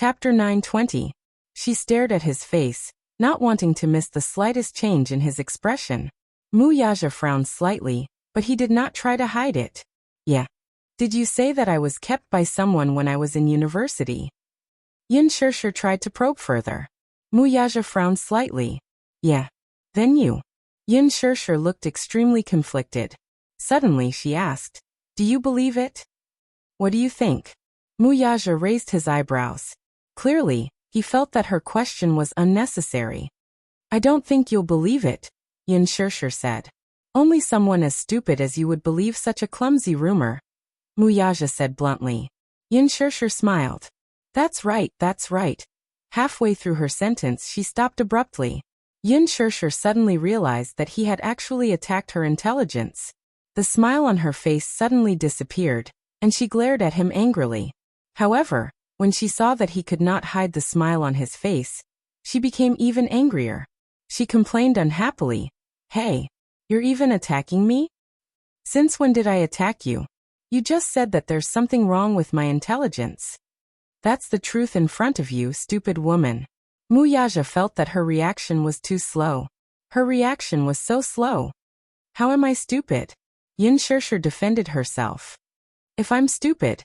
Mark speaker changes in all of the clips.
Speaker 1: Chapter 920. She stared at his face, not wanting to miss the slightest change in his expression. Muyaja frowned slightly, but he did not try to hide it. Yeah. Did you say that I was kept by someone when I was in university? Yin Shirshir tried to probe further. Muyaja frowned slightly. Yeah. Then you. Yin Shirshir looked extremely conflicted. Suddenly she asked, do you believe it? What do you think? Muyaja raised his eyebrows. Clearly, he felt that her question was unnecessary. I don't think you'll believe it, Yin Shirshir said. Only someone as stupid as you would believe such a clumsy rumor, Muyaja said bluntly. Yin Shirshir smiled. That's right, that's right. Halfway through her sentence she stopped abruptly. Yin Shirshir suddenly realized that he had actually attacked her intelligence. The smile on her face suddenly disappeared, and she glared at him angrily. However, when she saw that he could not hide the smile on his face, she became even angrier. She complained unhappily. Hey, you're even attacking me? Since when did I attack you? You just said that there's something wrong with my intelligence. That's the truth in front of you, stupid woman. Muyaja felt that her reaction was too slow. Her reaction was so slow. How am I stupid? Yin Shirshir defended herself. If I'm stupid,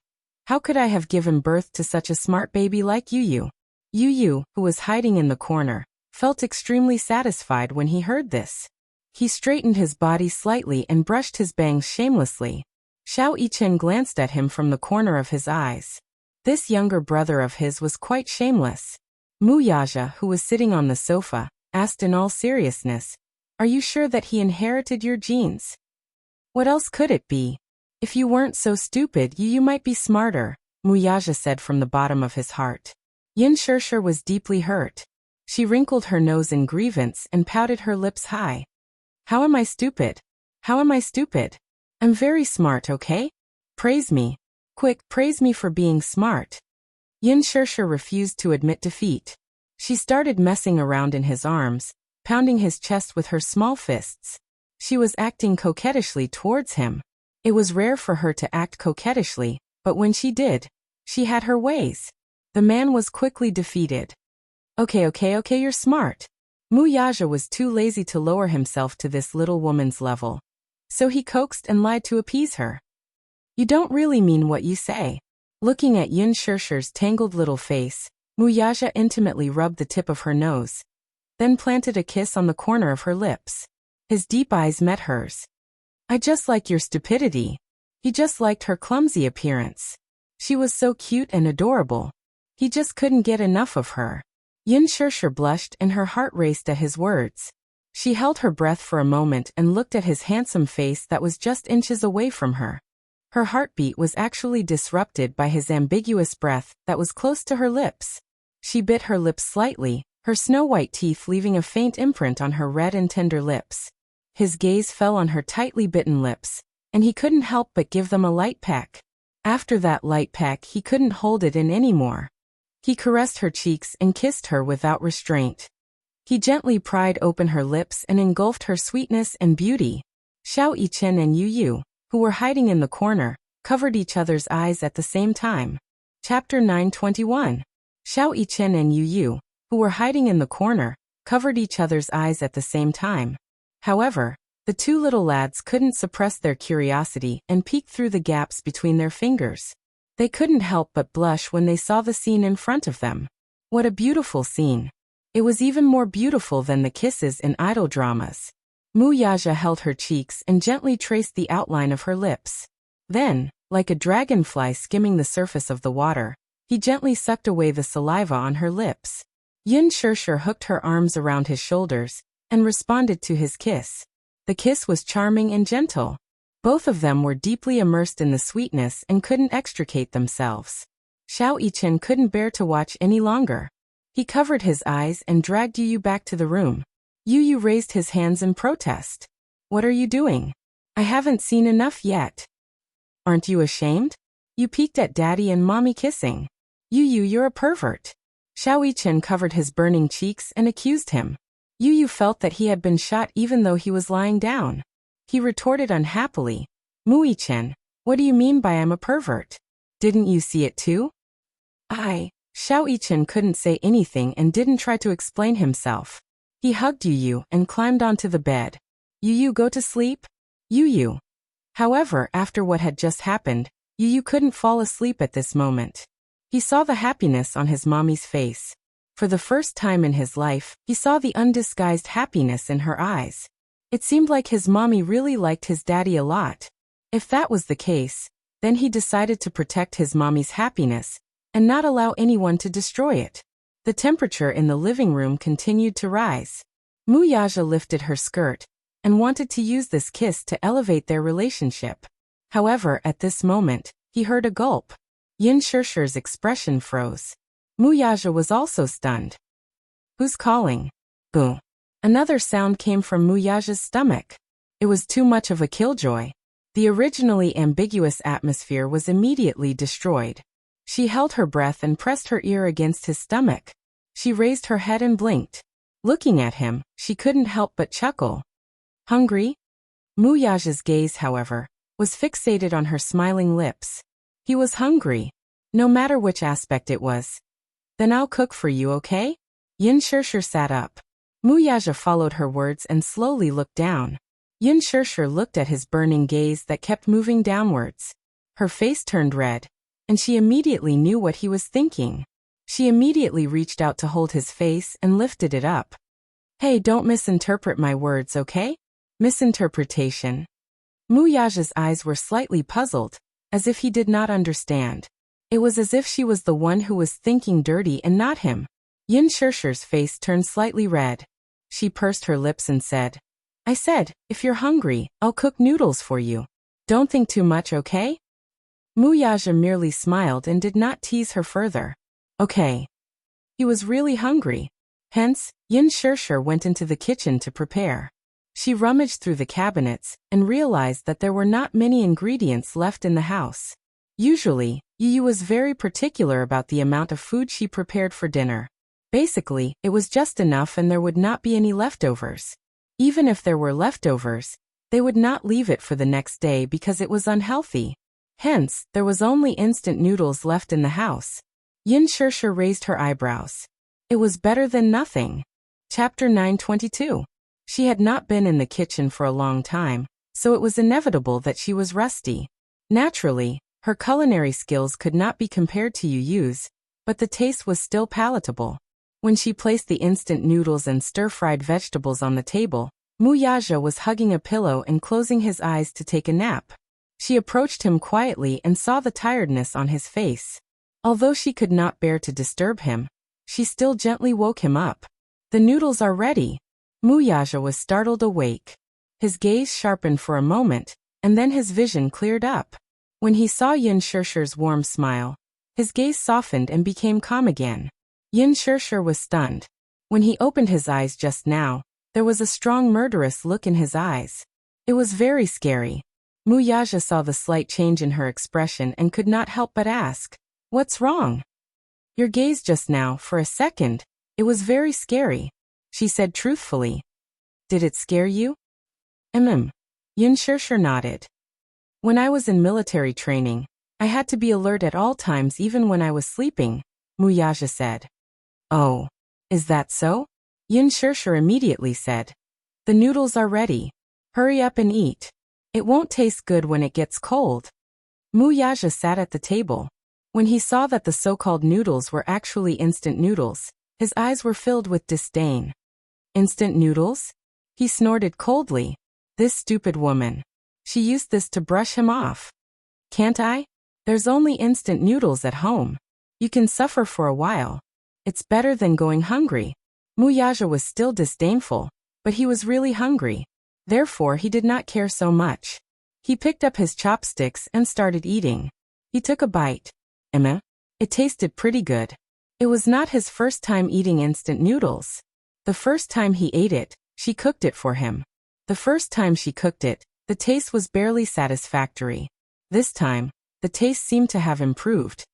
Speaker 1: how could I have given birth to such a smart baby like Yu? Yu, who was hiding in the corner, felt extremely satisfied when he heard this. He straightened his body slightly and brushed his bangs shamelessly. Xiao Yichen glanced at him from the corner of his eyes. This younger brother of his was quite shameless. Muyaja, who was sitting on the sofa, asked in all seriousness, are you sure that he inherited your genes? What else could it be? If you weren't so stupid, you might be smarter, Muyaja said from the bottom of his heart. Yin Shirshir was deeply hurt. She wrinkled her nose in grievance and pouted her lips high. How am I stupid? How am I stupid? I'm very smart, okay? Praise me. Quick, praise me for being smart. Yin Shirshir refused to admit defeat. She started messing around in his arms, pounding his chest with her small fists. She was acting coquettishly towards him. It was rare for her to act coquettishly, but when she did, she had her ways. The man was quickly defeated. Okay, you're smart. Muyaja was too lazy to lower himself to this little woman's level. So he coaxed and lied to appease her. You don't really mean what you say. Looking at Yin Shirshir's tangled little face, Muyaja intimately rubbed the tip of her nose, then planted a kiss on the corner of her lips. His deep eyes met hers. I just like your stupidity. He just liked her clumsy appearance. She was so cute and adorable. He just couldn't get enough of her. Yin Shirshir blushed and her heart raced at his words. She held her breath for a moment and looked at his handsome face that was just inches away from her. Her heartbeat was actually disrupted by his ambiguous breath that was close to her lips. She bit her lips slightly, her snow-white teeth leaving a faint imprint on her red and tender lips. His gaze fell on her tightly bitten lips, and he couldn't help but give them a light peck. After that light peck, he couldn't hold it in anymore. He caressed her cheeks and kissed her without restraint. He gently pried open her lips and engulfed her sweetness and beauty. Xiao Yichen and Yu, who were hiding in the corner, covered each other's eyes at the same time. Chapter 921. Xiao Yichen and Yu, who were hiding in the corner, covered each other's eyes at the same time. However, the two little lads couldn't suppress their curiosity and peeked through the gaps between their fingers. They couldn't help but blush when they saw the scene in front of them. What a beautiful scene. It was even more beautiful than the kisses in idol dramas. Muyaja held her cheeks and gently traced the outline of her lips. Then, like a dragonfly skimming the surface of the water, he gently sucked away the saliva on her lips. Yin Shirshir hooked her arms around his shoulders and responded to his kiss. The kiss was charming and gentle. Both of them were deeply immersed in the sweetness and couldn't extricate themselves. Xiao Yichen couldn't bear to watch any longer. He covered his eyes and dragged Yu back to the room. Yu raised his hands in protest. What are you doing? I haven't seen enough yet. Aren't you ashamed? You peeked at Daddy and Mommy kissing. You're a pervert. Xiao Yichen covered his burning cheeks and accused him. Yu felt that he had been shot even though he was lying down. He retorted unhappily. Muyichen, what do you mean by I'm a pervert? Didn't you see it too? Xiao Yichen couldn't say anything and didn't try to explain himself. He hugged Yu and climbed onto the bed. Yu, go to sleep? Yu. However, after what had just happened, Yu couldn't fall asleep at this moment. He saw the happiness on his mommy's face. For the first time in his life, he saw the undisguised happiness in her eyes. It seemed like his mommy really liked his daddy a lot. If that was the case, then he decided to protect his mommy's happiness and not allow anyone to destroy it. The temperature in the living room continued to rise. Mu Yaja lifted her skirt and wanted to use this kiss to elevate their relationship. However, at this moment, he heard a gulp. Yin Shishir's expression froze. Mu Yaja was also stunned. Who's calling? Boo. Another sound came from Mu Yaja's stomach. It was too much of a killjoy. The originally ambiguous atmosphere was immediately destroyed. She held her breath and pressed her ear against his stomach. She raised her head and blinked. Looking at him, she couldn't help but chuckle. Hungry? Mu Yaja's gaze, however, was fixated on her smiling lips. He was hungry, no matter which aspect it was. Then I'll cook for you, okay? Yin Shishir sat up. Mu Yaja followed her words and slowly looked down. Yin Shishir looked at his burning gaze that kept moving downwards. Her face turned red, and she immediately knew what he was thinking. She immediately reached out to hold his face and lifted it up. Hey, don't misinterpret my words, okay? Misinterpretation. Mu Yaja's eyes were slightly puzzled, as if he did not understand. It was as if she was the one who was thinking dirty and not him. Yin Shishir's face turned slightly red. She pursed her lips and said, I said, if you're hungry, I'll cook noodles for you. Don't think too much, okay? Mu Yaja merely smiled and did not tease her further. Okay. He was really hungry. Hence, Yin Shishir went into the kitchen to prepare. She rummaged through the cabinets and realized that there were not many ingredients left in the house. Usually, Yu was very particular about the amount of food she prepared for dinner. Basically, it was just enough and there would not be any leftovers. Even if there were leftovers, they would not leave it for the next day because it was unhealthy. Hence, there was only instant noodles left in the house. Yin Shishir raised her eyebrows. It was better than nothing. Chapter 922. She had not been in the kitchen for a long time, so it was inevitable that she was rusty. Naturally, her culinary skills could not be compared to Yu's, but the taste was still palatable. When she placed the instant noodles and stir-fried vegetables on the table, Mu Yaja was hugging a pillow and closing his eyes to take a nap. She approached him quietly and saw the tiredness on his face. Although she could not bear to disturb him, she still gently woke him up. The noodles are ready. Mu Yaja was startled awake. His gaze sharpened for a moment, and then his vision cleared up. When he saw Yin Shishir's warm smile, his gaze softened and became calm again. Yin Shishir was stunned. When he opened his eyes just now, there was a strong murderous look in his eyes. It was very scary. Mu Yaja saw the slight change in her expression and could not help but ask, "What's wrong?" "Your gaze just now, for a second, it was very scary," she said truthfully. "Did it scare you?" Yin Shishir nodded. "When I was in military training, I had to be alert at all times even when I was sleeping," Mu Yaja said. "Oh, is that so?" Yin Shishir immediately said. "The noodles are ready. Hurry up and eat. It won't taste good when it gets cold." Mu Yaja sat at the table. When he saw that the so-called noodles were actually instant noodles, his eyes were filled with disdain. "Instant noodles?" He snorted coldly. This stupid woman. She used this to brush him off. "Can't I? There's only instant noodles at home. You can suffer for a while. It's better than going hungry." Mu Yaja was still disdainful, but he was really hungry. Therefore, he did not care so much. He picked up his chopsticks and started eating. He took a bite. It tasted pretty good. It was not his first time eating instant noodles. The first time he ate it, she cooked it for him. The first time she cooked it, the taste was barely satisfactory. This time, the taste seemed to have improved.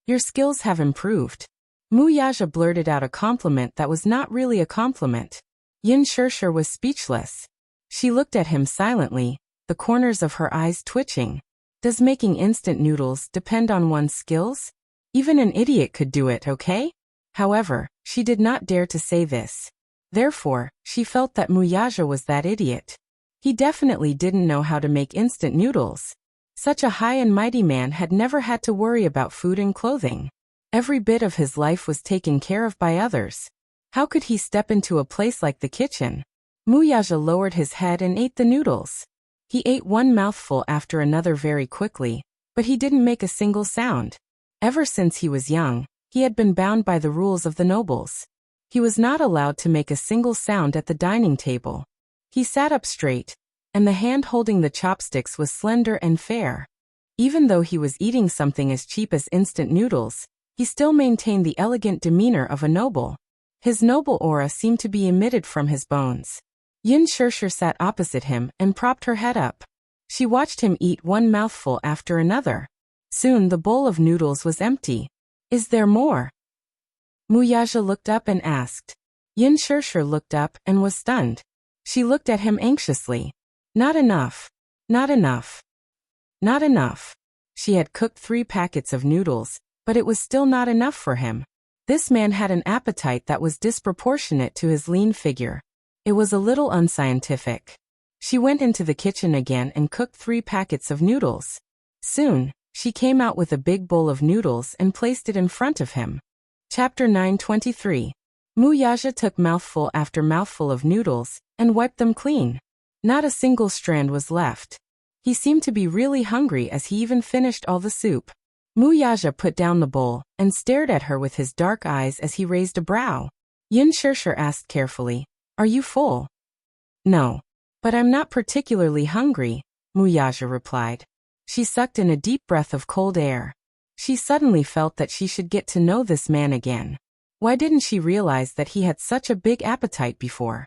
Speaker 1: "Your skills have improved." Mu Yaja blurted out a compliment that was not really a compliment. Yin Shishir was speechless. She looked at him silently, the corners of her eyes twitching. Does making instant noodles depend on one's skills? Even an idiot could do it, okay? However, she did not dare to say this. Therefore, she felt that Muyaja was that idiot. He definitely didn't know how to make instant noodles. Such a high and mighty man had never had to worry about food and clothing. Every bit of his life was taken care of by others. How could he step into a place like the kitchen? Muyaja lowered his head and ate the noodles. He ate one mouthful after another very quickly, but he didn't make a single sound. Ever since he was young, he had been bound by the rules of the nobles. He was not allowed to make a single sound at the dining table. He sat up straight, and the hand holding the chopsticks was slender and fair. Even though he was eating something as cheap as instant noodles, he still maintained the elegant demeanor of a noble. His noble aura seemed to be emitted from his bones. Yin Shirshir sat opposite him and propped her head up. She watched him eat one mouthful after another. Soon the bowl of noodles was empty. Is there more? Muyaja looked up and asked. Yin Shirshir looked up and was stunned. She looked at him anxiously. Not enough. Not enough. Not enough. She had cooked 3 packets of noodles, but it was still not enough for him. This man had an appetite that was disproportionate to his lean figure. It was a little unscientific. She went into the kitchen again and cooked 3 packets of noodles. Soon, she came out with a big bowl of noodles and placed it in front of him. Chapter 923. Muyaja took mouthful after mouthful of noodles and wiped them clean. Not a single strand was left. He seemed to be really hungry as he even finished all the soup. Muyaja put down the bowl and stared at her with his dark eyes as he raised a brow. Yin Shirshir asked carefully, "Are you full?" "No. But I'm not particularly hungry," Muyaja replied. She sucked in a deep breath of cold air. She suddenly felt that she should get to know this man again. Why didn't she realize that he had such a big appetite before?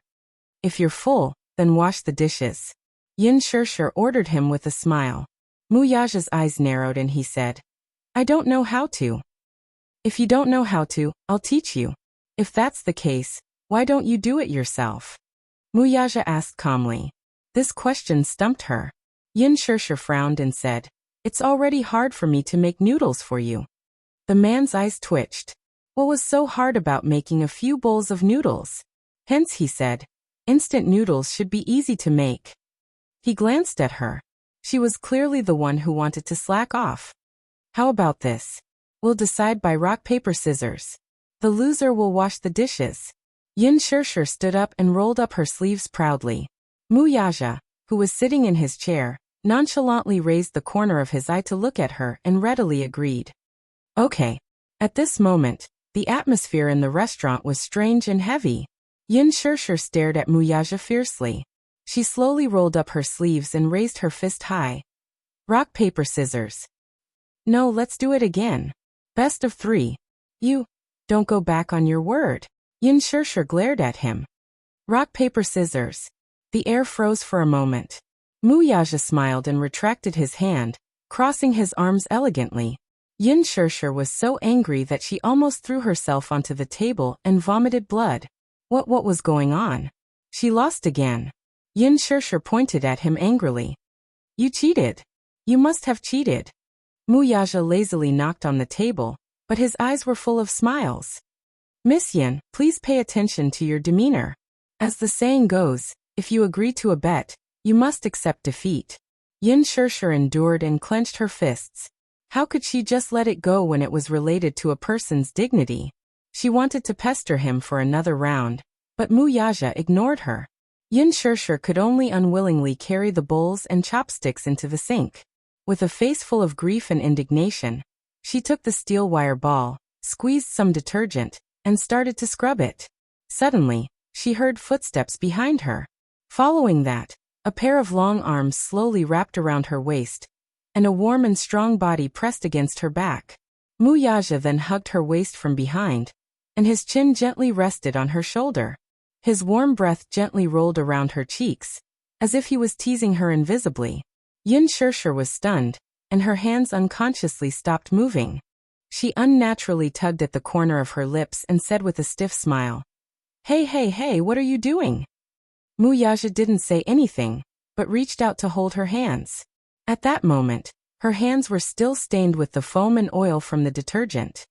Speaker 1: "If you're full, then wash the dishes," Yin Shirshir ordered him with a smile. Muyaja's eyes narrowed and he said, "I don't know how to." "If you don't know how to, I'll teach you. If that's the case, why don't you do it yourself?" Muyaja asked calmly. This question stumped her. Yin Shirshir frowned and said, "It's already hard for me to make noodles for you." The man's eyes twitched. What was so hard about making a few bowls of noodles? Hence, he said, instant noodles should be easy to make. He glanced at her. She was clearly the one who wanted to slack off. "How about this? We'll decide by rock, paper, scissors. The loser will wash the dishes." Yin Shirshir stood up and rolled up her sleeves proudly. Muyaja, who was sitting in his chair, nonchalantly raised the corner of his eye to look at her and readily agreed. Okay. At this moment, the atmosphere in the restaurant was strange and heavy. Yin Shirshir stared at Muyaja fiercely. She slowly rolled up her sleeves and raised her fist high. "Rock, paper, scissors." "No, let's do it again. Best of 3. You don't go back on your word." Yin Shirshir glared at him. "Rock, paper, scissors." The air froze for a moment. Muyaja smiled and retracted his hand, crossing his arms elegantly. Yin Shirshir was so angry that she almost threw herself onto the table and vomited blood. What was going on? She lost again. Yin Shirshir pointed at him angrily. "You cheated. You must have cheated." Muyaja lazily knocked on the table, but his eyes were full of smiles. "Miss Yin, please pay attention to your demeanor. As the saying goes, if you agree to a bet, you must accept defeat." Yin Shirshir endured and clenched her fists. How could she just let it go when it was related to a person's dignity? She wanted to pester him for another round, but Muyaja ignored her. Yin Shirshir could only unwillingly carry the bowls and chopsticks into the sink. With a face full of grief and indignation, she took the steel wire ball, squeezed some detergent, and started to scrub it. Suddenly, she heard footsteps behind her. Following that, a pair of long arms slowly wrapped around her waist, and a warm and strong body pressed against her back. Muyaja then hugged her waist from behind, and his chin gently rested on her shoulder. His warm breath gently rolled around her cheeks, as if he was teasing her invisibly. Yin Shirshir was stunned, and her hands unconsciously stopped moving. She unnaturally tugged at the corner of her lips and said with a stiff smile, Hey, what are you doing?" Muyaja didn't say anything, but reached out to hold her hands. At that moment, Her hands were still stained with the foam and oil from the detergent.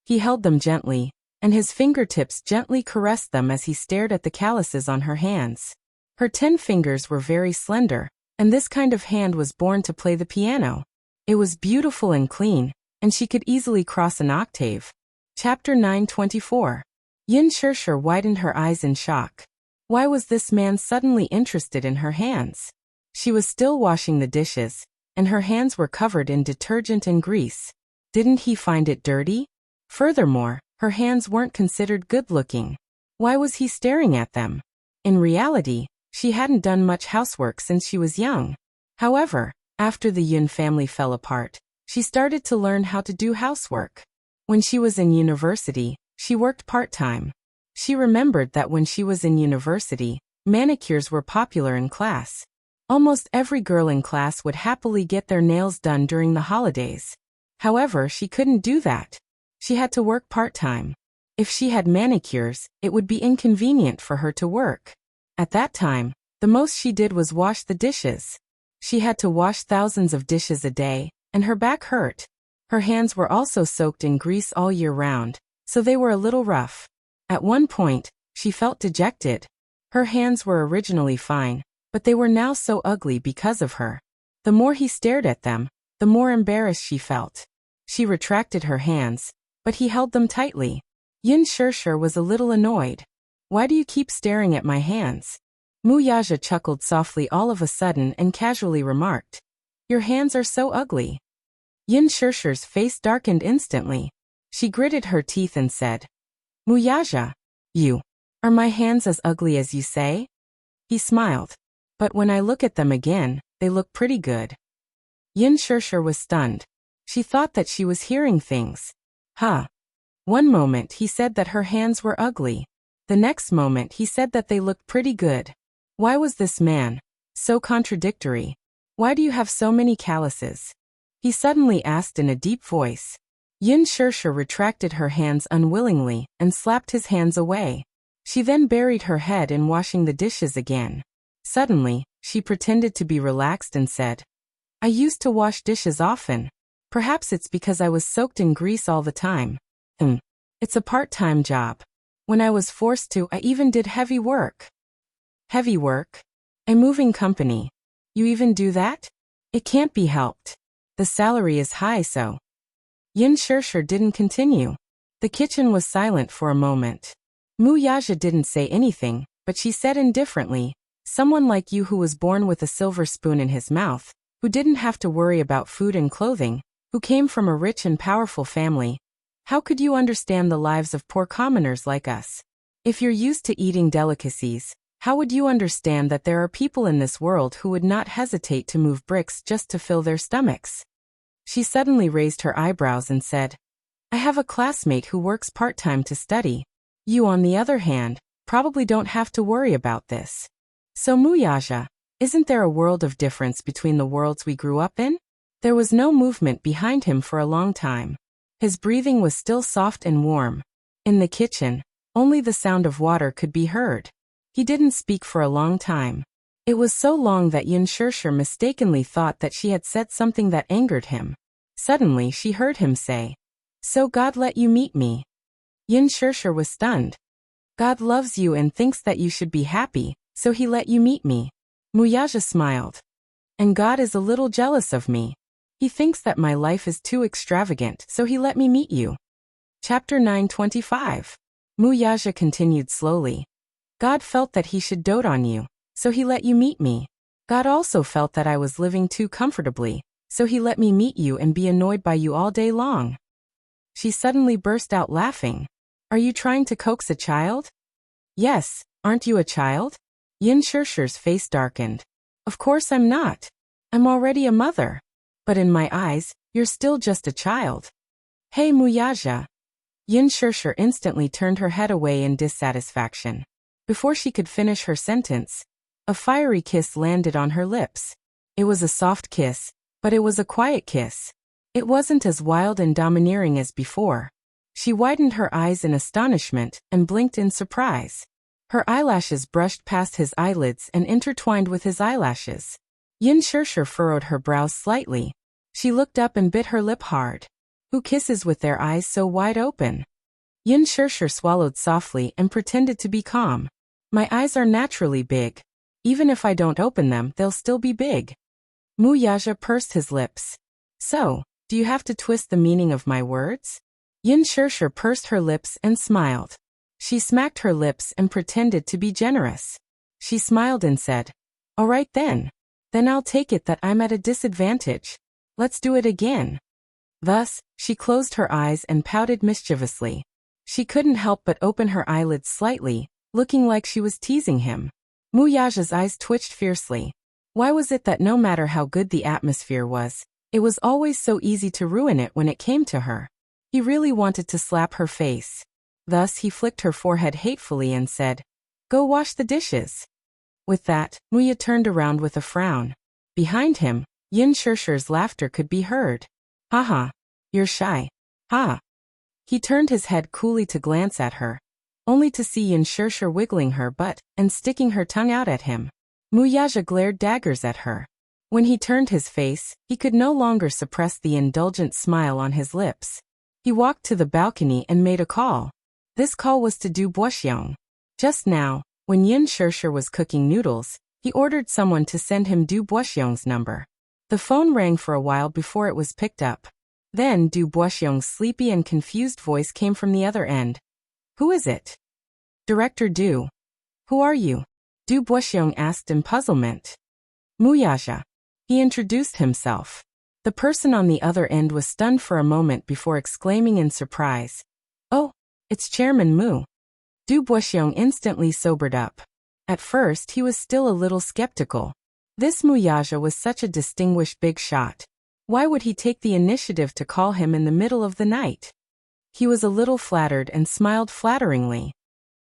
Speaker 1: He held them gently, and his fingertips gently caressed them as he stared at the calluses on her hands. Her 10 fingers were very slender, and this kind of hand was born to play the piano. It was beautiful and clean, and she could easily cross an octave. Chapter 9:24. Yin Shirshir widened her eyes in shock. Why was this man suddenly interested in her hands? She was still washing the dishes, and her hands were covered in detergent and grease. Didn't he find it dirty? Furthermore, her hands weren't considered good-looking. Why was he staring at them? In reality, she hadn't done much housework since she was young. However, after the Yin family fell apart, she started to learn how to do housework. When she was in university, she worked part-time. She remembered that when she was in university, manicures were popular in class. Almost every girl in class would happily get their nails done during the holidays. However, she couldn't do that. She had to work part-time. If she had manicures, it would be inconvenient for her to work. At that time, the most she did was wash the dishes. She had to wash thousands of dishes a day, and her back hurt. Her hands were also soaked in grease all year round, so they were a little rough. At one point, she felt dejected. Her hands were originally fine, but they were now so ugly because of her. The more he stared at them, the more embarrassed she felt. She retracted her hands, but he held them tightly. Yin Shirshir was a little annoyed. Why do you keep staring at my hands? Mu Yaja chuckled softly all of a sudden and casually remarked. Your hands are so ugly. Yin Shirshir's face darkened instantly. She gritted her teeth and said, Mu Yaja, are my hands as ugly as you say? He smiled. But when I look at them again, they look pretty good. Yin Shirshir was stunned. She thought that she was hearing things. One moment he said that her hands were ugly. The next moment he said that they looked pretty good. Why was this man so contradictory? Why do you have so many calluses? He suddenly asked in a deep voice. Yin Shirshir retracted her hands unwillingly and slapped his hands away. She then buried her head in washing the dishes again. Suddenly, she pretended to be relaxed and said, I used to wash dishes often. Perhaps it's because I was soaked in grease all the time. It's a part-time job. When I was forced to, I even did heavy work. Heavy work? A moving company. You even do that? It can't be helped. The salary is high, so. Yin Shirshir didn't continue. The kitchen was silent for a moment. Mu Yaja didn't say anything, but she said indifferently, someone like you who was born with a silver spoon in his mouth, who didn't have to worry about food and clothing, who came from a rich and powerful family. How could you understand the lives of poor commoners like us? If you're used to eating delicacies, how would you understand that there are people in this world who would not hesitate to move bricks just to fill their stomachs? She suddenly raised her eyebrows and said, I have a classmate who works part-time to study. You, on the other hand, probably don't have to worry about this. So Mu Yaja, isn't there a world of difference between the worlds we grew up in? There was no movement behind him for a long time. His breathing was still soft and warm. In the kitchen, only the sound of water could be heard. He didn't speak for a long time. It was so long that Yin Shirshir mistakenly thought that she had said something that angered him. Suddenly she heard him say, So God let you meet me. Yin Shirshir was stunned. God loves you and thinks that you should be happy, so he let you meet me. Mu Yaja smiled. And God is a little jealous of me. He thinks that my life is too extravagant, so he let me meet you. Chapter 9:25. Mu Yaja continued slowly. God felt that he should dote on you, so he let you meet me. God also felt that I was living too comfortably, so he let me meet you and be annoyed by you all day long. She suddenly burst out laughing. Are you trying to coax a child? Yes, aren't you a child? Yin Shirshir's face darkened. Of course I'm not. I'm already a mother. But in my eyes, you're still just a child. Hey Mu Yaja. Yin Shirshir instantly turned her head away in dissatisfaction. Before she could finish her sentence, a fiery kiss landed on her lips. It was a soft kiss, but it was a quiet kiss. It wasn't as wild and domineering as before. She widened her eyes in astonishment and blinked in surprise. Her eyelashes brushed past his eyelids and intertwined with his eyelashes. Yin Shirshir furrowed her brows slightly. She looked up and bit her lip hard. Who kisses with their eyes so wide open? Yin Shirshir swallowed softly and pretended to be calm. My eyes are naturally big. Even if I don't open them, they'll still be big. Mu Yaja pursed his lips. So, do you have to twist the meaning of my words? Yin Shirshir pursed her lips and smiled. She smacked her lips and pretended to be generous. She smiled and said, all right then. Then I'll take it that I'm at a disadvantage. Let's do it again. Thus, she closed her eyes and pouted mischievously. She couldn't help but open her eyelids slightly, looking like she was teasing him. Mu Yaja's eyes twitched fiercely. Why was it that no matter how good the atmosphere was, it was always so easy to ruin it when it came to her? He really wanted to slap her face. Thus he flicked her forehead hatefully and said, go wash the dishes. With that, Muya turned around with a frown. Behind him, Yin Shirshir's laughter could be heard. Haha, you're shy. Ha. He turned his head coolly to glance at her, only to see Yin Shirshir wiggling her butt and sticking her tongue out at him. Mu Yaja glared daggers at her. When he turned his face, he could no longer suppress the indulgent smile on his lips. He walked to the balcony and made a call. This call was to Du Boisxiong. Just now, when Yin Shirshir was cooking noodles, he ordered someone to send him Du Boisxiong's number. The phone rang for a while before it was picked up. Then Du Boisxiong's sleepy and confused voice came from the other end. Who is it? Director Du. Who are you? Du Boisxiong asked in puzzlement. Mu Yaja. He introduced himself. The person on the other end was stunned for a moment before exclaiming in surprise. Oh, it's Chairman Mu. Du Boisxiong instantly sobered up. At first he was still a little skeptical. This Mu Yaja was such a distinguished big shot. Why would he take the initiative to call him in the middle of the night? He was a little flattered and smiled flatteringly.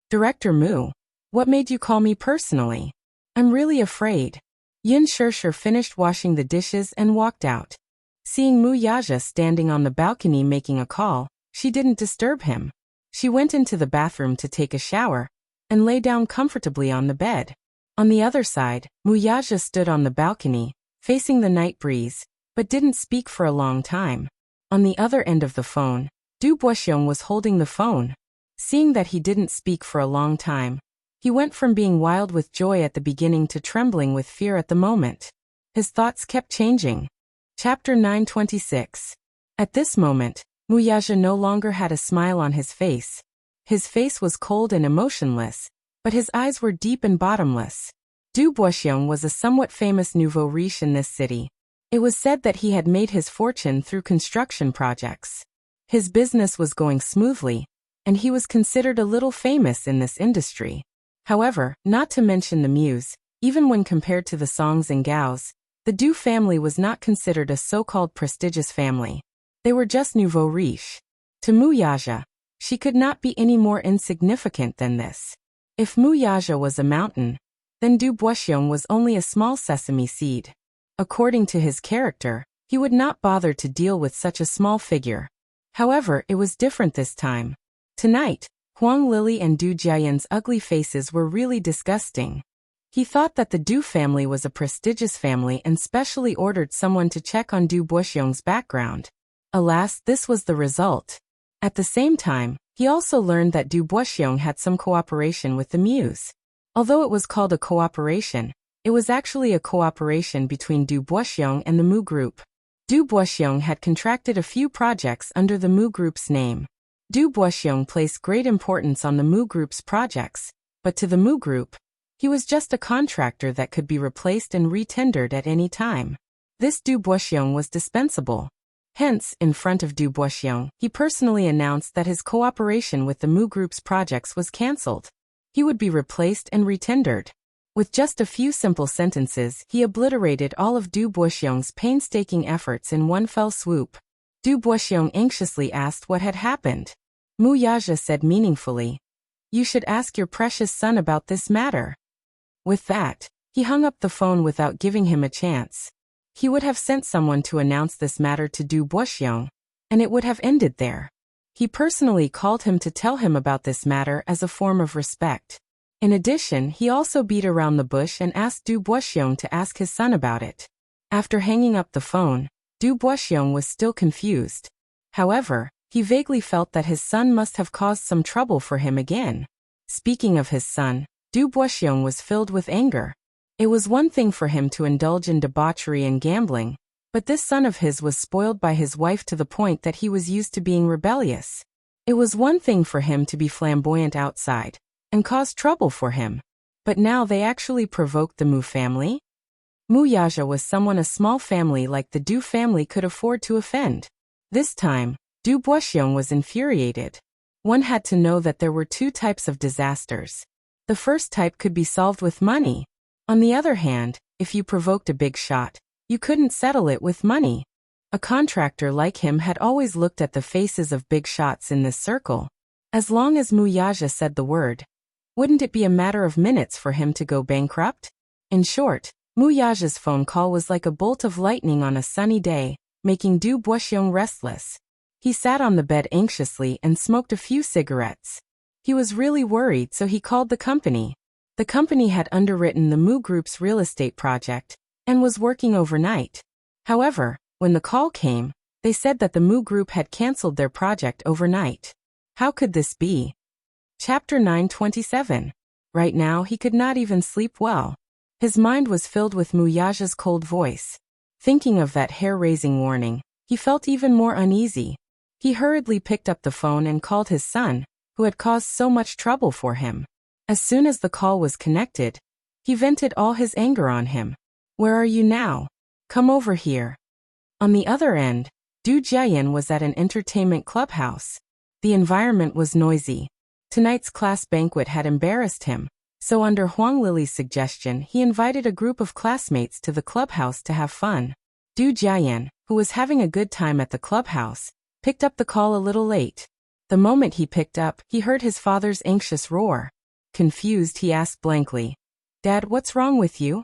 Speaker 1: Director Mu, what made you call me personally? I'm really afraid. Yin Shirshir finished washing the dishes and walked out. Seeing Mu Yaja standing on the balcony making a call, she didn't disturb him. She went into the bathroom to take a shower and lay down comfortably on the bed. On the other side, Mu Yaja stood on the balcony, facing the night breeze, but didn't speak for a long time. On the other end of the phone, Du Boisxiong was holding the phone. Seeing that he didn't speak for a long time, he went from being wild with joy at the beginning to trembling with fear at the moment. His thoughts kept changing. Chapter 926. At this moment, Mu Yaja no longer had a smile on his face. His face was cold and emotionless, but his eyes were deep and bottomless. Du Boisxiong was a somewhat famous nouveau riche in this city. It was said that he had made his fortune through construction projects. His business was going smoothly, and he was considered a little famous in this industry. However, not to mention the Muse, even when compared to the Songs and Gaos, the Du family was not considered a so-called prestigious family. They were just nouveau riche. To Mu Yaja, she could not be any more insignificant than this. If Mu Yaja was a mountain, then Du Boisxiong was only a small sesame seed. According to his character, he would not bother to deal with such a small figure. However, it was different this time. Tonight, Huang Lili and Du Jiayan's ugly faces were really disgusting. He thought that the Du family was a prestigious family and specially ordered someone to check on Du Boisxiong's background. Alas, this was the result. At the same time, he also learned that Du Boisxiong had some cooperation with the Muse. Although it was called a cooperation, it was actually a cooperation between Du Boisxiong and the Mu Group. Du Boisxiong had contracted a few projects under the Mu Group's name. Du Boisxiong placed great importance on the Mu Group's projects, but to the Mu Group, he was just a contractor that could be replaced and retendered at any time. This Du Boisxiong was dispensable. Hence, in front of Du Boisxiong, he personally announced that his cooperation with the Mu Group's projects was cancelled. He would be replaced and retendered. With just a few simple sentences, he obliterated all of Du Boisxiong's painstaking efforts in one fell swoop. Du Boisxiong anxiously asked what had happened. Mu Yaja said meaningfully, "You should ask your precious son about this matter." With that, he hung up the phone without giving him a chance. He would have sent someone to announce this matter to Du Boisxiong, and it would have ended there. He personally called him to tell him about this matter as a form of respect. In addition, he also beat around the bush and asked Du Boisxiong to ask his son about it. After hanging up the phone, Du Boisillon was still confused. However, he vaguely felt that his son must have caused some trouble for him again. Speaking of his son, Du Boisillon was filled with anger. It was one thing for him to indulge in debauchery and gambling, but this son of his was spoiled by his wife to the point that he was used to being rebellious. It was one thing for him to be flamboyant outside and cause trouble for him, but now they actually provoked the Mu family? Mu Yaja was someone a small family like the Du family could afford to offend. This time, Du Boisillon was infuriated. One had to know that there were two types of disasters. The first type could be solved with money. On the other hand, if you provoked a big shot, you couldn't settle it with money. A contractor like him had always looked at the faces of big shots in this circle. As long as Mu Yaja said the word, wouldn't it be a matter of minutes for him to go bankrupt? In short, Mu Yaja's phone call was like a bolt of lightning on a sunny day, making Du Boisillon restless. He sat on the bed anxiously and smoked a few cigarettes. He was really worried, so he called the company. The company had underwritten the Mu Group's real estate project and was working overnight. However, when the call came, they said that the Mu Group had cancelled their project overnight. How could this be? Chapter 927. Right now he could not even sleep well. His mind was filled with Mu Yaja's cold voice. Thinking of that hair-raising warning, he felt even more uneasy. He hurriedly picked up the phone and called his son, who had caused so much trouble for him. As soon as the call was connected, he vented all his anger on him. "Where are you now? Come over here." On the other end, Du Jiayan was at an entertainment clubhouse. The environment was noisy. Tonight's class banquet had embarrassed him, so under Huang Lily's suggestion he invited a group of classmates to the clubhouse to have fun. Du Jiayan, who was having a good time at the clubhouse, picked up the call a little late. The moment he picked up, he heard his father's anxious roar. Confused, he asked blankly, "Dad, what's wrong with you?"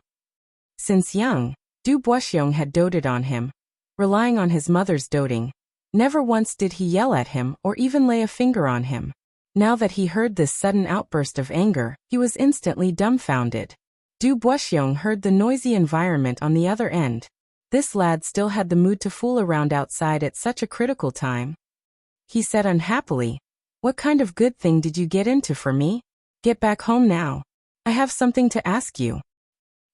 Speaker 1: Since young, Du Boisillon had doted on him, relying on his mother's doting. Never once did he yell at him or even lay a finger on him. Now that he heard this sudden outburst of anger, he was instantly dumbfounded. Du Boisillon heard the noisy environment on the other end. This lad still had the mood to fool around outside at such a critical time. He said unhappily, "What kind of good thing did you get into for me? Get back home now. I have something to ask you."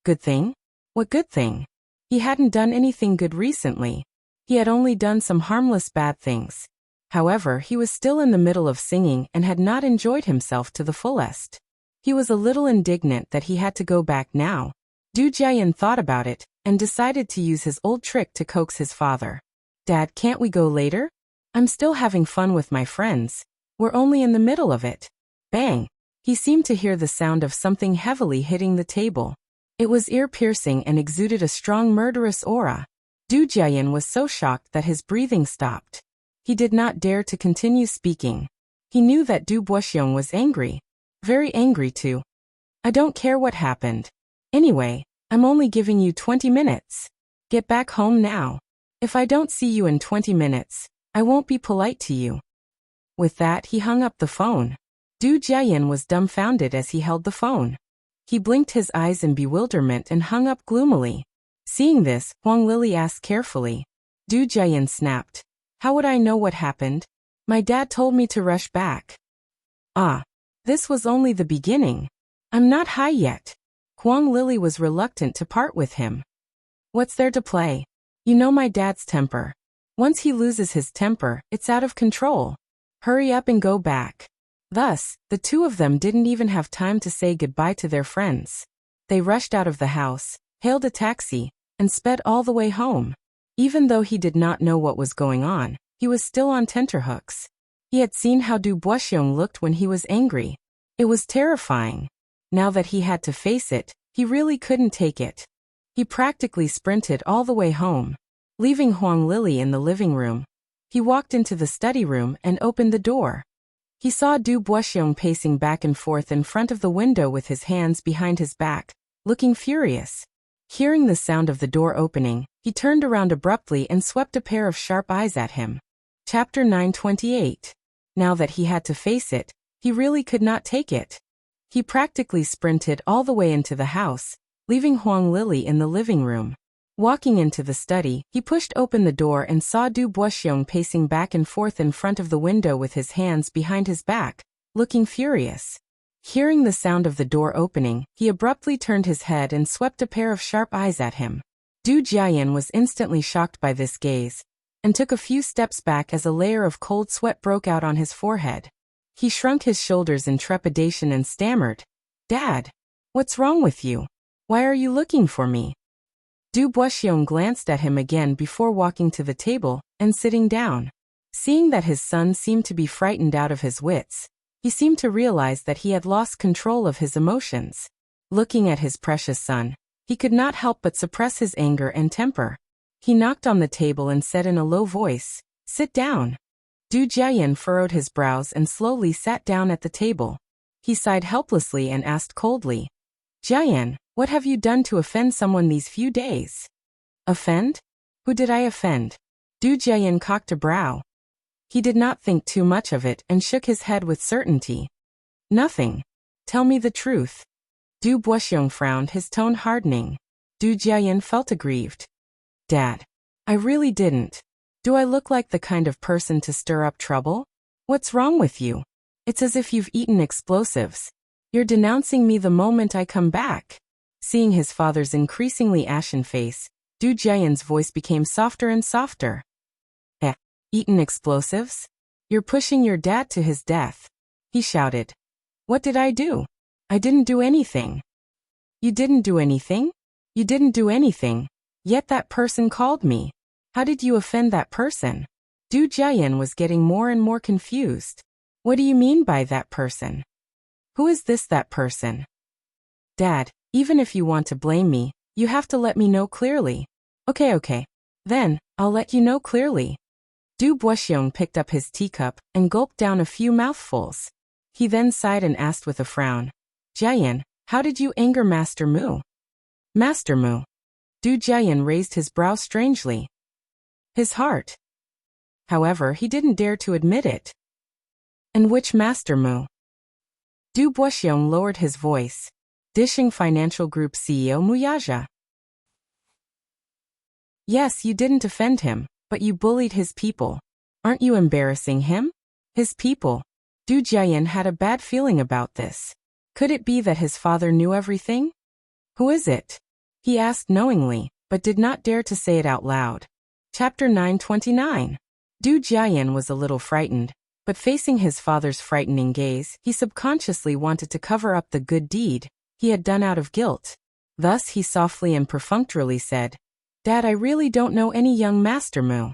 Speaker 1: Good thing? What good thing? He hadn't done anything good recently. He had only done some harmless bad things. However, he was still in the middle of singing and had not enjoyed himself to the fullest. He was a little indignant that he had to go back now. Du Jiayan thought about it and decided to use his old trick to coax his father. "Dad, can't we go later? I'm still having fun with my friends. We're only in the middle of it." Bang! He seemed to hear the sound of something heavily hitting the table. It was ear-piercing and exuded a strong murderous aura. Du Jiayan was so shocked that his breathing stopped. He did not dare to continue speaking. He knew that Du Boisillon was angry. Very angry too. "I don't care what happened. Anyway, I'm only giving you 20 minutes. Get back home now. If I don't see you in 20 minutes, I won't be polite to you." With that, he hung up the phone. Du Jiayan was dumbfounded as he held the phone. He blinked his eyes in bewilderment and hung up gloomily. Seeing this, Huang Lily asked carefully. Du Jiayan snapped, "How would I know what happened? My dad told me to rush back." "Ah, this was only the beginning. I'm not high yet." Huang Lily was reluctant to part with him. "What's there to play? You know my dad's temper. Once he loses his temper, it's out of control. Hurry up and go back." Thus, the two of them didn't even have time to say goodbye to their friends. They rushed out of the house, hailed a taxi, and sped all the way home. Even though he did not know what was going on, he was still on tenterhooks. He had seen how Du Boisillon looked when he was angry. It was terrifying. Now that he had to face it, he really couldn't take it. He practically sprinted all the way home. Leaving Huang Lily in the living room, he walked into the study room and opened the door. He saw Du Boisillon pacing back and forth in front of the window with his hands behind his back, looking furious. Hearing the sound of the door opening, he turned around abruptly and swept a pair of sharp eyes at him. Chapter 928. Now that he had to face it, he really could not take it. He practically sprinted all the way into the house, leaving Huang Lily in the living room. Walking into the study, he pushed open the door and saw Du Boisillon pacing back and forth in front of the window with his hands behind his back, looking furious. Hearing the sound of the door opening, he abruptly turned his head and swept a pair of sharp eyes at him. Du Jiayan was instantly shocked by this gaze, and took a few steps back as a layer of cold sweat broke out on his forehead. He shrunk his shoulders in trepidation and stammered, "Dad, what's wrong with you? Why are you looking for me?" Du Boisillon glanced at him again before walking to the table and sitting down. Seeing that his son seemed to be frightened out of his wits, he seemed to realize that he had lost control of his emotions. Looking at his precious son, he could not help but suppress his anger and temper. He knocked on the table and said in a low voice, "Sit down." Du Jiayan furrowed his brows and slowly sat down at the table. He sighed helplessly and asked coldly, "Jiayan, what have you done to offend someone these few days?" "Offend? Who did I offend?" Du Jiayan cocked a brow. He did not think too much of it and shook his head with certainty. "Nothing. Tell me the truth." Du Boisillon frowned, his tone hardening. Du Jiayan felt aggrieved. "Dad, I really didn't. Do I look like the kind of person to stir up trouble? What's wrong with you? It's as if you've eaten explosives. You're denouncing me the moment I come back." Seeing his father's increasingly ashen face, Du Jiayan's voice became softer and softer. Eaten explosives? You're pushing your dad to his death," he shouted. "What did I do? I didn't do anything." "You didn't do anything? You didn't do anything. Yet that person called me. How did you offend that person?" Du Jiayan was getting more and more confused. "What do you mean by that person? Who is that person?" "Dad, even if you want to blame me, you have to let me know clearly." Okay. Then, I'll let you know clearly." Du Boisillon picked up his teacup and gulped down a few mouthfuls. He then sighed and asked with a frown, "Jiayan, how did you anger Master Mu?" "Master Mu?" Du Jiayan raised his brow strangely. "His heart." However, he didn't dare to admit it. "And which Master Mu?" Du Boisillon lowered his voice. "Dishing Financial Group CEO Muyaja." "Yes, you didn't offend him, but you bullied his people. Aren't you embarrassing him?" "His people?" Du Jiayan had a bad feeling about this. Could it be that his father knew everything? "Who is it?" he asked knowingly, but did not dare to say it out loud. Chapter 929. Du Jiayan was a little frightened, but facing his father's frightening gaze, he subconsciously wanted to cover up the good deed he had done out of guilt. Thus he softly and perfunctorily said, "Dad, I really don't know any young Master Mu.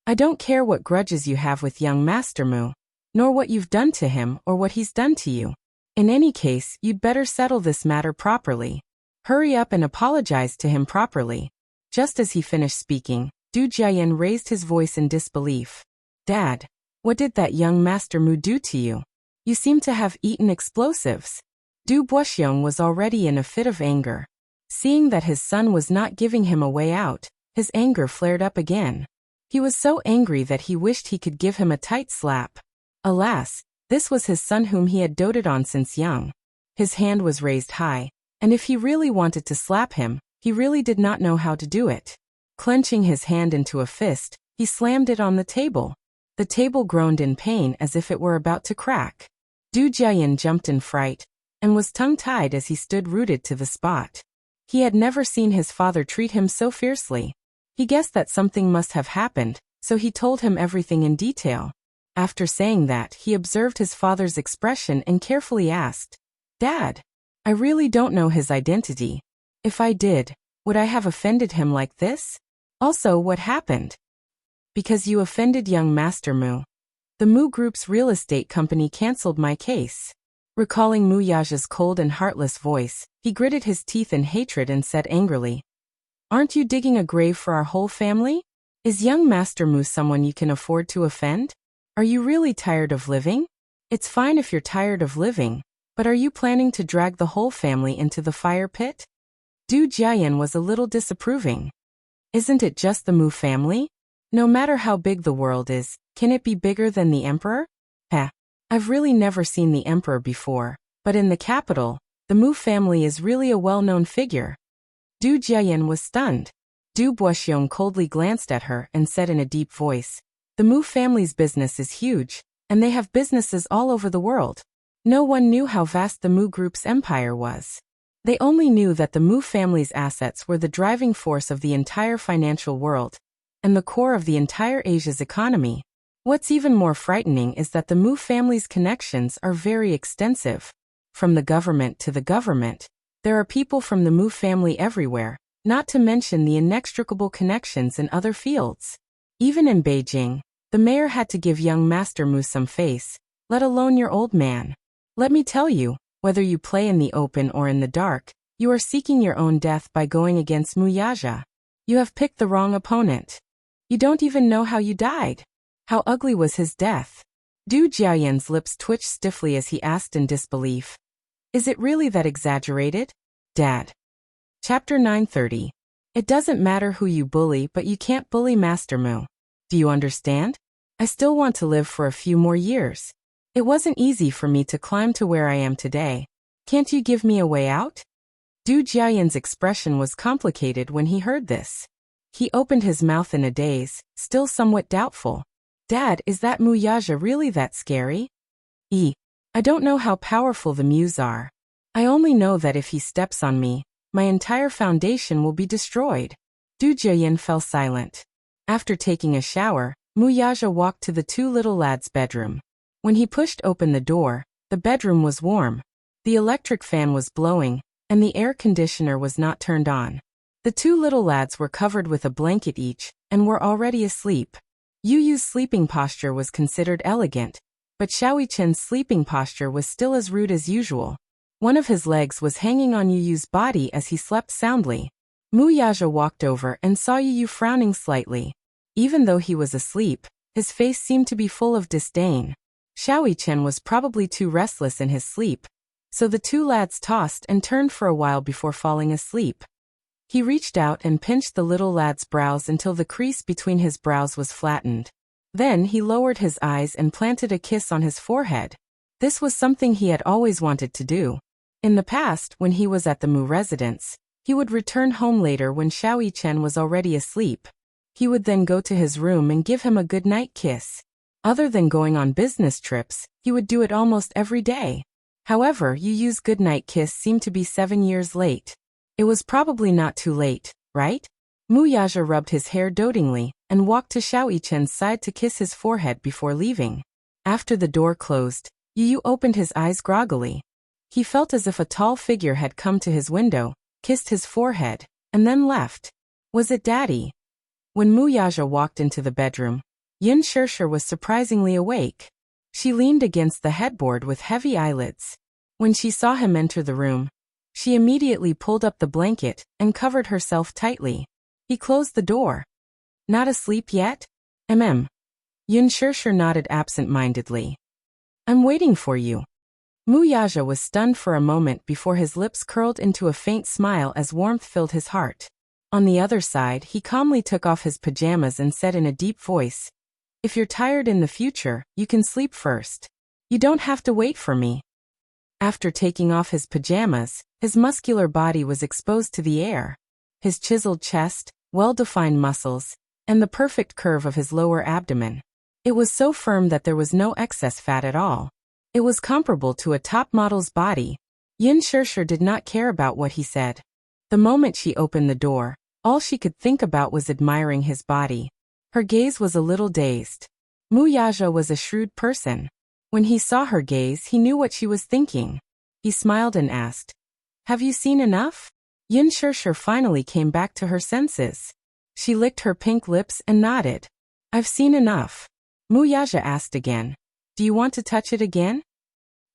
Speaker 1: I don't care what grudges you have with young Master Mu, nor what you've done to him or what he's done to you. In any case, you'd better settle this matter properly. Hurry up and apologize to him properly." Just as he finished speaking, Du Jiayan raised his voice in disbelief. "Dad, what did that young Master Mu do to you? You seem to have eaten explosives." Du Boisillon was already in a fit of anger. Seeing that his son was not giving him a way out, his anger flared up again. He was so angry that he wished he could give him a tight slap. Alas, this was his son whom he had doted on since young. His hand was raised high, and if he really wanted to slap him, he really did not know how to do it. Clenching his hand into a fist, he slammed it on the table. The table groaned in pain as if it were about to crack. Du Jiayan jumped in fright, and was tongue-tied as he stood rooted to the spot. He had never seen his father treat him so fiercely. He guessed that something must have happened, so he told him everything in detail. After saying that, he observed his father's expression and carefully asked, "Dad, I really don't know his identity. If I did, would I have offended him like this? Also, what happened?" "Because you offended young Master Mu. The Mu Group's real estate company cancelled my case." Recalling Mu Yaja's cold and heartless voice, he gritted his teeth in hatred and said angrily, "Aren't you digging a grave for our whole family? Is young Master Mu someone you can afford to offend? Are you really tired of living? It's fine if you're tired of living, but are you planning to drag the whole family into the fire pit?" Du Jiayan was a little disapproving. "Isn't it just the Mu family? No matter how big the world is, can it be bigger than the emperor? I've really never seen the emperor before, but in the capital, the Mu family is really a well-known figure." Du Jiayan was stunned. Du Boisillon coldly glanced at her and said in a deep voice, "The Mu family's business is huge, and they have businesses all over the world." No one knew how vast the Mu Group's empire was. They only knew that the Mu family's assets were the driving force of the entire financial world, and the core of the entire Asia's economy. What's even more frightening is that the Mu family's connections are very extensive. From the government to the government, there are people from the Mu family everywhere, not to mention the inextricable connections in other fields. Even in Beijing, the mayor had to give young Master Mu some face, let alone your old man. Let me tell you, whether you play in the open or in the dark, you are seeking your own death by going against Mu Yaja. You have picked the wrong opponent. You don't even know how you died. How ugly was his death? Du Jiayan's lips twitched stiffly as he asked in disbelief. Is it really that exaggerated? Dad. Chapter 930. It doesn't matter who you bully, but you can't bully Master Mu. Do you understand? I still want to live for a few more years. It wasn't easy for me to climb to where I am today. Can't you give me a way out? Du Jiayan's expression was complicated when he heard this. He opened his mouth in a daze, still somewhat doubtful. Dad, is that Mu Yaja really that scary? I don't know how powerful the Muse are. I only know that if he steps on me, my entire foundation will be destroyed. Du Jiayan fell silent. After taking a shower, Mu Yaja walked to the two little lads' bedroom. When he pushed open the door, the bedroom was warm. The electric fan was blowing, and the air conditioner was not turned on. The two little lads were covered with a blanket each, and were already asleep. Yu Yu's sleeping posture was considered elegant, but Xiao Chen's sleeping posture was still as rude as usual. One of his legs was hanging on Yu Yu's body as he slept soundly. Mu Yaja walked over and saw Yu Yu frowning slightly. Even though he was asleep, his face seemed to be full of disdain. Xiao Chen was probably too restless in his sleep, so the two lads tossed and turned for a while before falling asleep. He reached out and pinched the little lad's brows until the crease between his brows was flattened. Then he lowered his eyes and planted a kiss on his forehead. This was something he had always wanted to do. In the past, when he was at the Mu residence, he would return home later when Xiao Chen was already asleep. He would then go to his room and give him a goodnight kiss. Other than going on business trips, he would do it almost every day. However, Yu Yu's goodnight kiss seemed to be 7 years late. It was probably not too late, right? Mu Yaja rubbed his hair dotingly and walked to Xiao Chen's side to kiss his forehead before leaving. After the door closed, Yu Yu opened his eyes groggily. He felt as if a tall figure had come to his window, kissed his forehead, and then left. Was it Daddy? When Mu Yaja walked into the bedroom, Yin Shirshir was surprisingly awake. She leaned against the headboard with heavy eyelids. When she saw him enter the room, she immediately pulled up the blanket and covered herself tightly. He closed the door. Not asleep yet? Yin Shirshir nodded absent-mindedly. I'm waiting for you. Mu Yaja was stunned for a moment before his lips curled into a faint smile as warmth filled his heart. On the other side, he calmly took off his pajamas and said in a deep voice, If you're tired in the future, you can sleep first. You don't have to wait for me. After taking off his pajamas, his muscular body was exposed to the air. His chiseled chest, well-defined muscles, and the perfect curve of his lower abdomen. It was so firm that there was no excess fat at all. It was comparable to a top model's body. Yin Shirshir did not care about what he said. The moment she opened the door, all she could think about was admiring his body. Her gaze was a little dazed. Mu Yaja was a shrewd person. When he saw her gaze, he knew what she was thinking. He smiled and asked, Have you seen enough? Yin Shirshir finally came back to her senses. She licked her pink lips and nodded. I've seen enough. Mu Yaja asked again, Do you want to touch it again?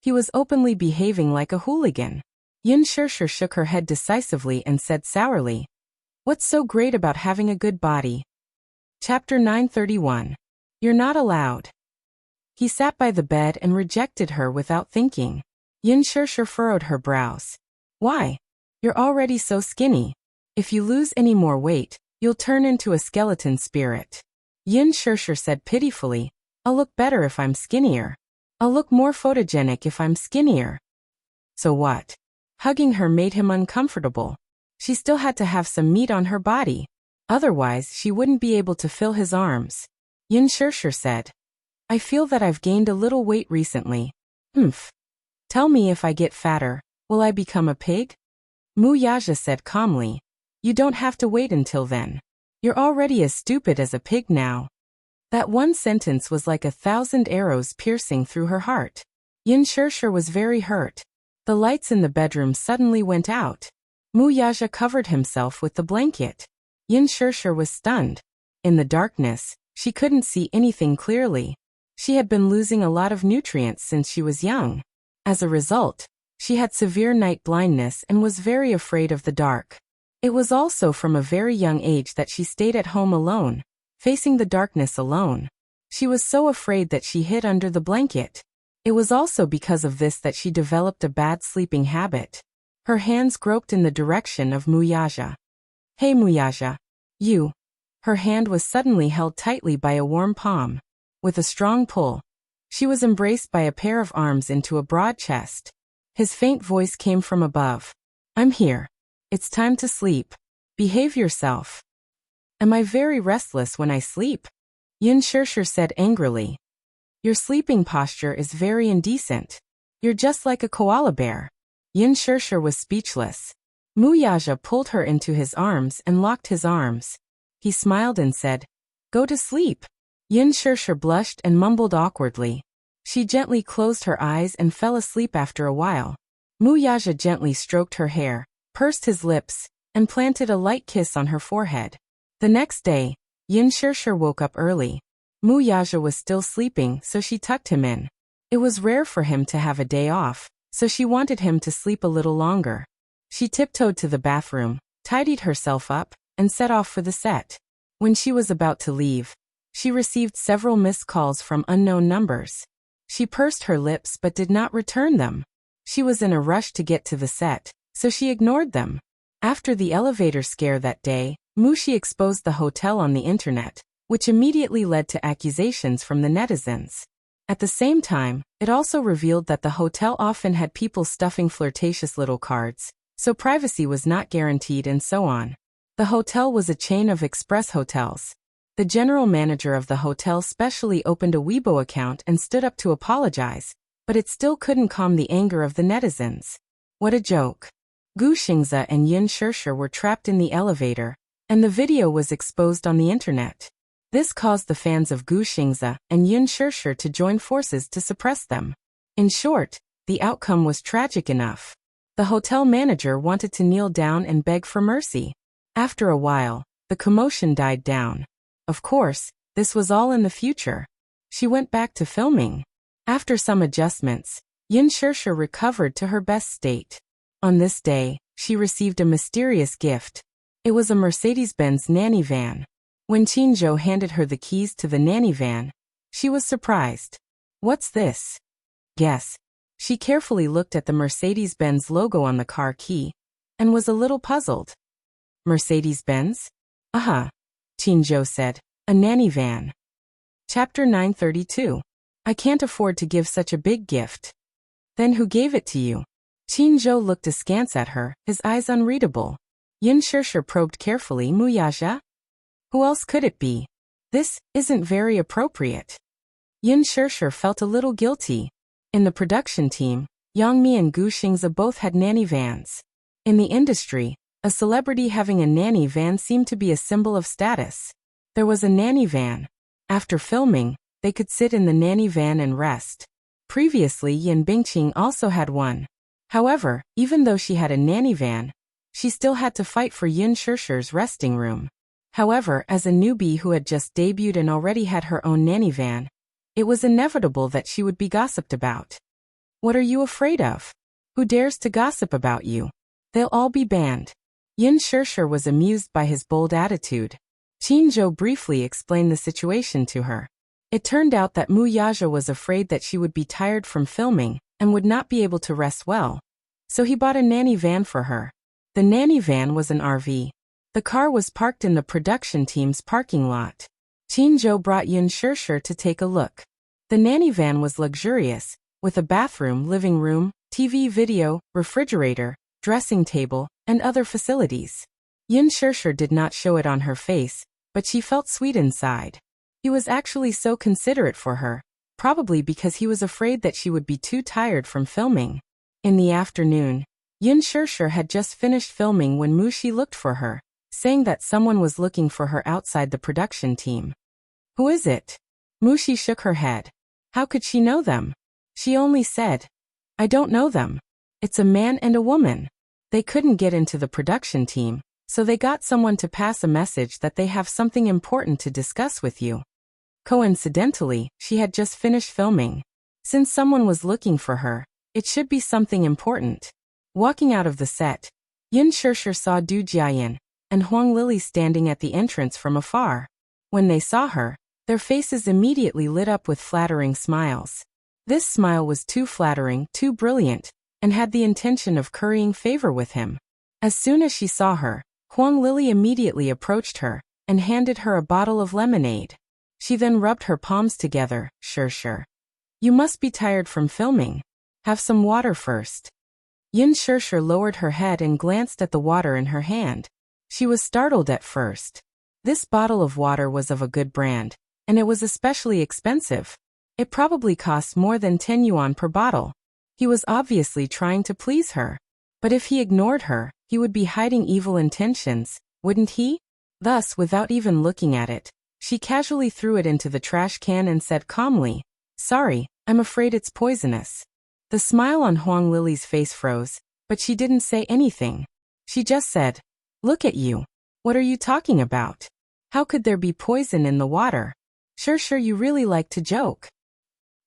Speaker 1: He was openly behaving like a hooligan. Yin Shirshir shook her head decisively and said sourly, What's so great about having a good body? Chapter 931. You're not allowed. He sat by the bed and rejected her without thinking. Yin Shirshir furrowed her brows. Why? You're already so skinny. If you lose any more weight, you'll turn into a skeleton spirit. Yin Shirshir said pitifully, I'll look better if I'm skinnier. I'll look more photogenic if I'm skinnier. So what? Hugging her made him uncomfortable. She still had to have some meat on her body. Otherwise, she wouldn't be able to fill his arms. Yin Shirshir said. I feel that I've gained a little weight recently. Humph. Tell me if I get fatter, will I become a pig? Mu Yaja said calmly. You don't have to wait until then. You're already as stupid as a pig now. That one sentence was like 1,000 arrows piercing through her heart. Yin Shirshir was very hurt. The lights in the bedroom suddenly went out. Mu Yaja covered himself with the blanket. Yin Shirshir was stunned. In the darkness, she couldn't see anything clearly. She had been losing a lot of nutrients since she was young. As a result, she had severe night blindness and was very afraid of the dark. It was also from a very young age that she stayed at home alone, facing the darkness alone. She was so afraid that she hid under the blanket. It was also because of this that she developed a bad sleeping habit. Her hands groped in the direction of Mu Yaja. Hey Mu Yaja. You. Her hand was suddenly held tightly by a warm palm. With a strong pull, she was embraced by a pair of arms into a broad chest. His faint voice came from above. I'm here. It's time to sleep. Behave yourself. Am I very restless when I sleep? Yin Shirshir said angrily. Your sleeping posture is very indecent. You're just like a koala bear. Yin Shirshir was speechless. Mu Yaja pulled her into his arms and locked his arms. He smiled and said, Go to sleep. Yin Shirshir blushed and mumbled awkwardly. She gently closed her eyes and fell asleep after a while. Mu Yaja gently stroked her hair, pursed his lips, and planted a light kiss on her forehead. The next day, Yin Shirshir woke up early. Mu Yaja was still sleeping, so she tucked him in. It was rare for him to have a day off, so she wanted him to sleep a little longer. She tiptoed to the bathroom, tidied herself up, and set off for the set. When she was about to leave, she received several missed calls from unknown numbers. She pursed her lips but did not return them. She was in a rush to get to the set, so she ignored them. After the elevator scare that day, Mushi exposed the hotel on the internet, which immediately led to accusations from the netizens. At the same time, it also revealed that the hotel often had people stuffing flirtatious little cards, so privacy was not guaranteed and so on. The hotel was a chain of express hotels. The general manager of the hotel specially opened a Weibo account and stood up to apologize, but it still couldn't calm the anger of the netizens. What a joke. Gu Xingze and Yin Shirshir were trapped in the elevator, and the video was exposed on the internet. This caused the fans of Gu Xingze and Yin Shirshir to join forces to suppress them. In short, the outcome was tragic enough. The hotel manager wanted to kneel down and beg for mercy. After a while, the commotion died down. Of course, this was all in the future. She went back to filming. After some adjustments, Yin Shirshir recovered to her best state. On this day, she received a mysterious gift. It was a Mercedes-Benz nanny van. When Qinzhou handed her the keys to the nanny van, she was surprised. What's this? Guess. She carefully looked at the Mercedes-Benz logo on the car key, and was a little puzzled. Mercedes-Benz? Qinzhou said. A nanny van. Chapter 932. I can't afford to give such a big gift. Then who gave it to you? Qinzhou looked askance at her, his eyes unreadable. Yin Shirshir probed carefully. Mu Yaja? Who else could it be? This isn't very appropriate. Yin Shirshir felt a little guilty. In the production team, Yangmi and Gu Xingze both had nanny vans. In the industry, a celebrity having a nanny van seemed to be a symbol of status. There was a nanny van. After filming, they could sit in the nanny van and rest. Previously, Yin Bingqing also had one. However, even though she had a nanny van, she still had to fight for Yin Shirshir's resting room. However, as a newbie who had just debuted and already had her own nanny van, it was inevitable that she would be gossiped about. What are you afraid of? Who dares to gossip about you? They'll all be banned. Yin Shirshir was amused by his bold attitude. Qinzhou briefly explained the situation to her. It turned out that Mu Yaja was afraid that she would be tired from filming and would not be able to rest well, so he bought a nanny van for her. The nanny van was an RV. The car was parked in the production team's parking lot. Qinzhou brought Yin Shirshir to take a look. The nanny van was luxurious, with a bathroom, living room, TV, video, refrigerator, dressing table, and other facilities. Yin Shirshir did not show it on her face, but she felt sweet inside. He was actually so considerate for her, probably because he was afraid that she would be too tired from filming. In the afternoon, Yin Shirshir had just finished filming when Mushi looked for her, saying that someone was looking for her outside the production team. Who is it? Mushi shook her head. How could she know them? She only said, I don't know them. It's a man and a woman. They couldn't get into the production team, so they got someone to pass a message that they have something important to discuss with you. Coincidentally, she had just finished filming. Since someone was looking for her, it should be something important. Walking out of the set, Yin Shirshir saw Du Jiayan and Huang Lili standing at the entrance from afar. When they saw her, their faces immediately lit up with flattering smiles. This smile was too flattering, too brilliant, and had the intention of currying favor with him. As soon as she saw her, Huang Lili immediately approached her and handed her a bottle of lemonade. She then rubbed her palms together. Shirshir, you must be tired from filming. Have some water first. Yin Shirshir lowered her head and glanced at the water in her hand. She was startled at first. This bottle of water was of a good brand, and it was especially expensive. It probably cost more than 10 yuan per bottle. He was obviously trying to please her. But if he ignored her, he would be hiding evil intentions, wouldn't he? Thus, without even looking at it, she casually threw it into the trash can and said calmly, Sorry, I'm afraid it's poisonous. The smile on Huang Lili's face froze, but she didn't say anything. She just said, Look at you. What are you talking about? How could there be poison in the water? Shirshir, you really like to joke.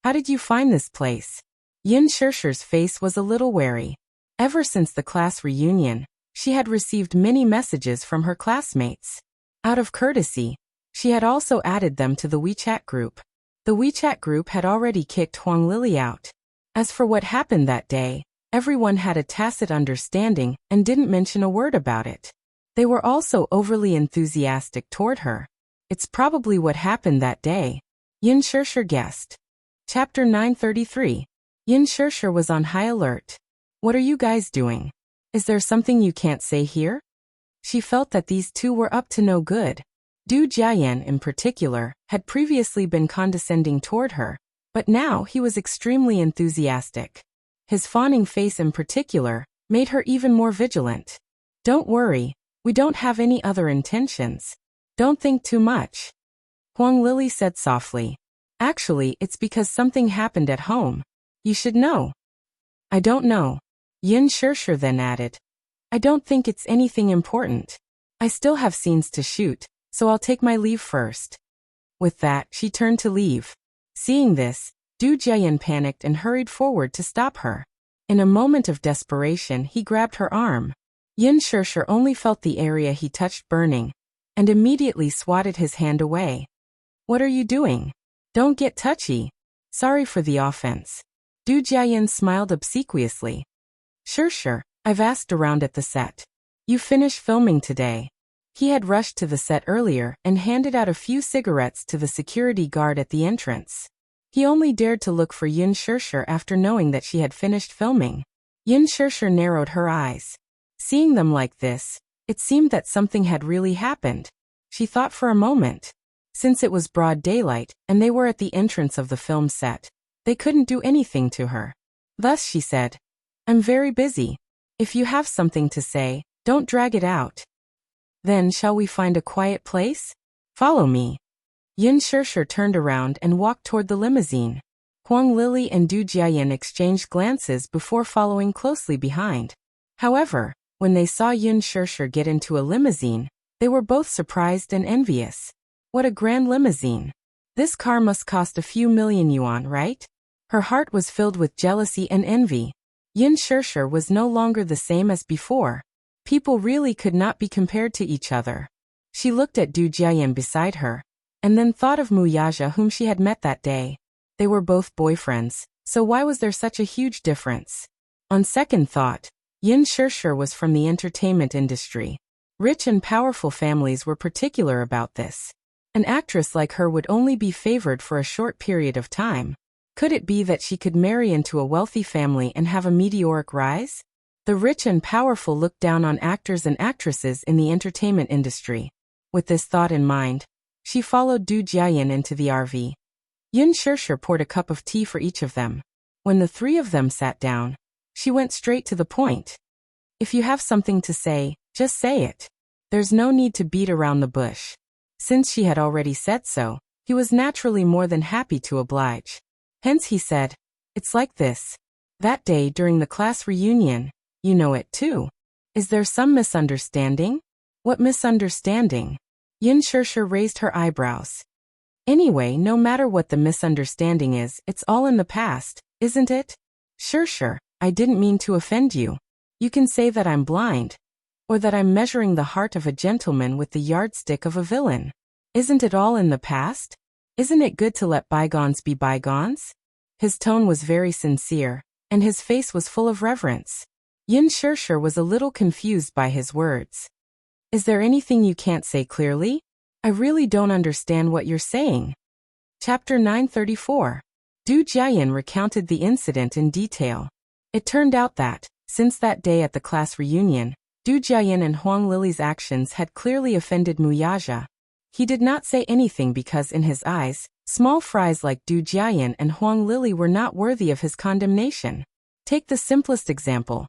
Speaker 1: How did you find this place? Yin Shirshir's face was a little wary. Ever since the class reunion, she had received many messages from her classmates. Out of courtesy, she had also added them to the WeChat group. The WeChat group had already kicked Huang Lili out. As for what happened that day, everyone had a tacit understanding and didn't mention a word about it. They were also overly enthusiastic toward her. It's probably what happened that day. Yin Shirshir guessed. Chapter 933. Yin Shirshir was on high alert. What are you guys doing? Is there something you can't say here? She felt that these two were up to no good. Du Jiayan, in particular, had previously been condescending toward her, but now he was extremely enthusiastic. His fawning face in particular made her even more vigilant. Don't worry, we don't have any other intentions. Don't think too much. Huang Lili said softly. Actually, it's because something happened at home. You should know. I don't know. Yin Shirshir then added. I don't think it's anything important. I still have scenes to shoot, so I'll take my leave first. With that, she turned to leave. Seeing this, Du Jiayan panicked and hurried forward to stop her. In a moment of desperation, he grabbed her arm. Yin Shirshir only felt the area he touched burning, and immediately swatted his hand away. What are you doing? Don't get touchy. Sorry for the offense. Du Jiayan smiled obsequiously. Shirshir, I've asked around at the set. You finished filming today. He had rushed to the set earlier and handed out a few cigarettes to the security guard at the entrance. He only dared to look for Yin Shirshir after knowing that she had finished filming. Yin Shirshir narrowed her eyes. Seeing them like this, it seemed that something had really happened. She thought for a moment. Since it was broad daylight and they were at the entrance of the film set, they couldn't do anything to her. Thus she said, I'm very busy. If you have something to say, don't drag it out. Then shall we find a quiet place? Follow me. Yin Shirshir turned around and walked toward the limousine. Huang Lili and Du Jiayan exchanged glances before following closely behind. However, when they saw Yin Shirshir get into a limousine, they were both surprised and envious. What a grand limousine. This car must cost a few million yuan, right? Her heart was filled with jealousy and envy. Yin Shirshir was no longer the same as before. People really could not be compared to each other. She looked at Du Jiayan beside her, and then thought of Mu Yaja whom she had met that day. They were both boyfriends, so why was there such a huge difference? On second thought, Yin Shirshir was from the entertainment industry. Rich and powerful families were particular about this. An actress like her would only be favored for a short period of time. Could it be that she could marry into a wealthy family and have a meteoric rise? The rich and powerful look down on actors and actresses in the entertainment industry. With this thought in mind, she followed Du Jiayin into the RV. Yun Shirshir poured a cup of tea for each of them. When the three of them sat down, she went straight to the point. If you have something to say, just say it. There's no need to beat around the bush. Since she had already said so, he was naturally more than happy to oblige. Hence he said, "It's like this. That day during the class reunion, you know it too. Is there some misunderstanding?" "What misunderstanding?" Yin Shirshir raised her eyebrows. "Anyway, no matter what the misunderstanding is, it's all in the past, isn't it?" "Shirshir, I didn't mean to offend you. You can say that I'm blind, or that I'm measuring the heart of a gentleman with the yardstick of a villain. Isn't it all in the past? Isn't it good to let bygones be bygones?" His tone was very sincere, and his face was full of reverence. Yin Shirshir was a little confused by his words. "Is there anything you can't say clearly? I really don't understand what you're saying." Chapter 934. Du Jiayin recounted the incident in detail. It turned out that, since that day at the class reunion, Du Jiayin and Huang Lily's actions had clearly offended Muyaja. He did not say anything because in his eyes, small fries like Du Jiayin and Huang Lily were not worthy of his condemnation. Take the simplest example.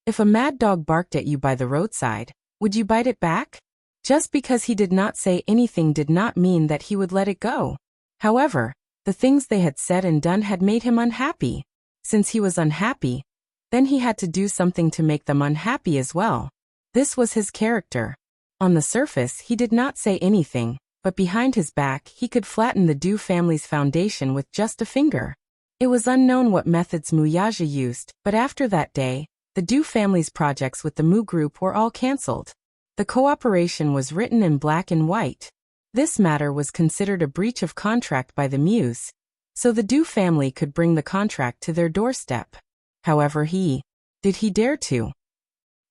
Speaker 1: If a mad dog barked at you by the roadside, would you bite it back? Just because he did not say anything did not mean that he would let it go. However, the things they had said and done had made him unhappy. Since he was unhappy, then he had to do something to make them unhappy as well. This was his character. On the surface, he did not say anything, but behind his back, he could flatten the Du family's foundation with just a finger. It was unknown what methods Muyaja used, but after that day, the Du family's projects with the Mu group were all cancelled. The cooperation was written in black and white. This matter was considered a breach of contract by the Muse, so the Du family could bring the contract to their doorstep. However, did he dare to?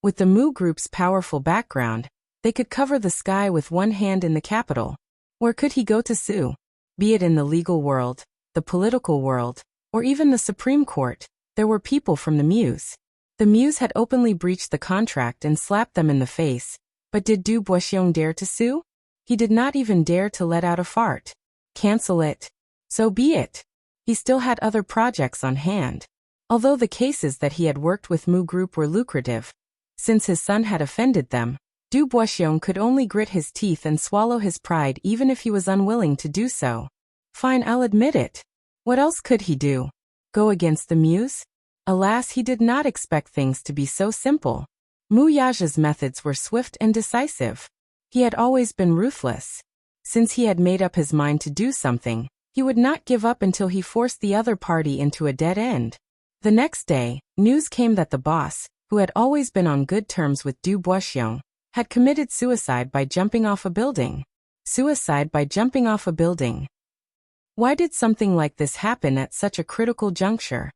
Speaker 1: With the Mu group's powerful background, they could cover the sky with one hand in the capital. Where could he go to sue? Be it in the legal world, the political world, or even the Supreme Court, there were people from the Muse. The Muse had openly breached the contract and slapped them in the face, but did Du Boishiong dare to sue? He did not even dare to let out a fart. Cancel it. So be it. He still had other projects on hand. Although the cases that he had worked with Mu Group were lucrative, since his son had offended them, Du Boishiong could only grit his teeth and swallow his pride even if he was unwilling to do so. Fine, I'll admit it. What else could he do? Go against the Muse? Alas, he did not expect things to be so simple. Muyaja's methods were swift and decisive. He had always been ruthless. Since he had made up his mind to do something, he would not give up until he forced the other party into a dead end. The next day, news came that the boss, who had always been on good terms with Du Boishiong, had committed suicide by jumping off a building. Suicide by jumping off a building. Why did something like this happen at such a critical juncture?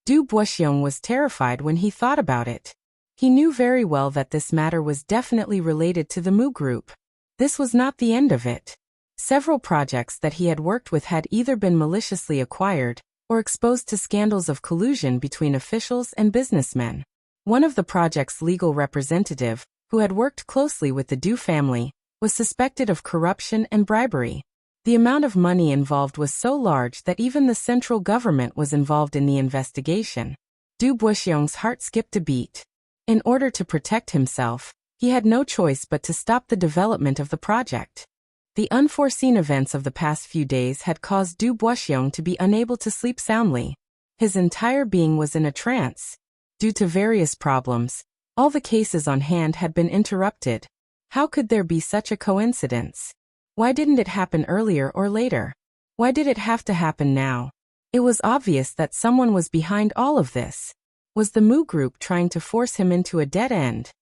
Speaker 1: Du Boishiong was terrified when he thought about it. He knew very well that this matter was definitely related to the Mu Group. This was not the end of it. Several projects that he had worked with had either been maliciously acquired, or exposed to scandals of collusion between officials and businessmen. One of the project's legal representative, who had worked closely with the Du family, was suspected of corruption and bribery. The amount of money involved was so large that even the central government was involved in the investigation. Du Boishiong's heart skipped a beat. In order to protect himself, he had no choice but to stop the development of the project. The unforeseen events of the past few days had caused Du Boishiong to be unable to sleep soundly. His entire being was in a trance. Due to various problems, all the cases on hand had been interrupted. How could there be such a coincidence? Why didn't it happen earlier or later? Why did it have to happen now? It was obvious that someone was behind all of this. Was the Mu Group trying to force him into a dead end?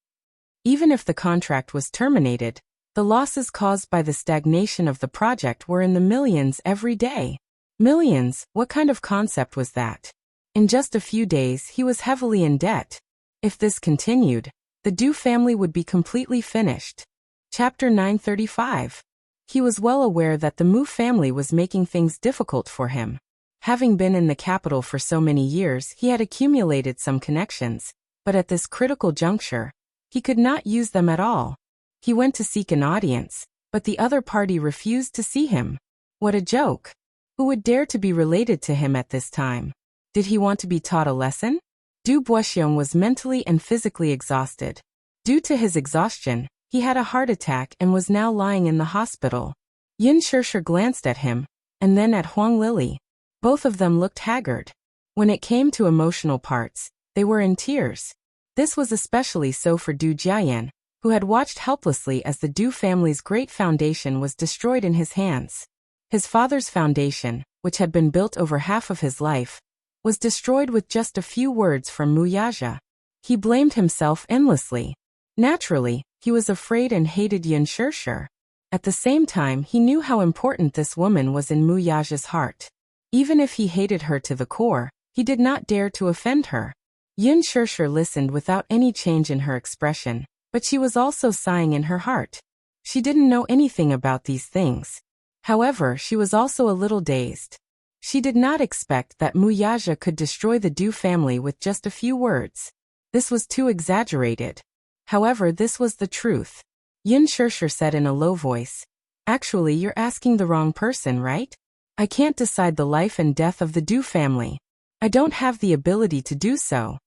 Speaker 1: Even if the contract was terminated, the losses caused by the stagnation of the project were in the millions every day. Millions? What kind of concept was that? In just a few days, he was heavily in debt. If this continued, the Du family would be completely finished. Chapter 935. He was well aware that the Mu family was making things difficult for him. Having been in the capital for so many years, he had accumulated some connections, But at this critical juncture, he could not use them at all. He went to seek an audience, but the other party refused to see him. What a joke! Who would dare to be related to him at this time? Did he want to be taught a lesson? Du Boisillon was mentally and physically exhausted. Due to his exhaustion, he had a heart attack and was now lying in the hospital. Yin Shirshir glanced at him, and then at Huang Lili. Both of them looked haggard. When it came to emotional parts, they were in tears. This was especially so for Du Jiayan, who had watched helplessly as the Du family's great foundation was destroyed in his hands. His father's foundation, which had been built over half of his life, was destroyed with just a few words from Mu Yaja. He blamed himself endlessly. Naturally, he was afraid and hated Yin Shirshir. At the same time, he knew how important this woman was in Mu Yaja's heart. Even if he hated her to the core, he did not dare to offend her. Yin Shirshir listened without any change in her expression, but she was also sighing in her heart. She didn't know anything about these things. However, she was also a little dazed. She did not expect that Mu Yaja could destroy the Du family with just a few words. This was too exaggerated. However, this was the truth. Yin Shirshir said in a low voice, "Actually, you're asking the wrong person, right? I can't decide the life and death of the Du family. I don't have the ability to do so.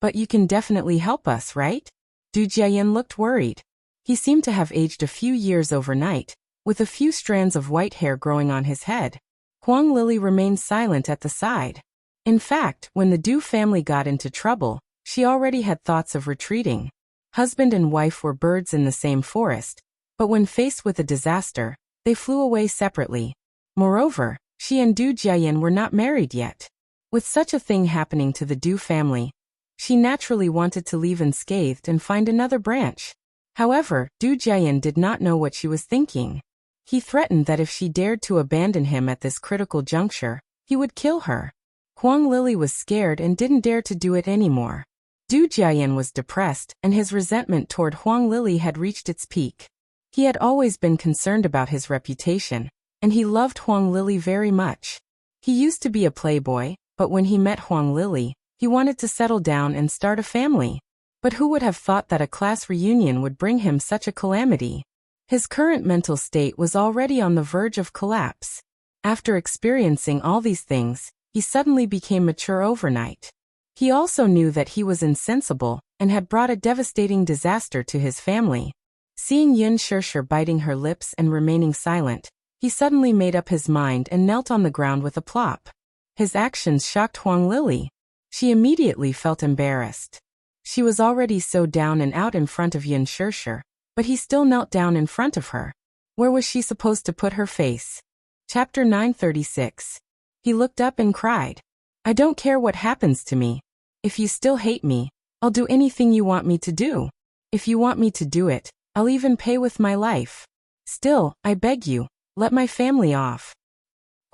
Speaker 1: But you can definitely help us, right?" Du Jiayan looked worried. He seemed to have aged a few years overnight, with a few strands of white hair growing on his head. Huang Lili remained silent at the side. In fact, when the Du family got into trouble, she already had thoughts of retreating. Husband and wife were birds in the same forest, but when faced with a disaster, they flew away separately. Moreover, she and Du Jiayan were not married yet. With such a thing happening to the Du family, she naturally wanted to leave unscathed and find another branch. However, Du Jiayan did not know what she was thinking. He threatened that if she dared to abandon him at this critical juncture, he would kill her. Huang Lili was scared and didn't dare to do it anymore. Du Jiayan was depressed, and his resentment toward Huang Lili had reached its peak. He had always been concerned about his reputation, and he loved Huang Lili very much. He used to be a playboy, but when he met Huang Lili, he wanted to settle down and start a family. But who would have thought that a class reunion would bring him such a calamity? His current mental state was already on the verge of collapse. After experiencing all these things, he suddenly became mature overnight. He also knew that he was insensible and had brought a devastating disaster to his family. Seeing Yin Shirshir biting her lips and remaining silent, he suddenly made up his mind and knelt on the ground with a plop. His actions shocked Huang Lili. She immediately felt embarrassed. She was already so down and out in front of Yin Shirshir, but he still knelt down in front of her. Where was she supposed to put her face? Chapter 936. He looked up and cried, "I don't care what happens to me. If you still hate me, I'll do anything you want me to do. If you want me to do it, I'll even pay with my life. Still, I beg you, let my family off."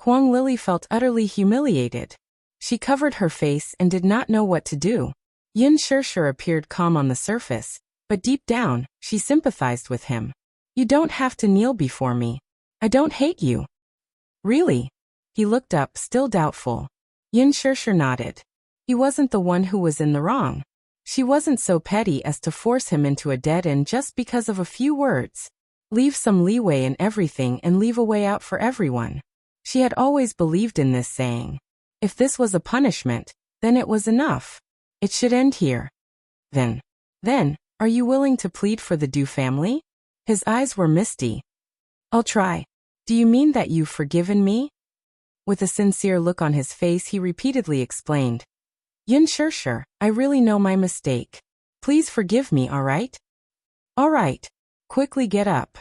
Speaker 1: Huang Lili felt utterly humiliated. She covered her face and did not know what to do. Yin Shirshir appeared calm on the surface, but deep down, she sympathized with him. "You don't have to kneel before me. I don't hate you." "Really?" He looked up, still doubtful. Yin Shirshir nodded. He wasn't the one who was in the wrong. She wasn't so petty as to force him into a dead end just because of a few words. Leave some leeway in everything and leave a way out for everyone. She had always believed in this saying. If this was a punishment, then it was enough. It should end here. Then, are you willing to plead for the Du family? His eyes were misty. "I'll try. Do you mean that you've forgiven me?" With a sincere look on his face, he repeatedly explained, "Yin Shirshir, I really know my mistake. Please forgive me, all right?" "All right. Quickly get up."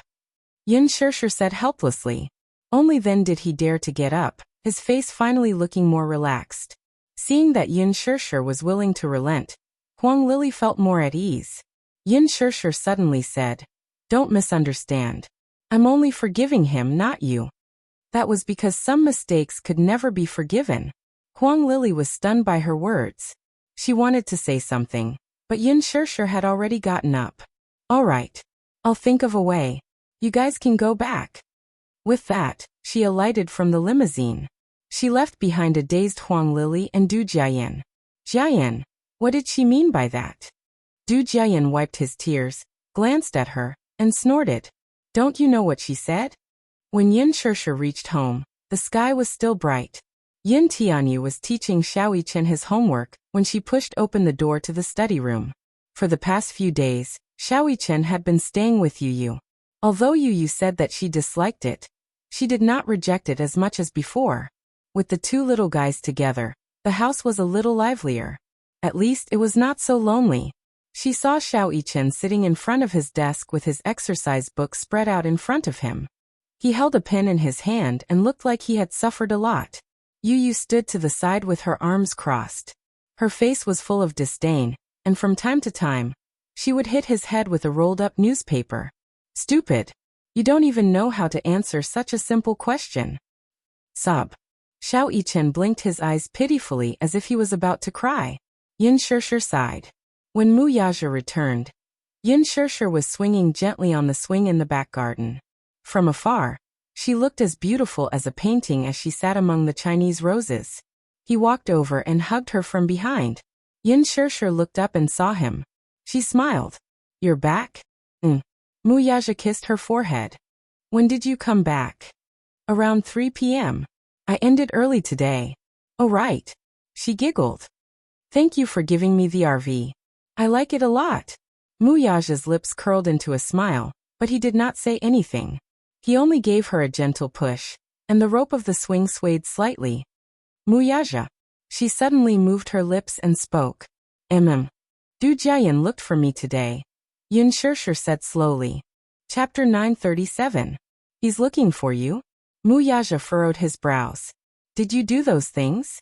Speaker 1: Yin Shirshir said helplessly. Only then did he dare to get up, his face finally looking more relaxed. Seeing that Yin Shirshir was willing to relent, Huang Lili felt more at ease. Yin Shirshir suddenly said, "Don't misunderstand. I'm only forgiving him, not you." That was because some mistakes could never be forgiven. Huang Lili was stunned by her words. She wanted to say something, but Yin Shirshir had already gotten up. "All right. I'll think of a way. You guys can go back." With that, she alighted from the limousine. She left behind a dazed Huang Lili and Du Jiayan. "Jiayan, What did she mean by that? Du Jiayan wiped his tears, glanced at her, and snorted. Don't you know what she said? When Yin Shirshir reached home, the sky was still bright. Yin Tianyu was teaching Xiao Yichen his homework when she pushed open the door to the study room. For the past few days, Xiao Yichen had been staying with Yu. Although Yu said that she disliked it, she did not reject it as much as before. With the two little guys together, the house was a little livelier. At least it was not so lonely. She saw Xiao Yichen sitting in front of his desk with his exercise book spread out in front of him. He held a pen in his hand and looked like he had suffered a lot. Yu stood to the side with her arms crossed. Her face was full of disdain, and from time to time, she would hit his head with a rolled-up newspaper. Stupid. You don't even know how to answer such a simple question. Sob. Xiao Yichen blinked his eyes pitifully as if he was about to cry. Yin Shirshir sighed. When Mu Yaja returned, Yin Shirshir was swinging gently on the swing in the back garden. From afar, she looked as beautiful as a painting as she sat among the Chinese roses. He walked over and hugged her from behind. Yin Shirshir looked up and saw him. She smiled. You're back? Mu Yaja kissed her forehead. When did you come back? Around 3 p.m. I ended early today. Oh right. She giggled. Thank you for giving me the RV. I like it a lot. Mu Yaja's lips curled into a smile, but he did not say anything. He only gave her a gentle push, and the rope of the swing swayed slightly. Mu Yaja. She suddenly moved her lips and spoke. Du Jiayan looked for me today. Yin Shirshir said slowly. Chapter 937. He's looking for you? Mu Yaja furrowed his brows. Did you do those things?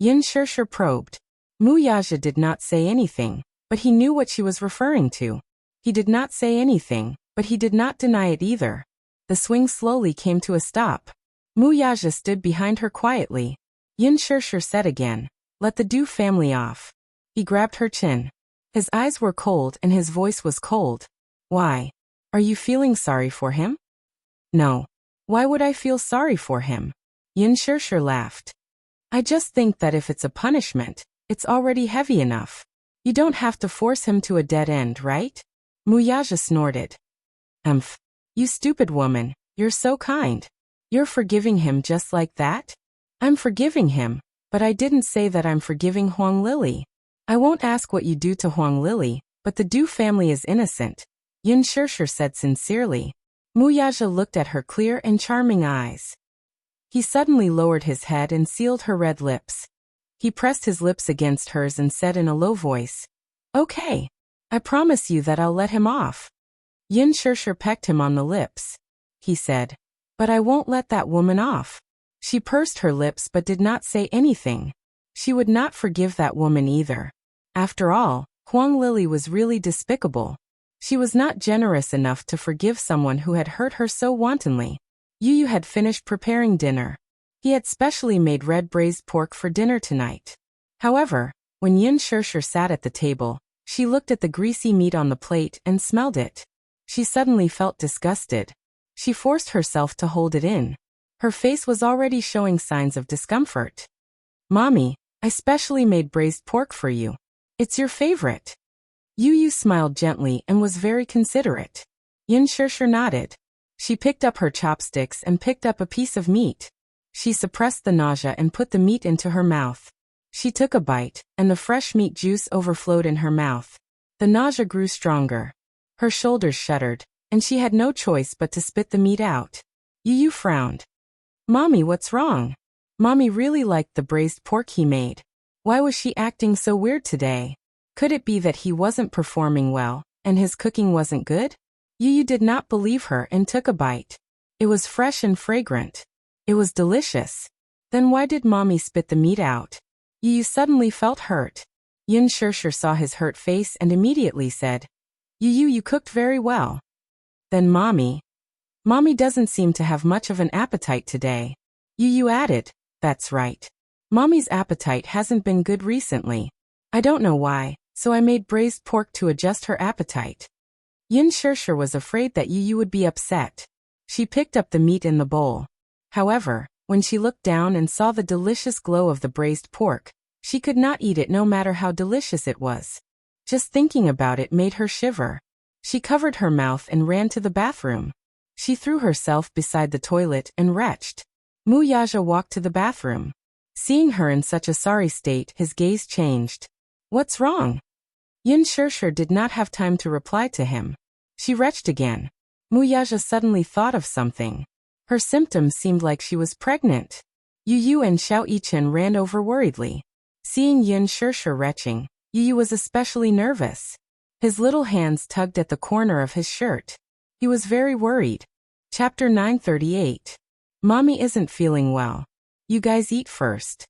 Speaker 1: Yin Shirshir probed. Mu Yaja did not say anything, but he knew what she was referring to. He did not say anything, but he did not deny it either. The swing slowly came to a stop. Mu Yaja stood behind her quietly. Yin Shirshir said again, let the Du family off. He grabbed her chin. His eyes were cold and his voice was cold. Why? Are you feeling sorry for him? No. Why would I feel sorry for him? Yin Shirshir laughed. I just think that if it's a punishment, it's already heavy enough. You don't have to force him to a dead end, right? Mu Yaja snorted. You stupid woman, you're so kind. You're forgiving him just like that? I'm forgiving him, but I didn't say that I'm forgiving Huang Lily. I won't ask what you do to Huang Lily, but the Du family is innocent. Yin Shirshir said sincerely. Mu Yaja looked at her clear and charming eyes. He suddenly lowered his head and sealed her red lips. He pressed his lips against hers and said in a low voice, Okay. I promise you that I'll let him off. Yin Shirshir pecked him on the lips. He said, But I won't let that woman off. She pursed her lips but did not say anything. She would not forgive that woman either. After all, Huang Lily was really despicable. She was not generous enough to forgive someone who had hurt her so wantonly. Yu had finished preparing dinner. He had specially made red braised pork for dinner tonight. However, when Yin Shirshir sat at the table, she looked at the greasy meat on the plate and smelled it. She suddenly felt disgusted. She forced herself to hold it in. Her face was already showing signs of discomfort. Mommy, I specially made braised pork for you. It's your favorite. Yu smiled gently and was very considerate. Yin Shirshir nodded. She picked up her chopsticks and picked up a piece of meat. She suppressed the nausea and put the meat into her mouth. She took a bite, and the fresh meat juice overflowed in her mouth. The nausea grew stronger. Her shoulders shuddered, and she had no choice but to spit the meat out. Yu frowned. Mommy, what's wrong? Mommy really liked the braised pork he made. Why was she acting so weird today? Could it be that he wasn't performing well, and his cooking wasn't good? Yu did not believe her and took a bite. It was fresh and fragrant. It was delicious. Then why did Mommy spit the meat out? Yu suddenly felt hurt. Yin Shirshir saw his hurt face and immediately said, You cooked very well. Then Mommy doesn't seem to have much of an appetite today. Yu added, That's right. Mommy's appetite hasn't been good recently. I don't know why, so I made braised pork to adjust her appetite. Yin Shirshir was afraid that Yu would be upset. She picked up the meat in the bowl. However, when she looked down and saw the delicious glow of the braised pork, She could not eat it no matter how delicious it was. Just thinking about it made her shiver. She covered her mouth and ran to the bathroom. She threw herself beside the toilet and retched. Mu Yaja walked to the bathroom. Seeing her in such a sorry state, his gaze changed. What's wrong? Yin Shirshir did not have time to reply to him. She retched again. Mu Yaja suddenly thought of something. Her symptoms seemed like she was pregnant. Yu Yu and Xiao Yichen ran over worriedly. Seeing Yin Shirshir retching, Yu Yu was especially nervous. His little hands tugged at the corner of his shirt. He was very worried. Chapter 938. Mommy isn't feeling well. You guys eat first.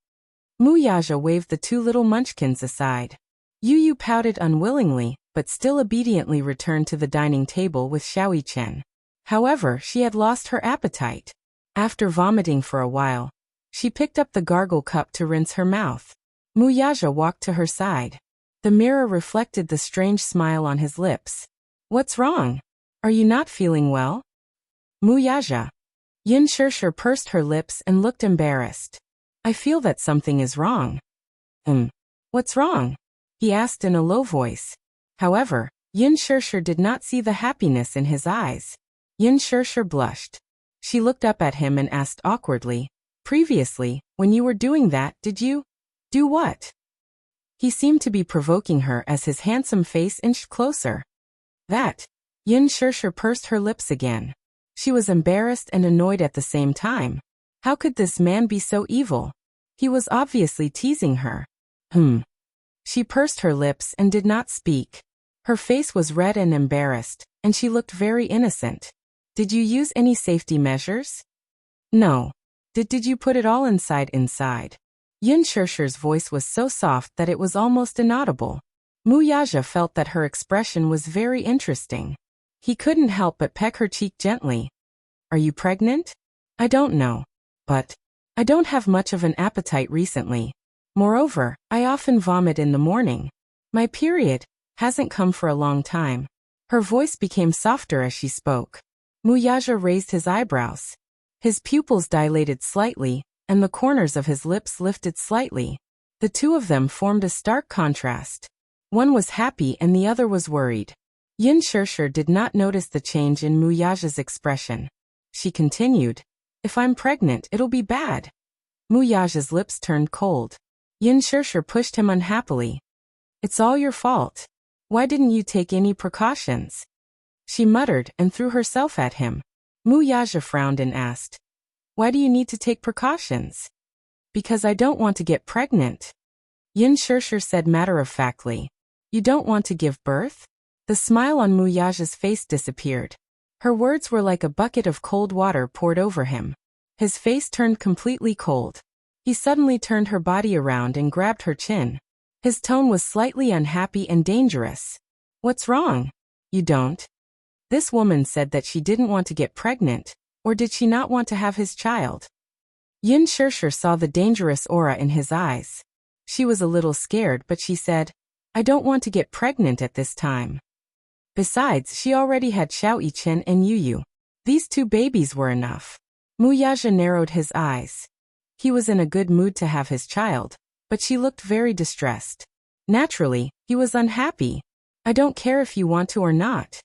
Speaker 1: Mu Yaja waved the two little munchkins aside. Yu Yu pouted unwillingly, but still obediently returned to the dining table with Xiao Yichen. However, she had lost her appetite. After vomiting for a while, she picked up the gargle cup to rinse her mouth. Mu Yaja walked to her side. The mirror reflected the strange smile on his lips. What's wrong? Are you not feeling well? Mu Yaja. Yin Shirshir pursed her lips and looked embarrassed. I feel that something is wrong. What's wrong? He asked in a low voice. However, Yin Shirshir did not see the happiness in his eyes. Yin Shirshir blushed. She looked up at him and asked awkwardly, previously, when you were doing that, did you? Do what? He seemed to be provoking her as his handsome face inched closer. That. Yin Shirshir pursed her lips again. She was embarrassed and annoyed at the same time. How could this man be so evil? He was obviously teasing her. She pursed her lips and did not speak. Her face was red and embarrassed, and she looked very innocent. Did you use any safety measures? No. Did you put it all inside? Yin Shirshir's voice was so soft that it was almost inaudible. Mu Yaja felt that her expression was very interesting. He couldn't help but peck her cheek gently. Are you pregnant? I don't know. But I don't have much of an appetite recently. Moreover, I often vomit in the morning. My period hasn't come for a long time. Her voice became softer as she spoke. Mu Yaja raised his eyebrows. His pupils dilated slightly, and the corners of his lips lifted slightly. The two of them formed a stark contrast. One was happy and the other was worried. Yin Shirshir did not notice the change in Mu Yaja's expression. She continued, if I'm pregnant, it'll be bad. Mu Yaja's lips turned cold. Yin Shirshir pushed him unhappily. It's all your fault. Why didn't you take any precautions? She muttered and threw herself at him. Mu Yaja frowned and asked, why do you need to take precautions? Because I don't want to get pregnant. Yin Shirshir said matter-of-factly. You don't want to give birth? The smile on Mu Yaja's face disappeared. Her words were like a bucket of cold water poured over him. His face turned completely cold. He suddenly turned her body around and grabbed her chin. His tone was slightly unhappy and dangerous. What's wrong? You don't? This woman said that she didn't want to get pregnant, or did she not want to have his child? Yin Shirshir saw the dangerous aura in his eyes. She was a little scared, but she said, I don't want to get pregnant at this time. Besides, she already had Xiao Yichen and Yu Yu. These two babies were enough. Mu Yaja narrowed his eyes. He was in a good mood to have his child, but she looked very distressed. Naturally, he was unhappy. I don't care if you want to or not.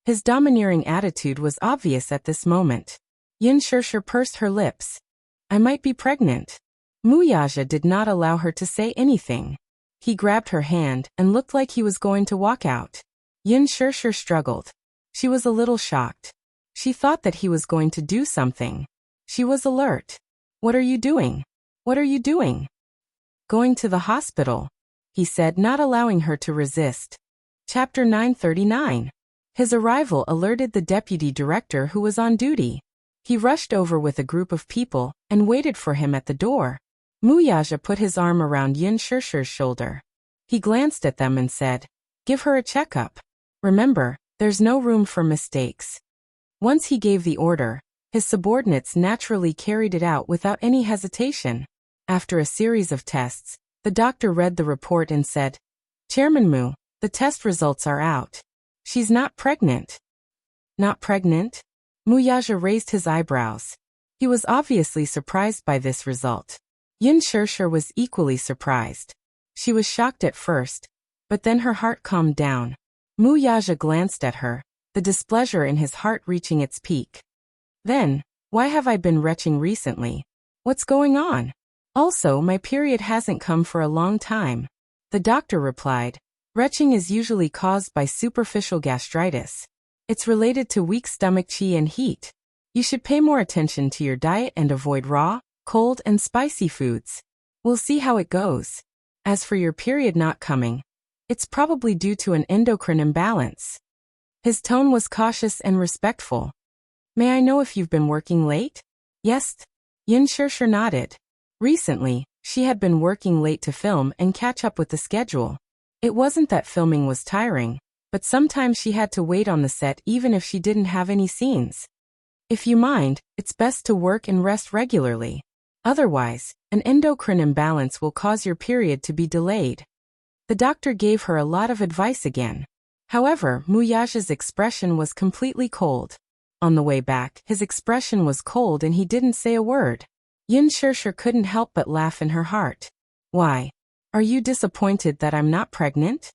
Speaker 1: His domineering attitude was obvious at this moment. Yin Shirshir pursed her lips. I might be pregnant. Mu Yaja did not allow her to say anything. He grabbed her hand and looked like he was going to walk out. Yin Shirshir struggled. She was a little shocked. She thought that he was going to do something. She was alert. What are you doing? What are you doing? Going to the hospital, he said, not allowing her to resist. Chapter 939. His arrival alerted the deputy director who was on duty. He rushed over with a group of people and waited for him at the door. Mu Yaja put his arm around Yin Shirshir's shoulder. He glanced at them and said, give her a checkup. Remember, there's no room for mistakes. Once he gave the order, his subordinates naturally carried it out without any hesitation. After a series of tests, the doctor read the report and said, Chairman Mu, the test results are out. She's not pregnant. Not pregnant? Mu Yaja raised his eyebrows. He was obviously surprised by this result. Yin Shirshir was equally surprised. She was shocked at first, but then her heart calmed down. Mu Yaja glanced at her, the displeasure in his heart reaching its peak. Then, why have I been retching recently? What's going on? Also, my period hasn't come for a long time. The doctor replied, retching is usually caused by superficial gastritis. It's related to weak stomach qi and heat. You should pay more attention to your diet and avoid raw, cold, and spicy foods. We'll see how it goes. As for your period not coming, it's probably due to an endocrine imbalance. His tone was cautious and respectful. May I know if you've been working late? Yes. Yin Shirshir nodded. Recently, she had been working late to film and catch up with the schedule. It wasn't that filming was tiring, but sometimes she had to wait on the set even if she didn't have any scenes. If you mind, it's best to work and rest regularly. Otherwise, an endocrine imbalance will cause your period to be delayed. The doctor gave her a lot of advice again. However, Muyaja's expression was completely cold. On the way back, his expression was cold and he didn't say a word. Yin Shirshir couldn't help but laugh in her heart. Why? Are you disappointed that I'm not pregnant?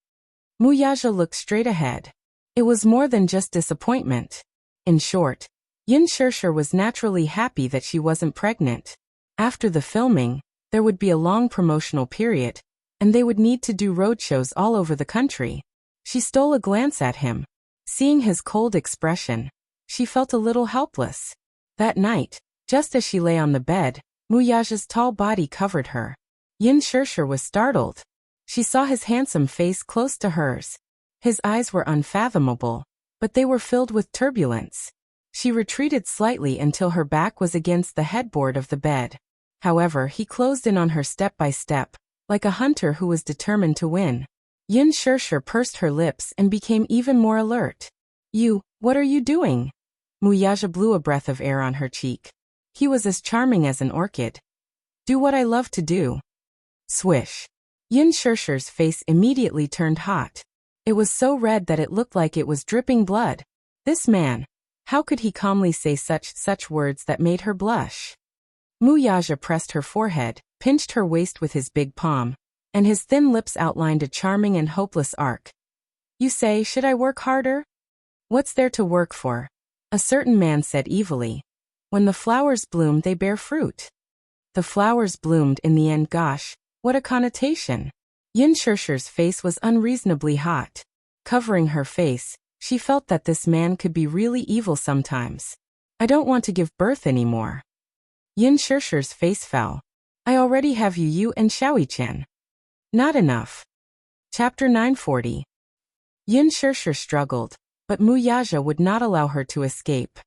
Speaker 1: Muyaja looked straight ahead. It was more than just disappointment. In short, Yin Shirshir was naturally happy that she wasn't pregnant. After the filming, there would be a long promotional period, and they would need to do roadshows all over the country. She stole a glance at him. Seeing his cold expression, she felt a little helpless. That night, just as she lay on the bed, Muyaja's tall body covered her. Yin Shirshir was startled. She saw his handsome face close to hers. His eyes were unfathomable, but they were filled with turbulence. She retreated slightly until her back was against the headboard of the bed. However, he closed in on her step by step, like a hunter who was determined to win. Yin Shirshir pursed her lips and became even more alert. What are you doing? Muyaja blew a breath of air on her cheek. He was as charming as an orchid. Do what I love to do. Swish. Yin Shirshir's face immediately turned hot. It was so red that it looked like it was dripping blood. This man, how could he calmly say such words that made her blush? Muyaja pressed her forehead, pinched her waist with his big palm, and his thin lips outlined a charming and hopeless arc. You say, should I work harder? What's there to work for? A certain man said evilly. When the flowers bloom, they bear fruit. The flowers bloomed in the end. Gosh, what a connotation. Yin Shirshir's face was unreasonably hot. Covering her face, she felt that this man could be really evil sometimes. I don't want to give birth anymore. Yin Shirshir's face fell. I already have you and Xiaoyichen. Not enough. Chapter 940. Yin Shirshir struggled, but Muyaja would not allow her to escape.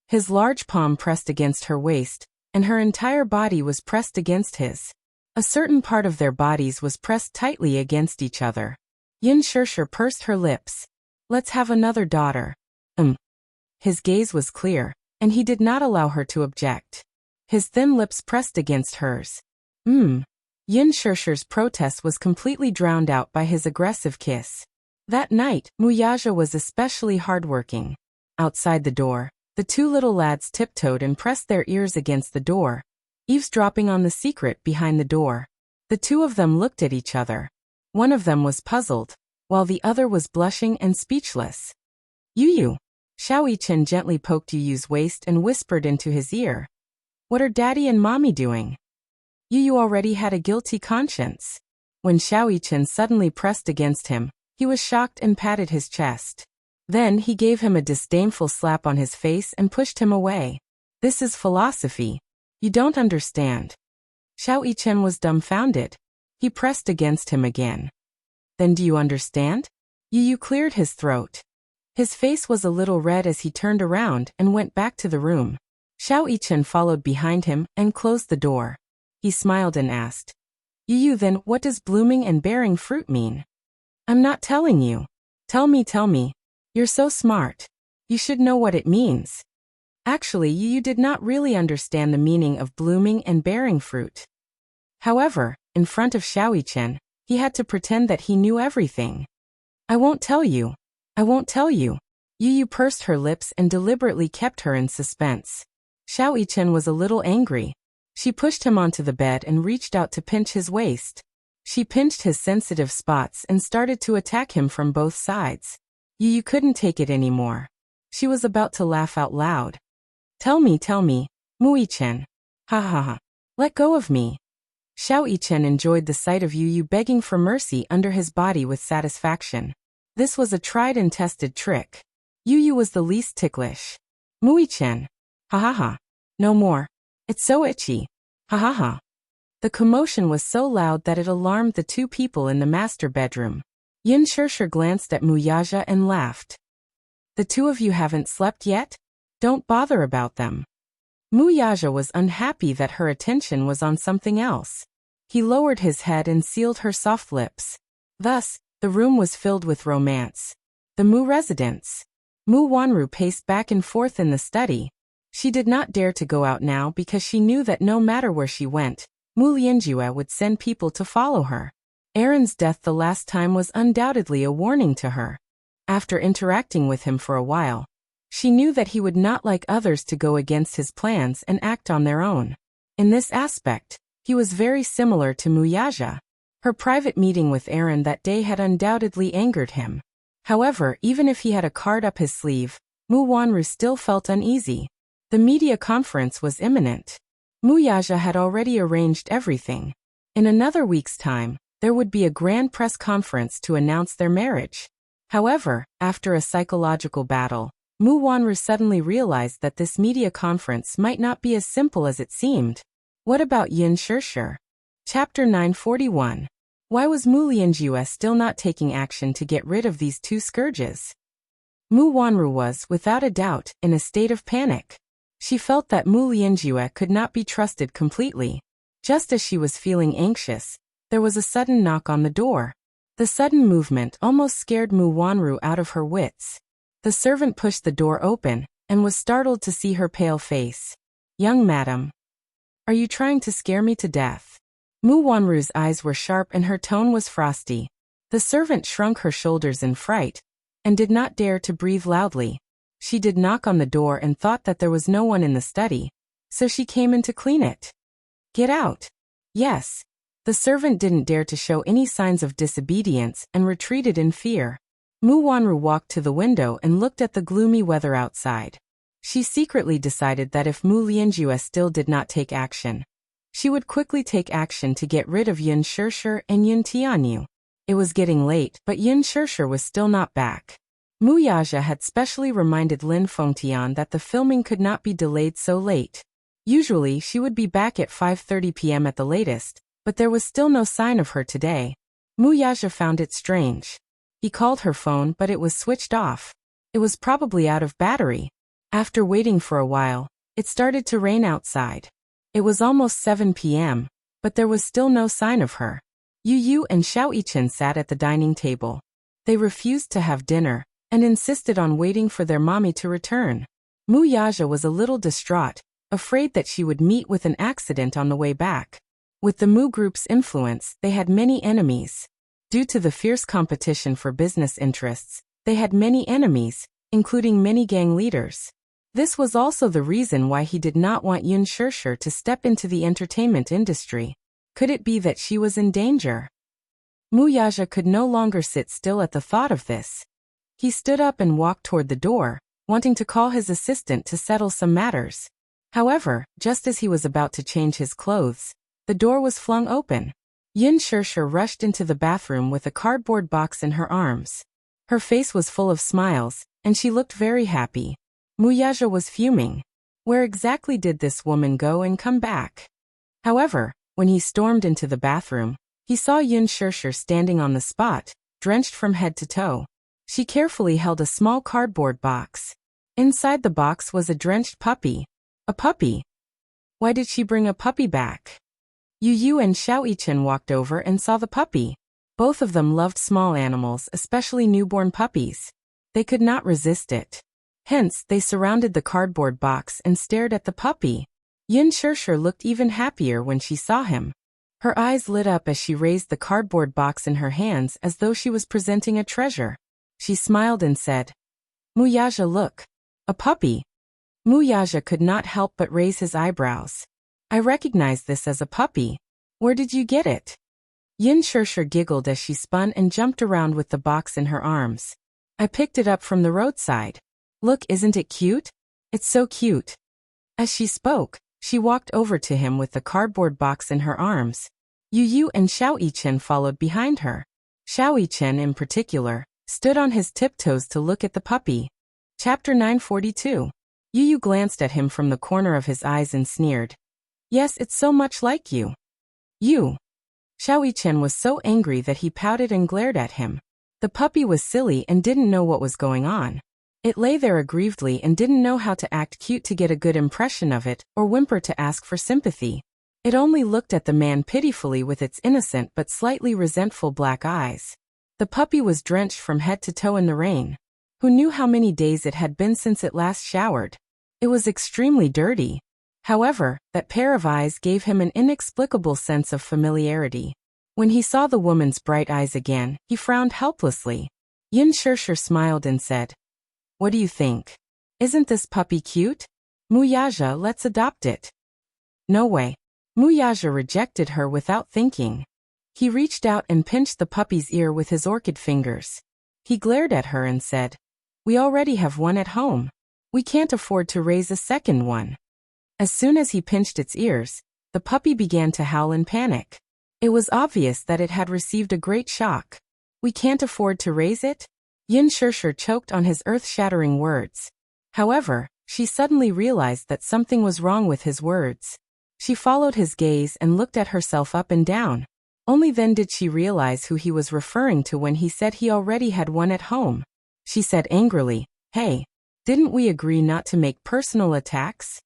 Speaker 1: His large palm pressed against her waist, and her entire body was pressed against his. A certain part of their bodies was pressed tightly against each other. Yin Shirshir pursed her lips. Let's have another daughter. His gaze was clear, and he did not allow her to object. His thin lips pressed against hers. Yin Shirshir's protest was completely drowned out by his aggressive kiss. That night, Muyaja was especially hardworking. Outside the door, the two little lads tiptoed and pressed their ears against the door, eavesdropping on the secret behind the door. The two of them looked at each other. One of them was puzzled, while the other was blushing and speechless. Yu. Xiaoyichen gently poked Yu's waist and whispered into his ear. What are Daddy and Mommy doing? Yu already had a guilty conscience. When Xiaoyichen suddenly pressed against him, he was shocked and patted his chest. Then he gave him a disdainful slap on his face and pushed him away. This is philosophy. You don't understand. Xiaoyichen was dumbfounded. He pressed against him again. Then do you understand? Yu cleared his throat. His face was a little red as he turned around and went back to the room. Xiaoyichen followed behind him and closed the door. He smiled and asked, Yu, then what does blooming and bearing fruit mean? I'm not telling you. Tell me. You're so smart. You should know what it means. Actually, Yu did not really understand the meaning of blooming and bearing fruit. However, in front of Xiaoyichen, he had to pretend that he knew everything. I won't tell you. Yu pursed her lips and deliberately kept her in suspense. Xiaoyichen was a little angry. She pushed him onto the bed and reached out to pinch his waist. She pinched his sensitive spots and started to attack him from both sides. Yu couldn't take it anymore. She was about to laugh out loud. Tell me, Mui-chen. Ha ha ha. Let go of me. Xiao Yichen enjoyed the sight of Yu begging for mercy under his body with satisfaction. This was a tried and tested trick. Yu was the least ticklish. Mui-chen. Ha ha ha. No more. It's so itchy. Ha ha ha. The commotion was so loud that it alarmed the two people in the master bedroom. Yin Shirshir glanced at Muyaja and laughed. The two of you haven't slept yet? Don't bother about them. Muyaja was unhappy that her attention was on something else. He lowered his head and sealed her soft lips. Thus, the room was filled with romance. The Mu residence. Mu Wanru paced back and forth in the study. She did not dare to go out now because she knew that no matter where she went, Mu Lianjue would send people to follow her. Aaron's death the last time was undoubtedly a warning to her. After interacting with him for a while, she knew that he would not like others to go against his plans and act on their own. In this aspect, he was very similar to Muyaja. Her private meeting with Aaron that day had undoubtedly angered him. However, even if he had a card up his sleeve, Mu Wanru still felt uneasy. The media conference was imminent. Muyaja had already arranged everything. In another week's time, there would be a grand press conference to announce their marriage. However, after a psychological battle, Mu Wanru suddenly realized that this media conference might not be as simple as it seemed. What about Yin Shirshir? Chapter 941. Why was Mu Lianjue still not taking action to get rid of these two scourges? Mu Wanru was, without a doubt, in a state of panic. She felt that Mu Lianjue could not be trusted completely. Just as she was feeling anxious, there was a sudden knock on the door. The sudden movement almost scared Mu Wanru out of her wits. The servant pushed the door open, and was startled to see her pale face. Young madam. Are you trying to scare me to death? Mu Wanru's eyes were sharp and her tone was frosty. The servant shrunk her shoulders in fright, and did not dare to breathe loudly. She did knock on the door and thought that there was no one in the study, so she came in to clean it. Get out. Yes. The servant didn't dare to show any signs of disobedience and retreated in fear. Mu Wanru walked to the window and looked at the gloomy weather outside. She secretly decided that if Mu Lianjue still did not take action, she would quickly take action to get rid of Yin Shirshir and Yin Tianyu. It was getting late, but Yin Shirshir was still not back. Muyaja had specially reminded Lin Fengtian that the filming could not be delayed so late. Usually she would be back at 5:30 p.m. at the latest, but there was still no sign of her today. Muyaja found it strange. He called her phone but it was switched off. It was probably out of battery. After waiting for a while, it started to rain outside. It was almost 7 p.m., but there was still no sign of her. Yu and Xiao Yichen sat at the dining table. They refused to have dinner, and insisted on waiting for their mommy to return. Muyaja was a little distraught, afraid that she would meet with an accident on the way back. With the Mu group's influence, they had many enemies. Due to the fierce competition for business interests, they had many enemies, including many gang leaders. This was also the reason why he did not want Yin Shirshir to step into the entertainment industry. Could it be that she was in danger? Muyaja could no longer sit still at the thought of this. He stood up and walked toward the door, wanting to call his assistant to settle some matters. However, just as he was about to change his clothes, the door was flung open. Yin Shirshir rushed into the bathroom with a cardboard box in her arms. Her face was full of smiles, and she looked very happy. Muyaja was fuming. Where exactly did this woman go and come back? However, when he stormed into the bathroom, he saw Yin Shirshir standing on the spot, drenched from head to toe. She carefully held a small cardboard box. Inside the box was a drenched puppy. A puppy? Why did she bring a puppy back? Yu and Xiao Yichen walked over and saw the puppy. Both of them loved small animals, especially newborn puppies. They could not resist it. Hence, they surrounded the cardboard box and stared at the puppy. Yin Shirshir looked even happier when she saw him. Her eyes lit up as she raised the cardboard box in her hands as though she was presenting a treasure. She smiled and said, Muyaja, look. A puppy. Muyaja could not help but raise his eyebrows. I recognize this as a puppy. Where did you get it? Yin Shirshir giggled as she spun and jumped around with the box in her arms. I picked it up from the roadside. Look, isn't it cute? It's so cute. As she spoke, she walked over to him with the cardboard box in her arms. Yu Yu and Xiao Yichen followed behind her. Xiao Yichen, in particular, stood on his tiptoes to look at the puppy. Chapter 942. Yu Yu glanced at him from the corner of his eyes and sneered. Yes, it's so much like you. You. Xiao Yichen was so angry that he pouted and glared at him. The puppy was silly and didn't know what was going on. It lay there aggrievedly and didn't know how to act cute to get a good impression of it, or whimper to ask for sympathy. It only looked at the man pitifully with its innocent but slightly resentful black eyes. The puppy was drenched from head to toe in the rain. Who knew how many days it had been since it last showered? It was extremely dirty. However, that pair of eyes gave him an inexplicable sense of familiarity. When he saw the woman's bright eyes again, he frowned helplessly. Yin Shirshir smiled and said, What do you think? Isn't this puppy cute? Muyaja, let's adopt it. No way. Muyaja rejected her without thinking. He reached out and pinched the puppy's ear with his orchid fingers. He glared at her and said, We already have one at home. We can't afford to raise a second one. As soon as he pinched its ears, the puppy began to howl in panic. It was obvious that it had received a great shock. We can't afford to raise it? Yin Shirshir choked on his earth-shattering words. However, she suddenly realized that something was wrong with his words. She followed his gaze and looked at herself up and down. Only then did she realize who he was referring to when he said he already had one at home. She said angrily, Hey, didn't we agree not to make personal attacks?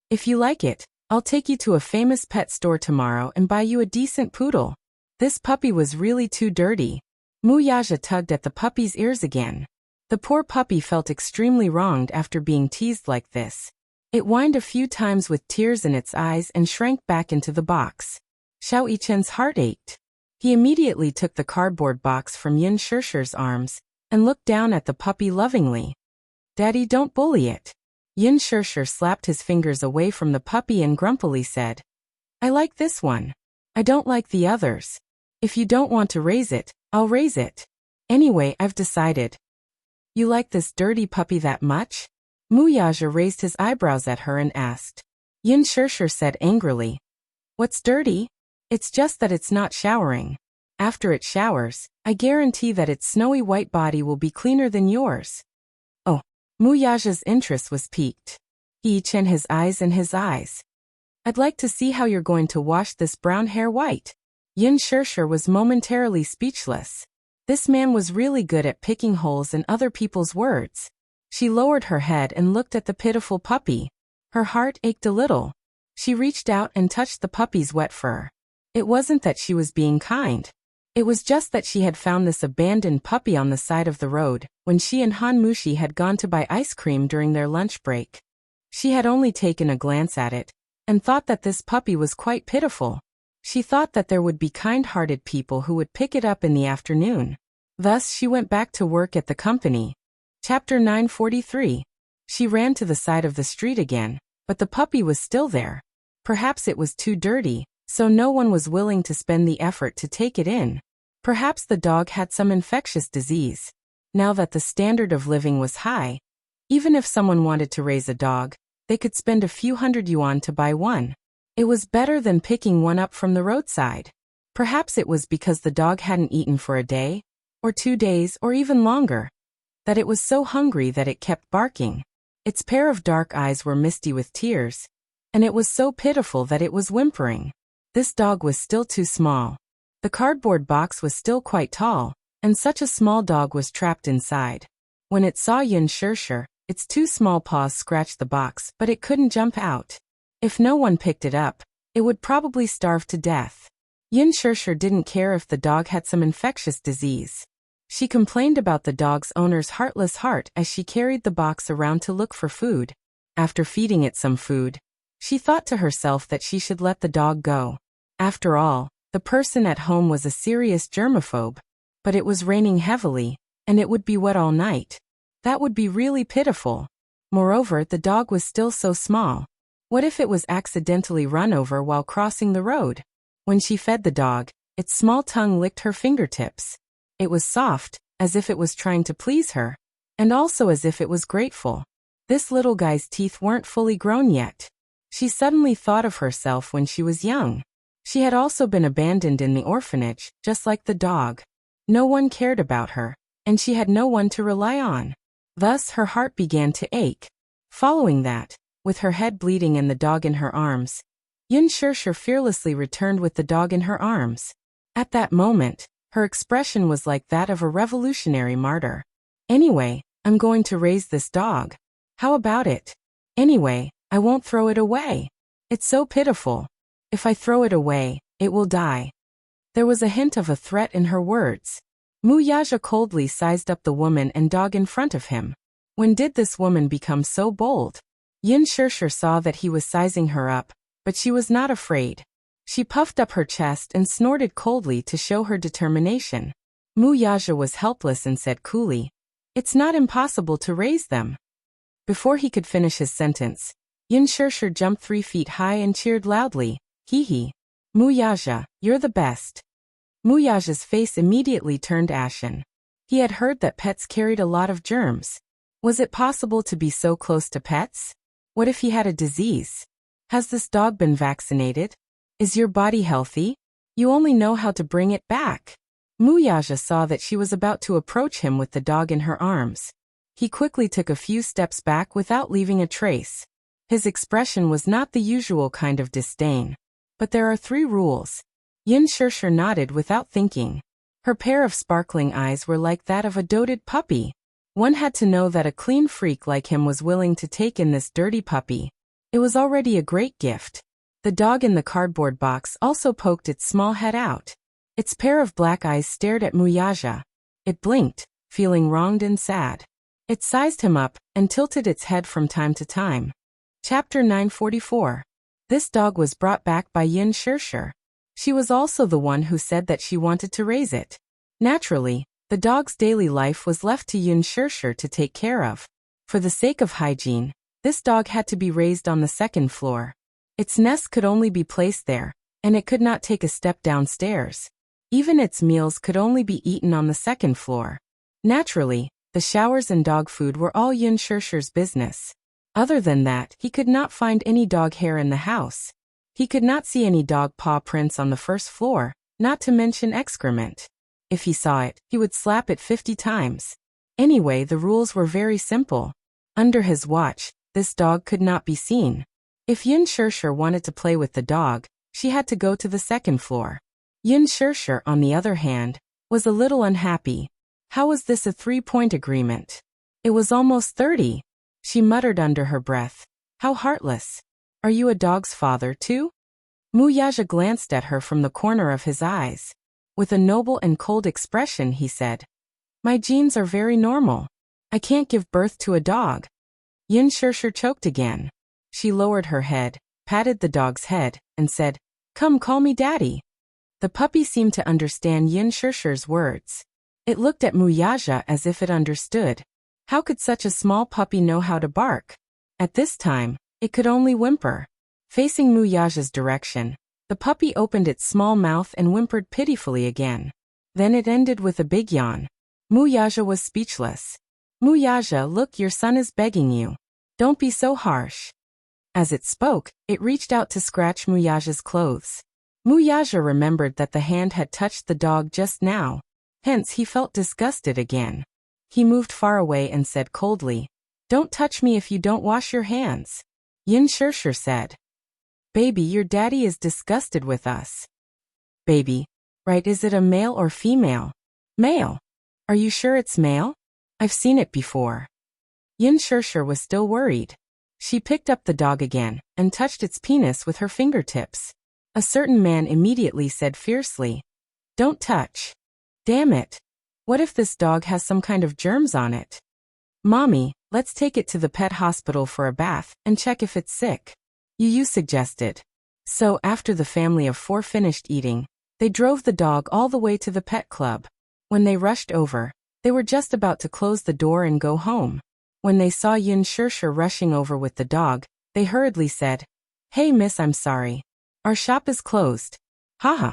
Speaker 1: If you like it, I'll take you to a famous pet store tomorrow and buy you a decent poodle. This puppy was really too dirty. Muyaja tugged at the puppy's ears again. The poor puppy felt extremely wronged after being teased like this. It whined a few times with tears in its eyes and shrank back into the box. Xiao Yichen's heart ached. He immediately took the cardboard box from Yin Shirshir's arms and looked down at the puppy lovingly. Daddy, don't bully it. Yin Shirshir slapped his fingers away from the puppy and grumpily said, I like this one. I don't like the others. If you don't want to raise it, I'll raise it. Anyway, I've decided. You like this dirty puppy that much? Muyaja raised his eyebrows at her and asked. Yin Shirshir said angrily, What's dirty? It's just that it's not showering. After it showers, I guarantee that its snowy white body will be cleaner than yours. Oh. Muyaja's interest was piqued. He chin his eyes and his eyes. I'd like to see how you're going to wash this brown hair white. Yin Shirshir was momentarily speechless. This man was really good at picking holes in other people's words. She lowered her head and looked at the pitiful puppy. Her heart ached a little. She reached out and touched the puppy's wet fur. It wasn't that she was being kind. It was just that she had found this abandoned puppy on the side of the road when she and Han Mushi had gone to buy ice cream during their lunch break. She had only taken a glance at it and thought that this puppy was quite pitiful. She thought that there would be kind-hearted people who would pick it up in the afternoon. Thus, she went back to work at the company. Chapter 943. She ran to the side of the street again, but the puppy was still there. Perhaps it was too dirty, so no one was willing to spend the effort to take it in. Perhaps the dog had some infectious disease. Now that the standard of living was high, even if someone wanted to raise a dog, they could spend a few hundred yuan to buy one. It was better than picking one up from the roadside. Perhaps it was because the dog hadn't eaten for a day, or 2 days, or even longer, that it was so hungry that it kept barking. Its pair of dark eyes were misty with tears, and it was so pitiful that it was whimpering. This dog was still too small. The cardboard box was still quite tall, and such a small dog was trapped inside. When it saw Yin Shirshir, its 2 small paws scratched the box, but it couldn't jump out. If no one picked it up, it would probably starve to death. Yin Shirshir didn't care if the dog had some infectious disease. She complained about the dog's owner's heartless heart as she carried the box around to look for food. After feeding it some food, she thought to herself that she should let the dog go. After all, the person at home was a serious germaphobe. But it was raining heavily, and it would be wet all night. That would be really pitiful. Moreover, the dog was still so small. What if it was accidentally run over while crossing the road? When she fed the dog, its small tongue licked her fingertips. It was soft, as if it was trying to please her, and also as if it was grateful. This little guy's teeth weren't fully grown yet. She suddenly thought of herself when she was young. She had also been abandoned in the orphanage, just like the dog. No one cared about her, and she had no one to rely on. Thus her heart began to ache. Following that, with her head bleeding and the dog in her arms, Yin Shirshir fearlessly returned with the dog in her arms. At that moment, her expression was like that of a revolutionary martyr. Anyway, I'm going to raise this dog. How about it? Anyway, I won't throw it away. It's so pitiful. If I throw it away, it will die. There was a hint of a threat in her words. Mu Yaja coldly sized up the woman and dog in front of him. When did this woman become so bold? Yin Shirshir saw that he was sizing her up, but she was not afraid. She puffed up her chest and snorted coldly to show her determination. Mu Yaja was helpless and said coolly, "It's not impossible to raise them." Before he could finish his sentence, Yin Shirshir jumped 3 feet high and cheered loudly, "Hee hee. Mu Yaja, you're the best." Mu Yaja's face immediately turned ashen. He had heard that pets carried a lot of germs. Was it possible to be so close to pets? What if he had a disease? Has this dog been vaccinated? Is your body healthy? You only know how to bring it back. Mu Yaja saw that she was about to approach him with the dog in her arms. He quickly took a few steps back without leaving a trace. His expression was not the usual kind of disdain. But there are 3 rules. Yin Shirshir nodded without thinking. Her pair of sparkling eyes were like that of a doted puppy. One had to know that a clean freak like him was willing to take in this dirty puppy. It was already a great gift. The dog in the cardboard box also poked its small head out. Its pair of black eyes stared at Mu Yaja. It blinked, feeling wronged and sad. It sized him up and tilted its head from time to time. Chapter 944. This dog was brought back by Yin Shirshir. She was also the one who said that she wanted to raise it. Naturally, the dog's daily life was left to Yin Shirshir to take care of. For the sake of hygiene, this dog had to be raised on the 2nd floor. Its nest could only be placed there, and it could not take a step downstairs. Even its meals could only be eaten on the 2nd floor. Naturally, the showers and dog food were all Yin Shirshir's business. Other than that, he could not find any dog hair in the house. He could not see any dog paw prints on the 1st floor, not to mention excrement. If he saw it, he would slap it 50 times. Anyway, the rules were very simple. Under his watch, this dog could not be seen. If Yin Shirshir wanted to play with the dog, she had to go to the 2nd floor. Yin Shirshir, on the other hand, was a little unhappy. How was this a 3-point agreement? It was almost 30. She muttered under her breath. How heartless. Are you a dog's father too? Mu Yaja glanced at her from the corner of his eyes. With a noble and cold expression, he said, "My genes are very normal. I can't give birth to a dog." Yin Shirshir choked again. She lowered her head, patted the dog's head, and said, "Come, call me daddy." The puppy seemed to understand Yin Shirshir's words. It looked at Mu Yaja as if it understood. How could such a small puppy know how to bark? At this time, it could only whimper. Facing Mu Yaja's direction, the puppy opened its small mouth and whimpered pitifully again. Then it ended with a big yawn. Mu Yaja was speechless. Mu Yaja, look, your son is begging you. Don't be so harsh. As it spoke, it reached out to scratch Mu Yaja's clothes. Mu Yaja remembered that the hand had touched the dog just now. Hence he felt disgusted again. He moved far away and said coldly, "Don't touch me if you don't wash your hands." Yin Shirshir said, "Baby, your daddy is disgusted with us." "Baby, right, is it a male or female?" "Male." "Are you sure it's male? I've seen it before." Yin Shirshir was still worried. She picked up the dog again and touched its penis with her fingertips. A certain man immediately said fiercely, "Don't touch." Damn it. What if this dog has some kind of germs on it? "Mommy, let's take it to the pet hospital for a bath and check if it's sick," Yu suggested. So after the family of 4 finished eating, they drove the dog all the way to the pet club. When they rushed over, they were just about to close the door and go home. When they saw Yin Shirshir rushing over with the dog, they hurriedly said, Hey miss, I'm sorry. Our shop is closed. Haha.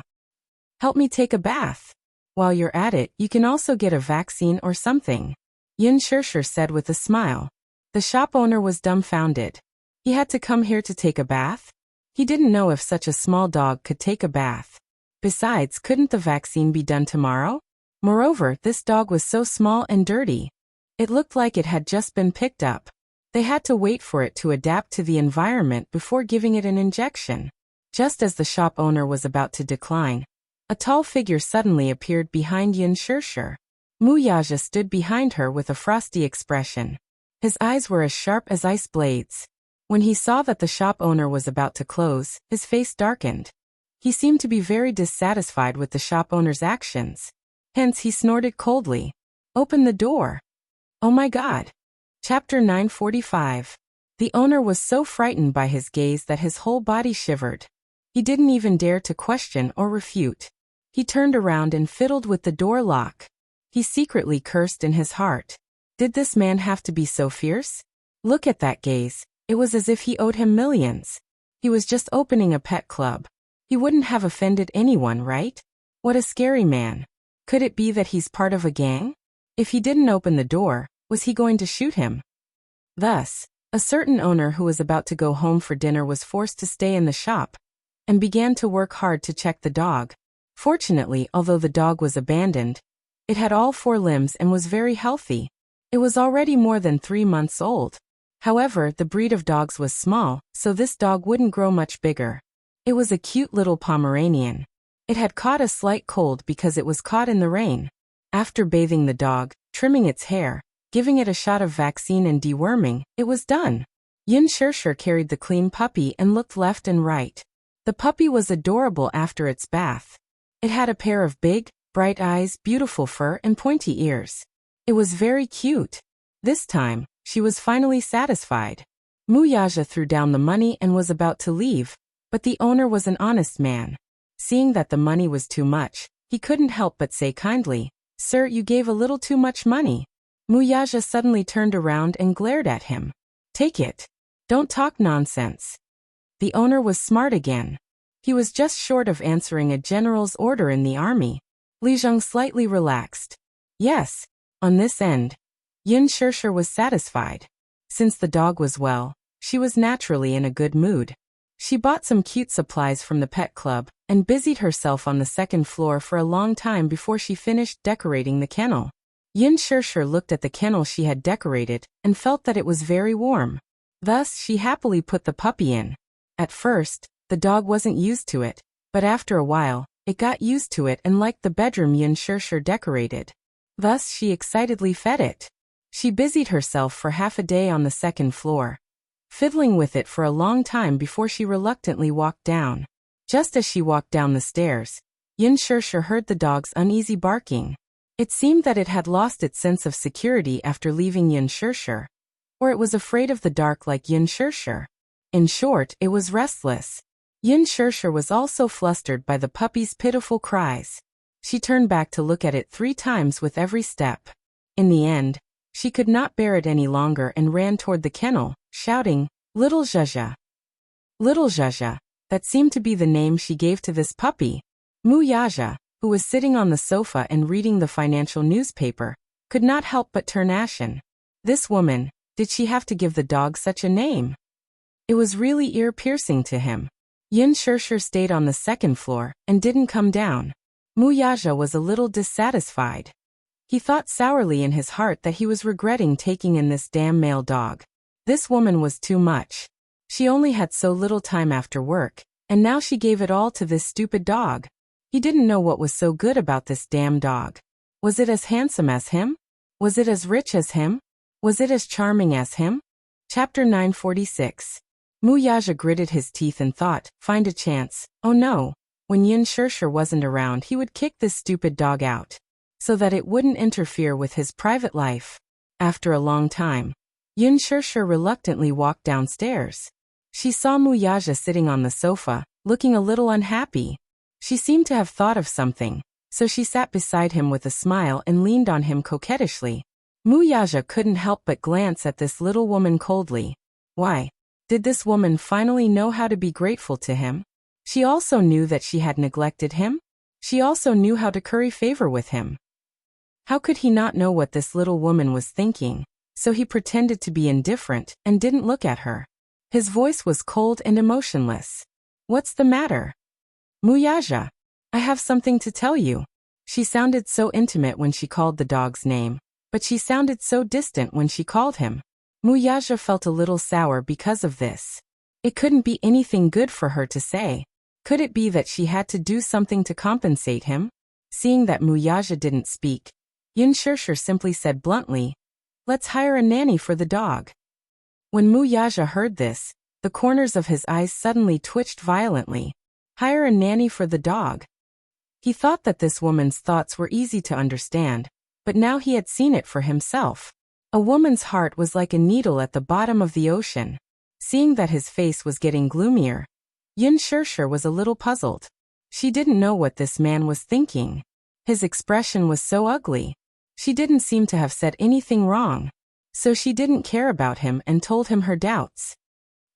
Speaker 1: Help me take a bath. While you're at it, you can also get a vaccine or something. Yin Shirshir said with a smile. The shop owner was dumbfounded. He had to come here to take a bath? He didn't know if such a small dog could take a bath. Besides, couldn't the vaccine be done tomorrow? Moreover, this dog was so small and dirty. It looked like it had just been picked up. They had to wait for it to adapt to the environment before giving it an injection. Just as the shop owner was about to decline, a tall figure suddenly appeared behind Yin Shirshir. Mu Yaja stood behind her with a frosty expression. His eyes were as sharp as ice blades. When he saw that the shop owner was about to close, his face darkened. He seemed to be very dissatisfied with the shop owner's actions. Hence he snorted coldly. Open the door. Oh my God. Chapter 945. The owner was so frightened by his gaze that his whole body shivered. He didn't even dare to question or refute. He turned around and fiddled with the door lock. He secretly cursed in his heart. Did this man have to be so fierce? Look at that gaze. It was as if he owed him millions. He was just opening a pet club. He wouldn't have offended anyone, right? What a scary man. Could it be that he's part of a gang? If he didn't open the door, was he going to shoot him? Thus, a certain owner who was about to go home for dinner was forced to stay in the shop and began to work hard to check the dog. Fortunately, although the dog was abandoned, it had all 4 limbs and was very healthy. It was already more than 3 months old. However, the breed of dogs was small, so this dog wouldn't grow much bigger. It was a cute little Pomeranian. It had caught a slight cold because it was caught in the rain. After bathing the dog, trimming its hair, giving it a shot of vaccine and deworming, it was done. Yin Shirshir carried the clean puppy and looked left and right. The puppy was adorable after its bath. It had a pair of big, bright eyes, beautiful fur, and pointy ears. It was very cute. This time, she was finally satisfied. Mu Yaja threw down the money and was about to leave, but the owner was an honest man. Seeing that the money was too much, he couldn't help but say kindly, "Sir, you gave a little too much money." Mu Yaja suddenly turned around and glared at him. "Take it. Don't talk nonsense." The owner was smart again. He was just short of answering a general's order in the army. Li Zheng slightly relaxed. Yes, on this end, Yin Shirshir was satisfied. Since the dog was well, she was naturally in a good mood. She bought some cute supplies from the pet club and busied herself on the 2nd floor for a long time before she finished decorating the kennel. Yin Shirshir looked at the kennel she had decorated and felt that it was very warm. Thus, she happily put the puppy in. At first, the dog wasn't used to it, but after a while, it got used to it and liked the bedroom Yin Shirshir decorated. Thus, she excitedly fed it. She busied herself for half a day on the 2nd floor, fiddling with it for a long time before she reluctantly walked down. Just as she walked down the stairs, Yin Shirshir heard the dog's uneasy barking. It seemed that it had lost its sense of security after leaving Yin Shirshir, or it was afraid of the dark like Yin Shirshir. In short, it was restless. Yin Shirshir was also flustered by the puppy's pitiful cries. She turned back to look at it 3 times with every step. In the end, she could not bear it any longer and ran toward the kennel, shouting, "Little Zhezha." Little Zhezha, that seemed to be the name she gave to this puppy. Mu Yaja, who was sitting on the sofa and reading the financial newspaper, could not help but turn ashen. This woman, did she have to give the dog such a name? It was really ear-piercing to him. Yin Shirshir stayed on the 2nd floor and didn't come down. Mu Yaja was a little dissatisfied. He thought sourly in his heart that he was regretting taking in this damn male dog. This woman was too much. She only had so little time after work, and now she gave it all to this stupid dog. He didn't know what was so good about this damn dog. Was it as handsome as him? Was it as rich as him? Was it as charming as him? Chapter 946. Mu Yaja gritted his teeth and thought, find a chance. Oh no. When Yin Shirshir wasn't around, he would kick this stupid dog out, so that it wouldn't interfere with his private life. After a long time, Yin Shirshir reluctantly walked downstairs. She saw Mu Yaja sitting on the sofa, looking a little unhappy. She seemed to have thought of something, so she sat beside him with a smile and leaned on him coquettishly. Mu Yaja couldn't help but glance at this little woman coldly. Why? Did this woman finally know how to be grateful to him? She also knew that she had neglected him. She also knew how to curry favor with him. How could he not know what this little woman was thinking? So he pretended to be indifferent and didn't look at her. His voice was cold and emotionless. What's the matter? Muyaja, I have something to tell you. She sounded so intimate when she called the dog's name, but she sounded so distant when she called him. Muyaja felt a little sour because of this. It couldn't be anything good for her to say. Could it be that she had to do something to compensate him? Seeing that Muyaja didn't speak, Yinshirshir simply said bluntly, "Let's hire a nanny for the dog." When Muyaja heard this, the corners of his eyes suddenly twitched violently. Hire a nanny for the dog. He thought that this woman's thoughts were easy to understand, but now he had seen it for himself. A woman's heart was like a needle at the bottom of the ocean. Seeing that his face was getting gloomier, Yinshirshir was a little puzzled. She didn't know what this man was thinking. His expression was so ugly. She didn't seem to have said anything wrong. So she didn't care about him and told him her doubts.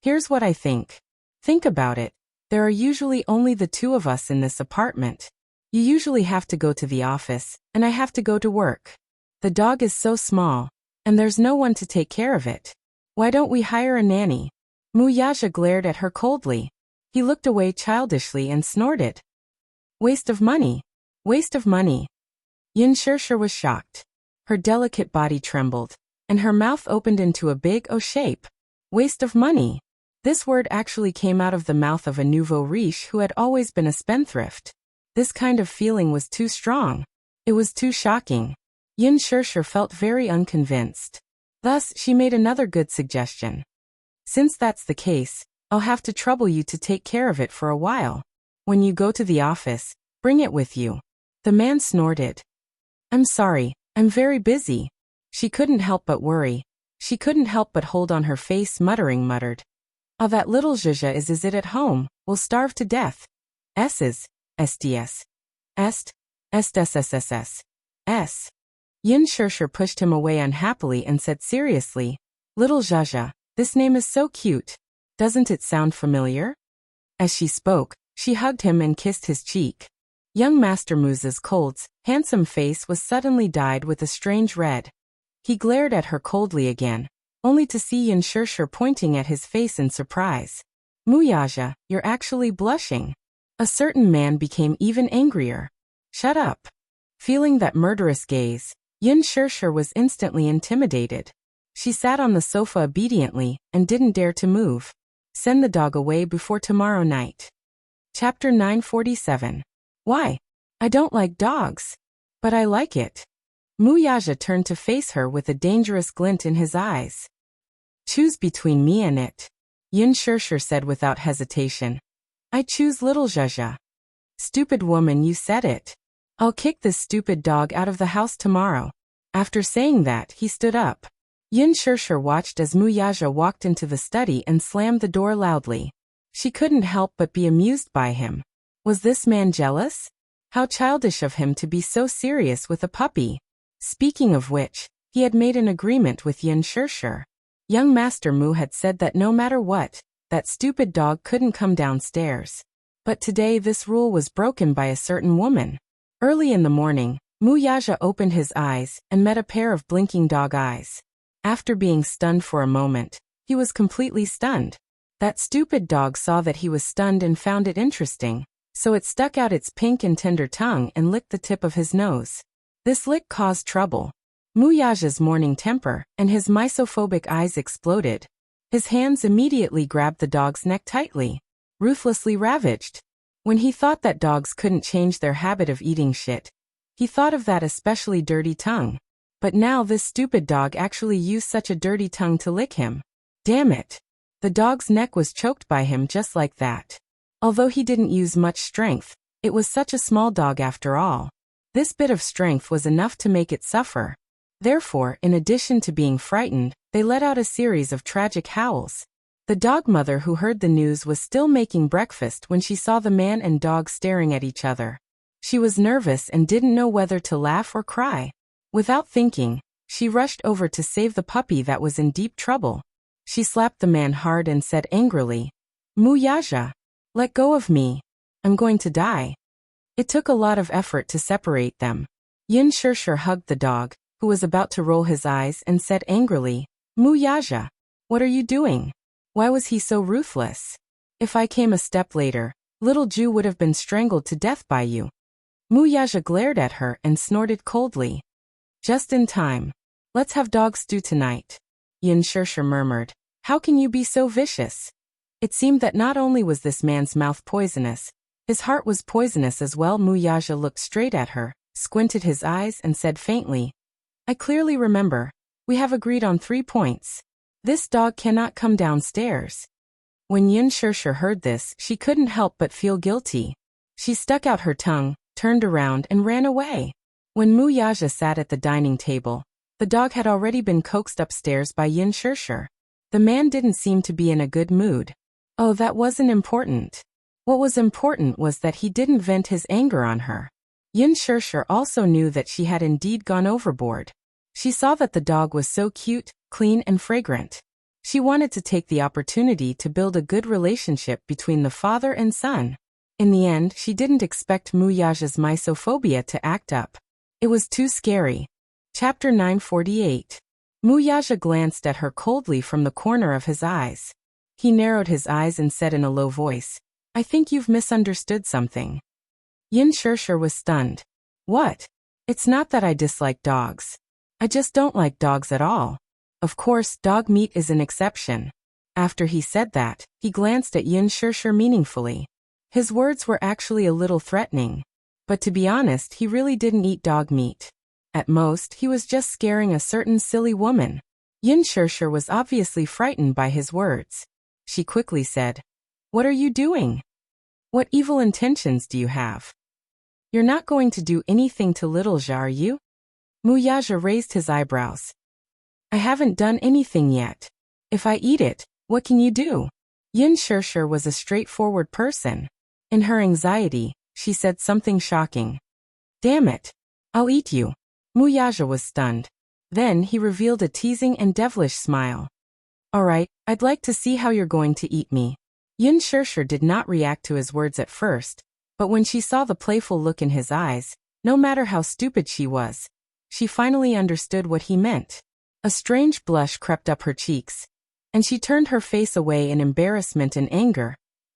Speaker 1: Here's what I think. Think about it. There are usually only the two of us in this apartment. You usually have to go to the office, and I have to go to work. The dog is so small, and there's no one to take care of it. Why don't we hire a nanny? Muyaja glared at her coldly. He looked away childishly and snorted. Waste of money. Waste of money. Yinshirshir was shocked. Her delicate body trembled, and her mouth opened into a big O shape. Waste of money. This word actually came out of the mouth of a nouveau riche who had always been a spendthrift. This kind of feeling was too strong. It was too shocking. Yinshirshir felt very unconvinced. Thus, she made another good suggestion. Since that's the case, I'll have to trouble you to take care of it for a while. When you go to the office, bring it with you. The man snorted. I'm sorry, I'm very busy. She couldn't help but worry. She couldn't help but hold on her face muttered. Oh, that little Zhuzha is it at home, will starve to death. S's, SDS. Est, SSSSS. S. Yinshirshir pushed him away unhappily and said seriously, Little Zhuzha, this name is so cute. Doesn't it sound familiar? As she spoke, she hugged him and kissed his cheek. Young Master Mu's cold, handsome face was suddenly dyed with a strange red. He glared at her coldly again, only to see Yinshirshir pointing at his face in surprise. Muyaja, you're actually blushing. A certain man became even angrier. Shut up. Feeling that murderous gaze, Yinshirshir was instantly intimidated. She sat on the sofa obediently and didn't dare to move. Send the dog away before tomorrow night. Chapter 947. Why? I don't like dogs. But I like it. Muyaja turned to face her with a dangerous glint in his eyes. Choose between me and it. Yinshirshir said without hesitation. I choose little Zhuzha. Stupid woman, you said it. I'll kick this stupid dog out of the house tomorrow. After saying that, he stood up. Yinshirshir watched as Muyaja walked into the study and slammed the door loudly. She couldn't help but be amused by him. Was this man jealous? How childish of him to be so serious with a puppy. Speaking of which, he had made an agreement with Yinshirshir. Young Master Mu had said that no matter what, that stupid dog couldn't come downstairs. But today this rule was broken by a certain woman. Early in the morning, Muyaja opened his eyes and met a pair of blinking dog eyes. After being stunned for a moment, he was completely stunned. That stupid dog saw that he was stunned and found it interesting, so it stuck out its pink and tender tongue and licked the tip of his nose. This lick caused trouble. Muyaja's morning temper and his misophobic eyes exploded. His hands immediately grabbed the dog's neck tightly, ruthlessly ravaged. When he thought that dogs couldn't change their habit of eating shit, he thought of that especially dirty tongue. But now this stupid dog actually used such a dirty tongue to lick him. Damn it. The dog's neck was choked by him just like that. Although he didn't use much strength, it was such a small dog after all. This bit of strength was enough to make it suffer. Therefore, in addition to being frightened, they let out a series of tragic howls. The dog mother who heard the news was still making breakfast when she saw the man and dog staring at each other. She was nervous and didn't know whether to laugh or cry. Without thinking, she rushed over to save the puppy that was in deep trouble. She slapped the man hard and said angrily, Muyaja, let go of me. I'm going to die. It took a lot of effort to separate them. Yin Shirshir hugged the dog, who was about to roll his eyes, and said angrily, Muyaja, what are you doing? Why was he so ruthless? If I came a step later, little Ju would have been strangled to death by you. Muyaja glared at her and snorted coldly. Just in time. Let's have dog stew tonight. Yin Shirshir murmured, how can you be so vicious? It seemed that not only was this man's mouth poisonous, his heart was poisonous as well. Muyaja looked straight at her, squinted his eyes and said faintly, I clearly remember. We have agreed on 3 points. This dog cannot come downstairs. When Yin Shirshir heard this, she couldn't help but feel guilty. She stuck out her tongue, turned around and ran away. When Muyaja sat at the dining table, the dog had already been coaxed upstairs by Yin Shirshir. The man didn't seem to be in a good mood. Oh, that wasn't important. What was important was that he didn't vent his anger on her. Yin Shirshir also knew that she had indeed gone overboard. She saw that the dog was so cute, clean and fragrant. She wanted to take the opportunity to build a good relationship between the father and son. In the end, she didn't expect Muyaja's misophobia to act up. It was too scary. Chapter 948. Muyaja glanced at her coldly from the corner of his eyes. He narrowed his eyes and said in a low voice, I think you've misunderstood something. Yin Shirshir was stunned. What? It's not that I dislike dogs. I just don't like dogs at all. Of course, dog meat is an exception. After he said that, he glanced at Yin Shirshir meaningfully. His words were actually a little threatening. But to be honest, he really didn't eat dog meat. At most, he was just scaring a certain silly woman. Yin Shirshir was obviously frightened by his words. She quickly said, What are you doing? What evil intentions do you have? You're not going to do anything to little Ja, are you? Muyaja raised his eyebrows. I haven't done anything yet. If I eat it, what can you do? Yin Shirshir was a straightforward person. In her anxiety, she said something shocking. Damn it. I'll eat you. Muyaja was stunned. Then he revealed a teasing and devilish smile. All right, I'd like to see how you're going to eat me. Yin Shirshir did not react to his words at first, but when she saw the playful look in his eyes, no matter how stupid she was, she finally understood what he meant. A strange blush crept up her cheeks, and she turned her face away in embarrassment and anger,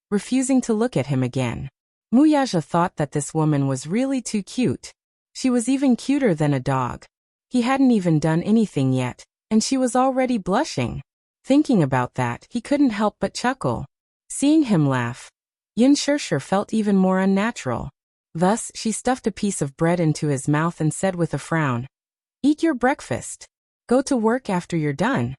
Speaker 1: refusing to look at him again. Muyaja thought that this woman was really too cute. She was even cuter than a dog. He hadn't even done anything yet, and she was already blushing. Thinking about that, he couldn't help but chuckle. Seeing him laugh, Yin Shirshir felt even more unnatural. Thus, she stuffed a piece of bread into his mouth and said with a frown, Eat your breakfast. Go to work after you're done.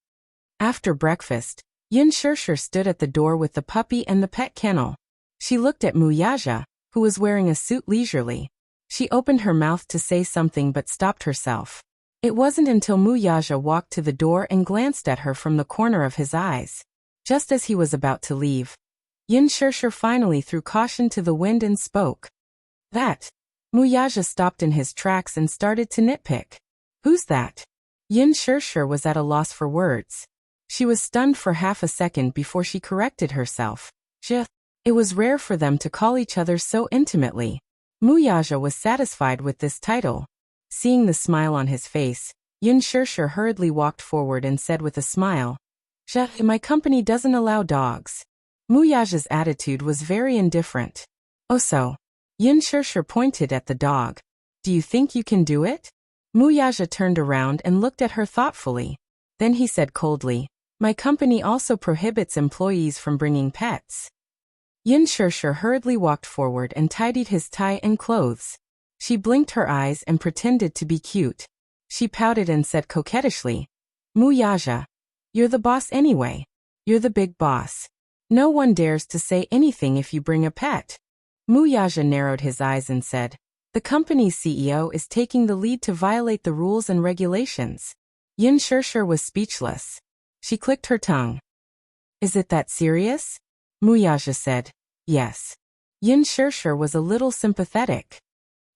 Speaker 1: After breakfast, Yin Shirshir stood at the door with the puppy and the pet kennel. She looked at Muyaja, who was wearing a suit leisurely. She opened her mouth to say something but stopped herself. It wasn't until Muyaja walked to the door and glanced at her from the corner of his eyes. Just as he was about to leave, Yin Shirshir finally threw caution to the wind and spoke. That. Muyaja stopped in his tracks and started to nitpick. Who's that? Yin Shirshir was at a loss for words. She was stunned for half a second before she corrected herself. It was rare for them to call each other so intimately. Muyaja was satisfied with this title. Seeing the smile on his face, Yin Shirshir hurriedly walked forward and said with a smile, My company doesn't allow dogs. Muyaja's attitude was very indifferent. Oh so. Yin Shirshir pointed at the dog. Do you think you can do it? Muyaja turned around and looked at her thoughtfully. Then he said coldly, My company also prohibits employees from bringing pets. Yin Shirshir hurriedly walked forward and tidied his tie and clothes. She blinked her eyes and pretended to be cute. She pouted and said coquettishly, Muyaja, you're the boss anyway. You're the big boss. No one dares to say anything if you bring a pet. Muyaja narrowed his eyes and said, The company's CEO is taking the lead to violate the rules and regulations. Yin Shirshir was speechless. She clicked her tongue. Is it that serious? Muyaja said, Yes. Yin Shirshir was a little sympathetic.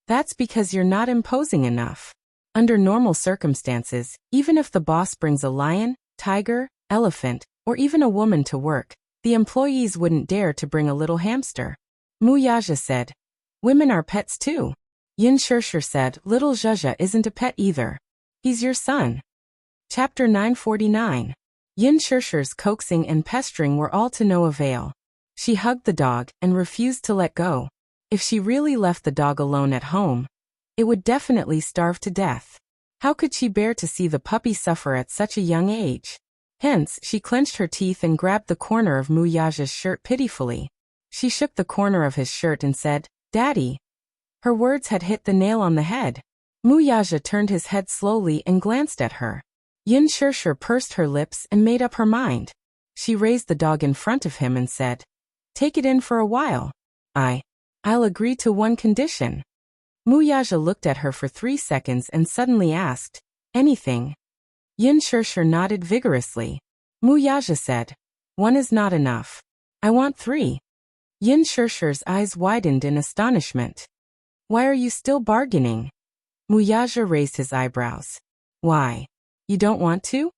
Speaker 1: That's because you're not imposing enough. Under normal circumstances, even if the boss brings a lion, tiger, elephant, or even a woman to work, the employees wouldn't dare to bring a little hamster. Mu Yaja said, "Women are pets too." Yin Shirshir said, "Little Zhezhe isn't a pet either. He's your son." Chapter 949. Yin Shirshir's coaxing and pestering were all to no avail. She hugged the dog and refused to let go. If she really left the dog alone at home, it would definitely starve to death. How could she bear to see the puppy suffer at such a young age? Hence, she clenched her teeth and grabbed the corner of Mu Yaja's shirt pitifully. She shook the corner of his shirt and said, "Daddy." Her words had hit the nail on the head. Mu Yaja turned his head slowly and glanced at her. Yin Shirshir pursed her lips and made up her mind. She raised the dog in front of him and said, "Take it in for a while. I'll agree to one condition." Mu Yaja looked at her for 3 seconds and suddenly asked, "Anything?" Yin Shirshir nodded vigorously. Mu Yaja said, "One is not enough. I want 3. Yin Shirshir's eyes widened in astonishment. "Why are you still bargaining?" Mu Yaja raised his eyebrows. "Why? You don't want to?"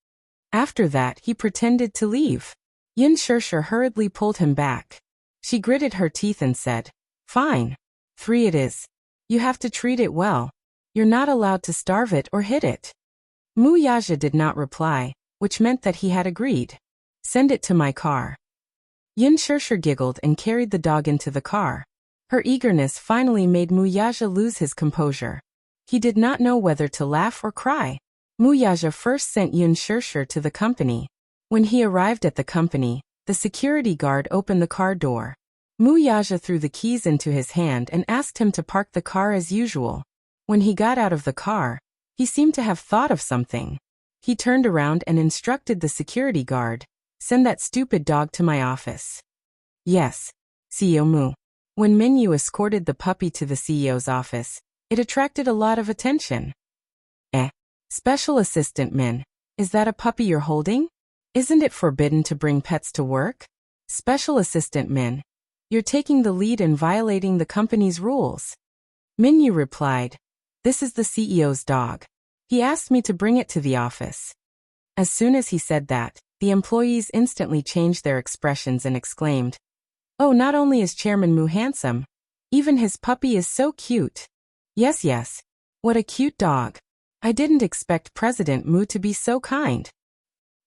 Speaker 1: After that, he pretended to leave. Yin Shirshir hurriedly pulled him back. She gritted her teeth and said, "Fine. 3 it is. You have to treat it well. You're not allowed to starve it or hit it." Mu Yaja did not reply, which meant that he had agreed. "Send it to my car." Yin Shirshir giggled and carried the dog into the car. Her eagerness finally made Mu Yaja lose his composure. He did not know whether to laugh or cry. Mu Yaja first sent Yin Shirshir to the company. When he arrived at the company, the security guard opened the car door. Mu Yaja threw the keys into his hand and asked him to park the car as usual. When he got out of the car, he seemed to have thought of something. He turned around and instructed the security guard, "Send that stupid dog to my office." "Yes, CEO Mu." When Minyu escorted the puppy to the CEO's office, it attracted a lot of attention. Special Assistant Min, is that a puppy you're holding? Isn't it forbidden to bring pets to work? Special Assistant Min, you're taking the lead in violating the company's rules. Minyu replied, "This is the CEO's dog. He asked me to bring it to the office." As soon as he said that, the employees instantly changed their expressions and exclaimed, "Oh, not only is Chairman Mu handsome, even his puppy is so cute. Yes, what a cute dog. I didn't expect President Mu to be so kind.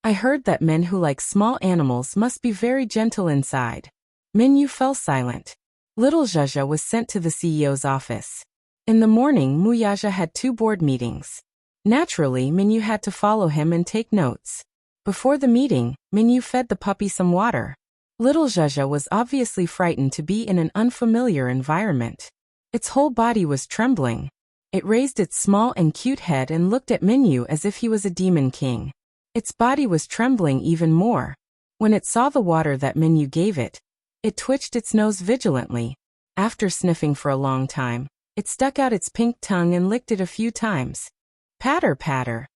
Speaker 1: I heard that men who like small animals must be very gentle inside." Minyu fell silent. Little Zhezhe was sent to the CEO's office. In the morning, Mu Yaja had 2 board meetings. Naturally, Minyu had to follow him and take notes. Before the meeting, Minyu fed the puppy some water. Little Zhezhe was obviously frightened to be in an unfamiliar environment. Its whole body was trembling. It raised its small and cute head and looked at Minyu as if he was a demon king. Its body was trembling even more. When it saw the water that Minyu gave it, it twitched its nose vigilantly. After sniffing for a long time, it stuck out its pink tongue and licked it a few times. Patter, patter.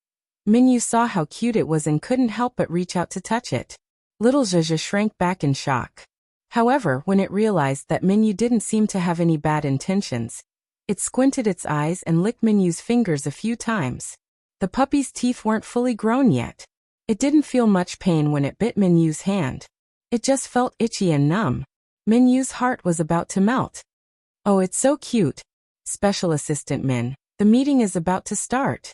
Speaker 1: Minyu saw how cute it was and couldn't help but reach out to touch it. Little Zhezhe shrank back in shock. However, when it realized that Minyu didn't seem to have any bad intentions, it squinted its eyes and licked Minyu's fingers a few times. The puppy's teeth weren't fully grown yet. It didn't feel much pain when it bit Minyu's hand. It just felt itchy and numb. Minyu's heart was about to melt. "Oh, it's so cute. Special Assistant Min, the meeting is about to start."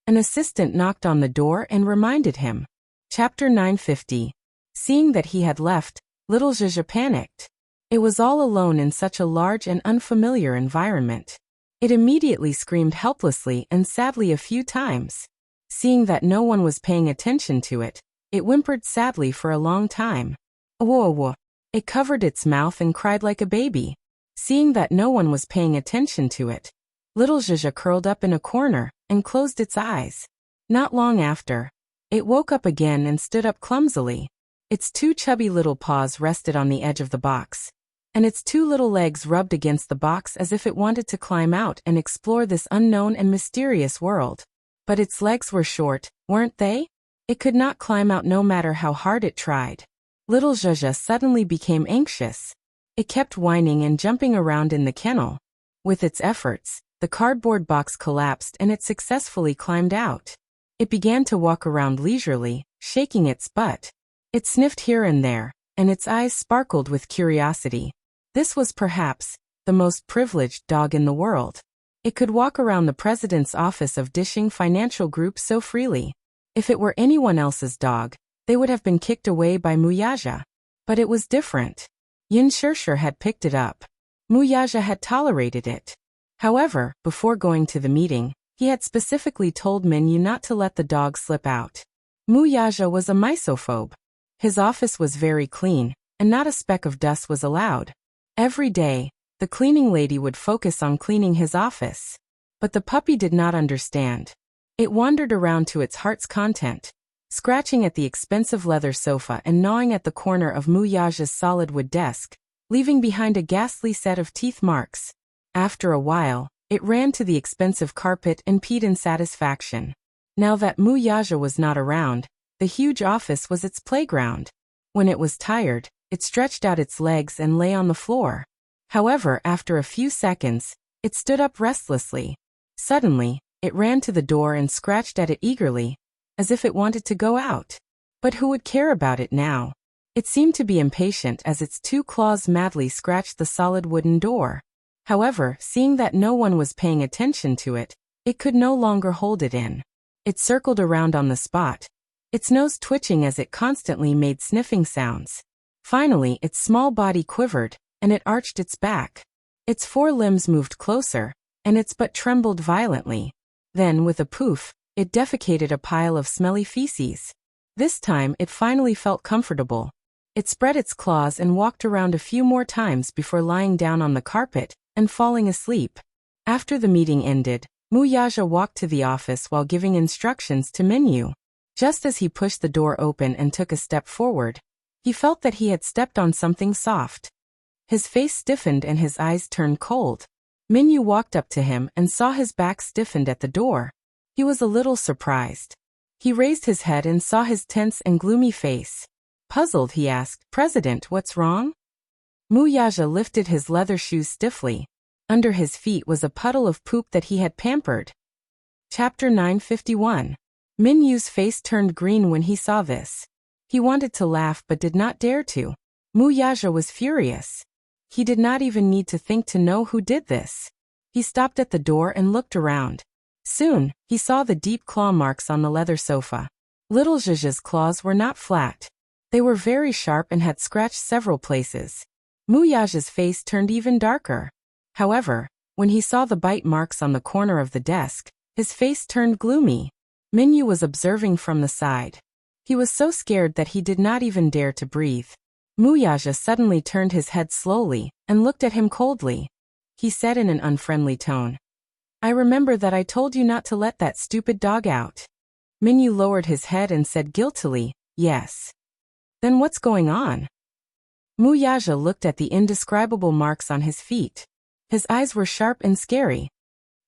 Speaker 1: An assistant knocked on the door and reminded him. Chapter 950. Seeing that he had left, Little Zhezhe panicked. It was all alone in such a large and unfamiliar environment. It immediately screamed helplessly and sadly a few times. Seeing that no one was paying attention to it, it whimpered sadly for a long time. "Whoa." It covered its mouth and cried like a baby. Seeing that no one was paying attention to it, Little Zhezhe curled up in a corner and closed its eyes. Not long after, it woke up again and stood up clumsily. Its 2 chubby little paws rested on the edge of the box, and its 2 little legs rubbed against the box as if it wanted to climb out and explore this unknown and mysterious world. But its legs were short, weren't they? It could not climb out no matter how hard it tried. Little Zhezhe suddenly became anxious. It kept whining and jumping around in the kennel. With its efforts, the cardboard box collapsed and it successfully climbed out. It began to walk around leisurely, shaking its butt. It sniffed here and there, and its eyes sparkled with curiosity. This was perhaps the most privileged dog in the world. It could walk around the president's office of Dishing Financial Group so freely. If it were anyone else's dog, they would have been kicked away by Muyaja. But it was different. Yin Shirshir had picked it up. Muyaja had tolerated it. However, before going to the meeting, he had specifically told Minyu not to let the dog slip out. Muyaja was a misophobe. His office was very clean, and not a speck of dust was allowed. Every day, the cleaning lady would focus on cleaning his office. But the puppy did not understand. It wandered around to its heart's content, scratching at the expensive leather sofa and gnawing at the corner of Muyaja's solid wood desk, leaving behind a ghastly set of teeth marks. After a while, it ran to the expensive carpet and peed in satisfaction. Now that Muyaja was not around, the huge office was its playground. When it was tired, it stretched out its legs and lay on the floor. However, after a few seconds, it stood up restlessly. Suddenly, it ran to the door and scratched at it eagerly, as if it wanted to go out. But who would care about it now? It seemed to be impatient as its two claws madly scratched the solid wooden door. However, seeing that no one was paying attention to it, it could no longer hold it in. It circled around on the spot, its nose twitching as it constantly made sniffing sounds. Finally, its small body quivered, and it arched its back. Its four limbs moved closer, and its butt trembled violently. Then, with a poof, it defecated a pile of smelly feces. This time, it finally felt comfortable. It spread its claws and walked around a few more times before lying down on the carpet and falling asleep. After the meeting ended, Muyaja walked to the office while giving instructions to Minyu. Just as he pushed the door open and took a step forward, he felt that he had stepped on something soft. His face stiffened and his eyes turned cold. Minyu walked up to him and saw his back stiffened at the door. He was a little surprised. He raised his head and saw his tense and gloomy face. Puzzled, he asked, "President, what's wrong?" Muyaja lifted his leather shoes stiffly. Under his feet was a puddle of poop that he had pampered. Chapter 951. Minyu's face turned green when he saw this. He wanted to laugh but did not dare to. Muyaja was furious. He did not even need to think to know who did this. He stopped at the door and looked around. Soon, he saw the deep claw marks on the leather sofa. Little Zhizha's claws were not flat. They were very sharp and had scratched several places. Muyaja's face turned even darker. However, when he saw the bite marks on the corner of the desk, his face turned gloomy. Minyu was observing from the side. He was so scared that he did not even dare to breathe. Muyaja suddenly turned his head slowly and looked at him coldly. He said in an unfriendly tone, "I remember that I told you not to let that stupid dog out." Minyu lowered his head and said guiltily, "Yes." "Then what's going on?" Muyaja looked at the indescribable marks on his feet. His eyes were sharp and scary.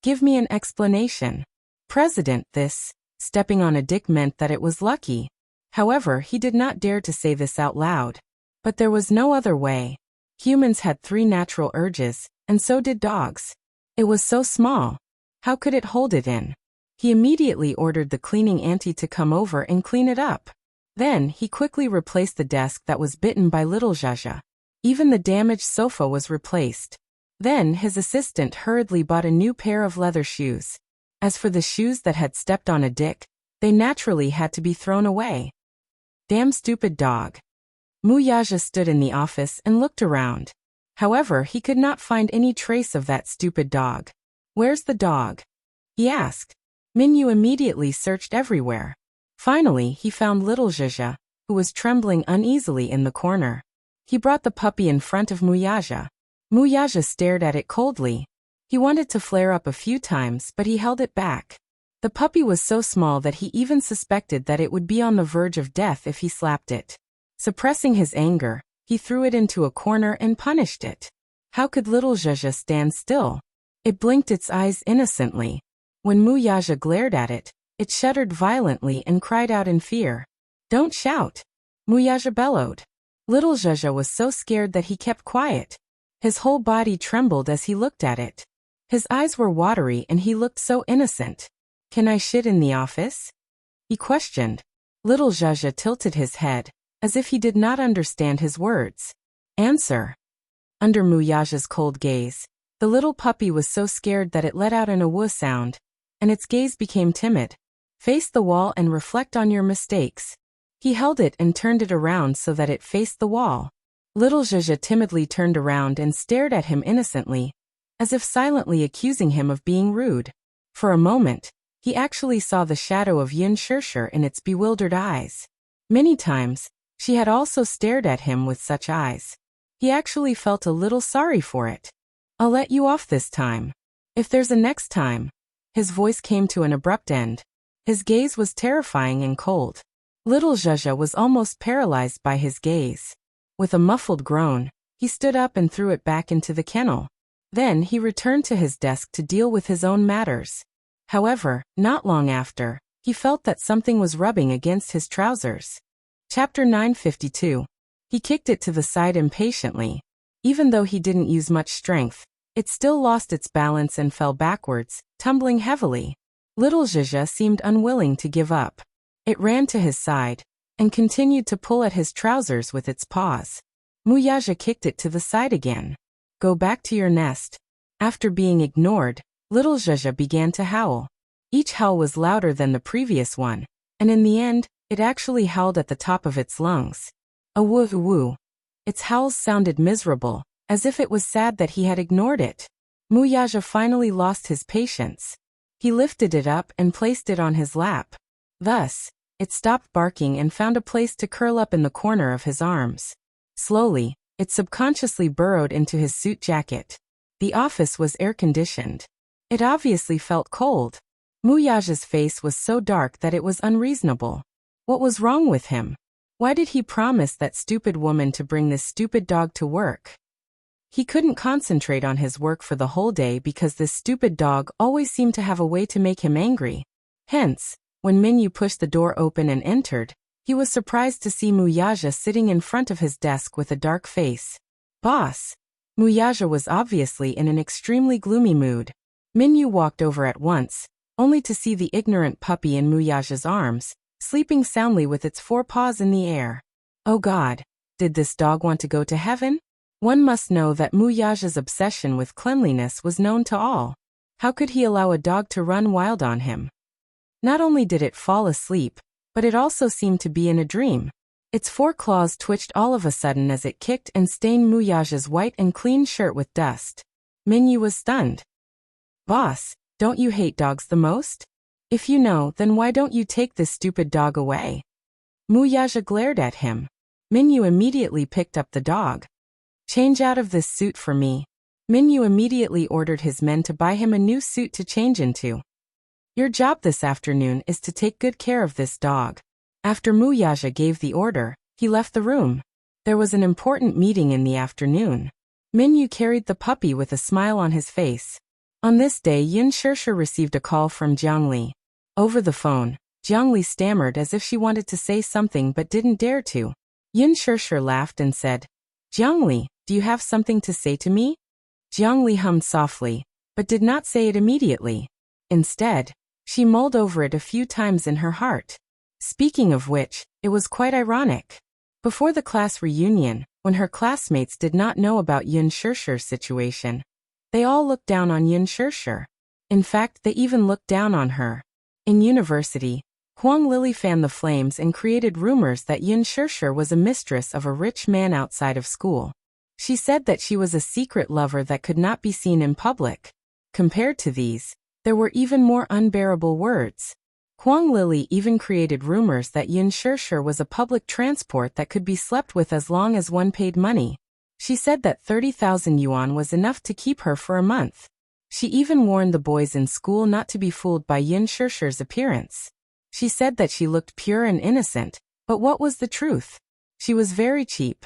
Speaker 1: "Give me an explanation." "President, this stepping on a dick meant that it was lucky." However, he did not dare to say this out loud. But there was no other way. Humans had 3 natural urges, and so did dogs. It was so small. How could it hold it in? He immediately ordered the cleaning auntie to come over and clean it up. Then, he quickly replaced the desk that was bitten by little Zhazha. Even the damaged sofa was replaced. Then, his assistant hurriedly bought a new pair of leather shoes. As for the shoes that had stepped on a dick, they naturally had to be thrown away. Damn stupid dog. Muyaja stood in the office and looked around. However, he could not find any trace of that stupid dog. "Where's the dog?" he asked. Minyu immediately searched everywhere. Finally, he found little Zhizha, who was trembling uneasily in the corner. He brought the puppy in front of Muyaja. Muyaja stared at it coldly. He wanted to flare up a few times, but he held it back. The puppy was so small that he even suspected that it would be on the verge of death if he slapped it. Suppressing his anger, he threw it into a corner and punished it. How could little Zhezha stand still? It blinked its eyes innocently. When Muyaja glared at it, it shuddered violently and cried out in fear. "Don't shout!" Muyaja bellowed. Little Zhezha was so scared that he kept quiet. His whole body trembled as he looked at it. His eyes were watery and he looked so innocent. "Can I shit in the office?" he questioned. Little Zhezha tilted his head. as if he did not understand his words. Answer. Under Muyaja's cold gaze, the little puppy was so scared that it let out an awoo sound, and its gaze became timid. Face the wall and reflect on your mistakes. He held it and turned it around so that it faced the wall. Little Zhezhi timidly turned around and stared at him innocently, as if silently accusing him of being rude. For a moment, he actually saw the shadow of Yin Shirshir in its bewildered eyes. Many times, she had also stared at him with such eyes. He actually felt a little sorry for it. I'll let you off this time. If there's a next time. His voice came to an abrupt end. His gaze was terrifying and cold. Little Zhezhi was almost paralyzed by his gaze. With a muffled groan, he stood up and threw it back into the kennel. Then he returned to his desk to deal with his own matters. However, not long after, he felt that something was rubbing against his trousers. Chapter 952. He kicked it to the side impatiently. Even though he didn't use much strength, it still lost its balance and fell backwards, tumbling heavily. Little Zhezhi seemed unwilling to give up. It ran to his side, and continued to pull at his trousers with its paws. Muyaja kicked it to the side again. Go back to your nest. After being ignored, little Zhezhi began to howl. Each howl was louder than the previous one, and in the end, it actually howled at the top of its lungs. Awoo woo. Its howls sounded miserable, as if it was sad that he had ignored it. Muyaja finally lost his patience. He lifted it up and placed it on his lap. Thus, it stopped barking and found a place to curl up in the corner of his arms. Slowly, it subconsciously burrowed into his suit jacket. The office was air-conditioned. It obviously felt cold. Muyaja's face was so dark that it was unreasonable. What was wrong with him? Why did he promise that stupid woman to bring this stupid dog to work? He couldn't concentrate on his work for the whole day because this stupid dog always seemed to have a way to make him angry. Hence, when Minyu pushed the door open and entered, he was surprised to see Muyaja sitting in front of his desk with a dark face. Boss! Muyaja was obviously in an extremely gloomy mood. Minyu walked over at once, only to see the ignorant puppy in Muyaja's arms, sleeping soundly with its forepaws in the air. Oh God, did this dog want to go to heaven? One must know that Muyaja's obsession with cleanliness was known to all. How could he allow a dog to run wild on him? Not only did it fall asleep, but it also seemed to be in a dream. Its four claws twitched all of a sudden as it kicked and stained Muyaja's white and clean shirt with dust. Minyu was stunned. Boss, don't you hate dogs the most? If you know, then why don't you take this stupid dog away? Muyaja glared at him. Minyu immediately picked up the dog. Change out of this suit for me. Minyu immediately ordered his men to buy him a new suit to change into. Your job this afternoon is to take good care of this dog. After Muyaja gave the order, he left the room. There was an important meeting in the afternoon. Minyu carried the puppy with a smile on his face. On this day, Yin Shirshir received a call from Jiangli. Over the phone, Jiangli stammered as if she wanted to say something but didn't dare to. Yin Shirshir laughed and said, Jiangli, do you have something to say to me? Jiangli hummed softly, but did not say it immediately. Instead, she mulled over it a few times in her heart. Speaking of which, it was quite ironic. Before the class reunion, when her classmates did not know about Yin Shirshir's situation, they all looked down on Yin Shirshir. In fact, they even looked down on her. In university, Huang Lili fanned the flames and created rumors that Yin Shirshir was a mistress of a rich man outside of school. She said that she was a secret lover that could not be seen in public. Compared to these, there were even more unbearable words. Huang Lili even created rumors that Yin Shirshir was a public transport that could be slept with as long as one paid money. She said that 30,000 yuan was enough to keep her for a month. She even warned the boys in school not to be fooled by Yin Shirshir's appearance. She said that she looked pure and innocent, but what was the truth? She was very cheap.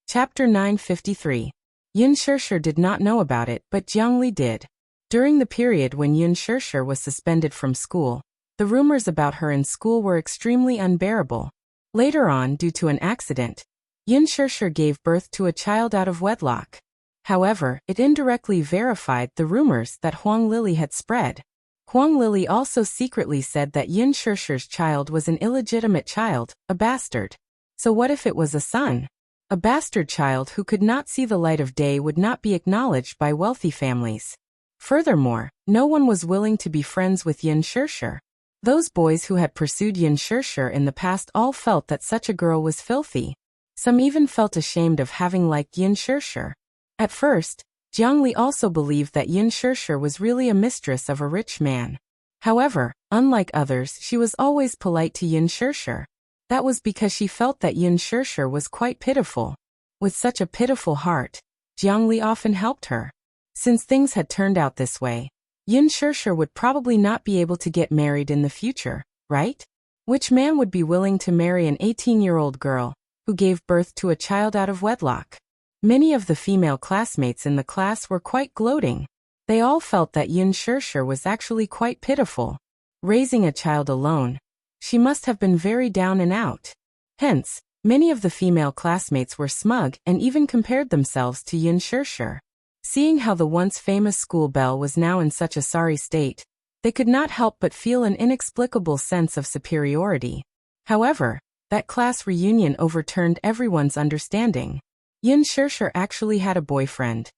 Speaker 1: Chapter 953. Yin Shirshir did not know about it, but Jiangli did. During the period when Yin Shirshir was suspended from school, the rumors about her in school were extremely unbearable. Later on, due to an accident, Yin Shirshir gave birth to a child out of wedlock. However, it indirectly verified the rumors that Huang Lili had spread. Huang Lili also secretly said that Yin Shirshir's child was an illegitimate child, a bastard. So what if it was a son? A bastard child who could not see the light of day would not be acknowledged by wealthy families. Furthermore, no one was willing to be friends with Yin Shirshir. Those boys who had pursued Yin Shirshir in the past all felt that such a girl was filthy. Some even felt ashamed of having liked Yin Shirshir. At first, Jiangli also believed that Yin Shirshir was really a mistress of a rich man. However, unlike others, she was always polite to Yin Shirshir. That was because she felt that Yin Shirshir was quite pitiful. With such a pitiful heart, Jiangli often helped her. Since things had turned out this way, Yin Shirshir would probably not be able to get married in the future, right? Which man would be willing to marry an 18-year-old girl who gave birth to a child out of wedlock? Many of the female classmates in the class were quite gloating. They all felt that Yin Shirshir was actually quite pitiful. Raising a child alone, she must have been very down and out. Hence, many of the female classmates were smug and even compared themselves to Yin Shirshir. Seeing how the once famous school belle was now in such a sorry state, they could not help but feel an inexplicable sense of superiority. However, that class reunion overturned everyone's understanding. Yin Shirshir actually had a boyfriend.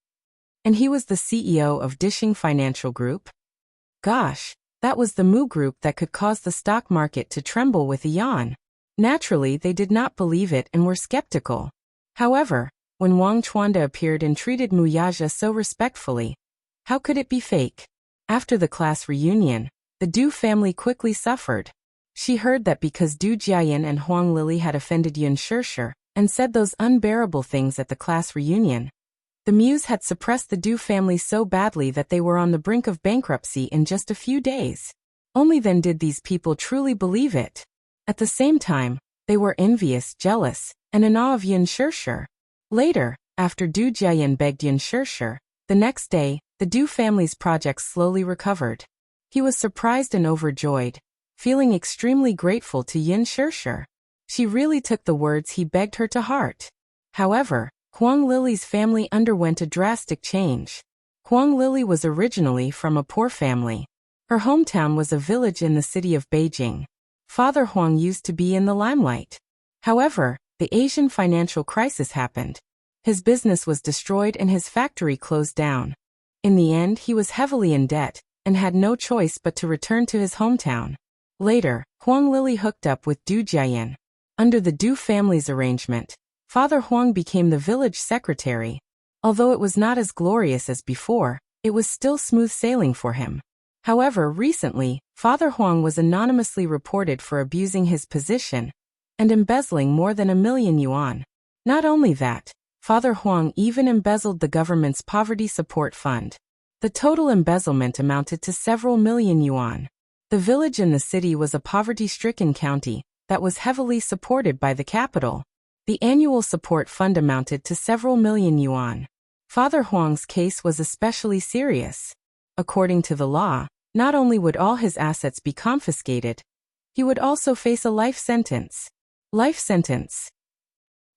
Speaker 1: And he was the CEO of Dishing Financial Group? Gosh, that was the Mu Group that could cause the stock market to tremble with a yawn. Naturally, they did not believe it and were skeptical. However, when Wang Chuanda appeared and treated Mu Yaja so respectfully, how could it be fake? After the class reunion, the Du family quickly suffered. She heard that because Du Jiayan and Huang Lili had offended Yin Shirshir and said those unbearable things at the class reunion, the Muse had suppressed the Du family so badly that they were on the brink of bankruptcy in just a few days. Only then did these people truly believe it. At the same time, they were envious, jealous, and in awe of Yin Shirshir. Later, after Du Jiayan begged Yin Shirshir, the next day, the Du family's projects slowly recovered. He was surprised and overjoyed, feeling extremely grateful to Yin Shirshir. She really took the words he begged her to heart. However, Huang Lili's family underwent a drastic change. Huang Lili was originally from a poor family. Her hometown was a village in the city of Beijing. Father Huang used to be in the limelight. However, the Asian financial crisis happened. His business was destroyed and his factory closed down. In the end, he was heavily in debt and had no choice but to return to his hometown. Later, Huang Lili hooked up with Du Jiayan. Under the Du family's arrangement, Father Huang became the village secretary. Although it was not as glorious as before, it was still smooth sailing for him. However, recently, Father Huang was anonymously reported for abusing his position and embezzling more than 1 million yuan. Not only that, Father Huang even embezzled the government's poverty support fund. The total embezzlement amounted to several million yuan. The village in the city was a poverty-stricken county that was heavily supported by the capital. The annual support fund amounted to several million yuan. Father Huang's case was especially serious. According to the law, not only would all his assets be confiscated, he would also face a life sentence. Life sentence.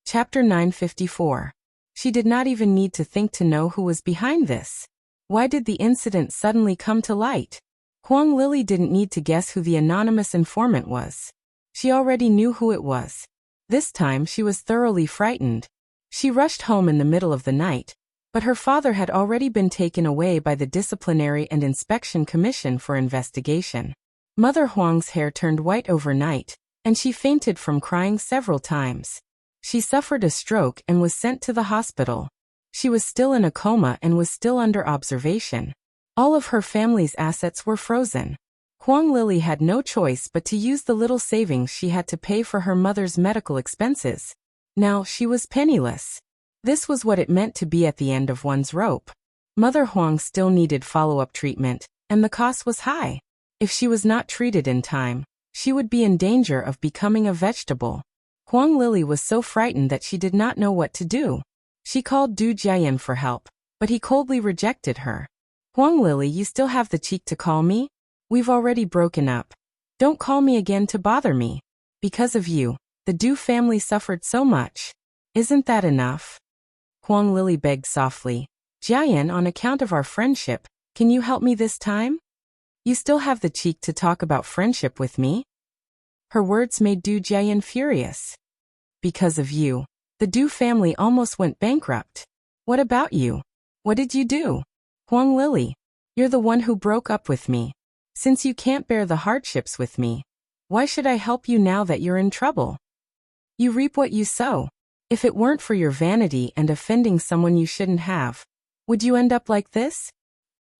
Speaker 1: Chapter 954. She did not even need to think to know who was behind this. Why did the incident suddenly come to light? Huang Lili didn't need to guess who the anonymous informant was. She already knew who it was. This time she was thoroughly frightened. She rushed home in the middle of the night, but her father had already been taken away by the Disciplinary and Inspection Commission for investigation. Mother Huang's hair turned white overnight, and she fainted from crying several times. She suffered a stroke and was sent to the hospital. She was still in a coma and was still under observation. All of her family's assets were frozen. Huang Lili had no choice but to use the little savings she had to pay for her mother's medical expenses. Now she was penniless. This was what it meant to be at the end of one's rope. Mother Huang still needed follow-up treatment, and the cost was high. If she was not treated in time, she would be in danger of becoming a vegetable. Huang Lili was so frightened that she did not know what to do. She called Du Jiayan for help, but he coldly rejected her. Huang Lili, you still have the cheek to call me? We've already broken up. Don't call me again to bother me. Because of you, the Du family suffered so much. Isn't that enough? Huang Lili begged softly. Jiayan, on account of our friendship, can you help me this time? You still have the cheek to talk about friendship with me? Her words made Du Jiayan furious. Because of you, the Du family almost went bankrupt. What about you? What did you do? Huang Lily, you're the one who broke up with me. Since you can't bear the hardships with me, why should I help you now that you're in trouble? You reap what you sow. If it weren't for your vanity and offending someone you shouldn't have, would you end up like this?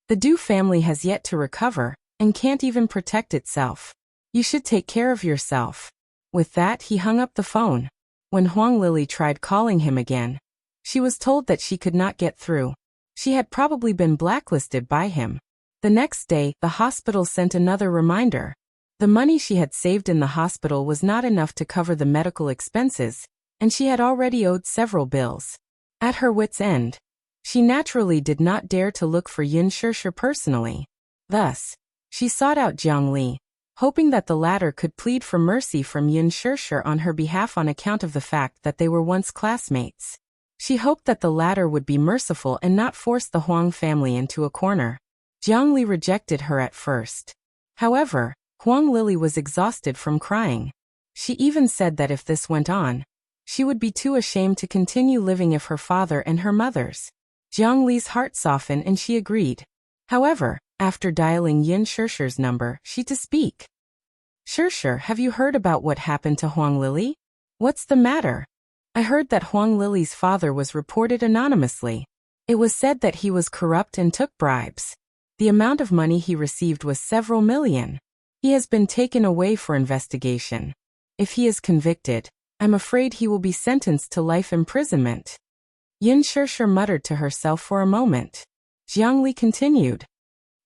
Speaker 1: The Du family has yet to recover and can't even protect itself. You should take care of yourself. With that, he hung up the phone. When Huang Lily tried calling him again, she was told that she could not get through. She had probably been blacklisted by him. The next day, the hospital sent another reminder. The money she had saved in the hospital was not enough to cover the medical expenses, and she had already owed several bills. At her wit's end, she naturally did not dare to look for Yin Shishir personally. Thus, she sought out Jiang Li, hoping that the latter could plead for mercy from Yin Shishir on her behalf on account of the fact that they were once classmates. She hoped that the latter would be merciful and not force the Huang family into a corner. Jiang Li rejected her at first. However, Huang Lily was exhausted from crying. She even said that if this went on, she would be too ashamed to continue living if her father and her mother's. Jiang Li's heart softened and she agreed. However, after dialing Yin Shishir's number, she to speak. Shishir, have you heard about what happened to Huang Lily? What's the matter? I heard that Huang Lily's father was reported anonymously. It was said that he was corrupt and took bribes. The amount of money he received was several million. He has been taken away for investigation. If he is convicted, I'm afraid he will be sentenced to life imprisonment. Yin Shishir muttered to herself for a moment. Jiang Li continued.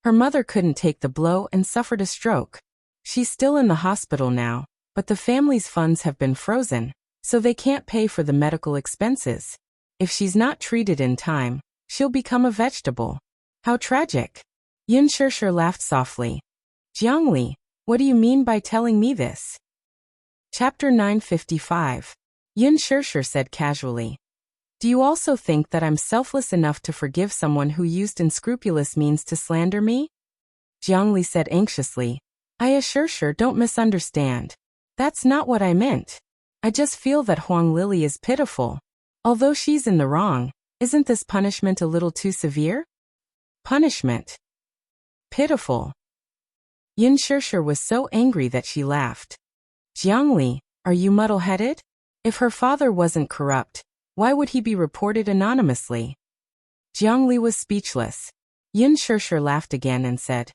Speaker 1: Her mother couldn't take the blow and suffered a stroke. She's still in the hospital now, but the family's funds have been frozen, so they can't pay for the medical expenses. If she's not treated in time, she'll become a vegetable. How tragic. Yin Shishir laughed softly. Jiang Li, what do you mean by telling me this? Chapter 955. Yin Shishir said casually. Do you also think that I'm selfless enough to forgive someone who used unscrupulous means to slander me? Jiang Li said anxiously. I assure you, don't misunderstand. That's not what I meant. I just feel that Huang Lily is pitiful. Although she's in the wrong, isn't this punishment a little too severe? Punishment. Pitiful. Yin Shishir was so angry that she laughed. Jiang Li, are you muddle-headed? If her father wasn't corrupt, why would he be reported anonymously? Jiang Li was speechless. Yin Shishir laughed again and said,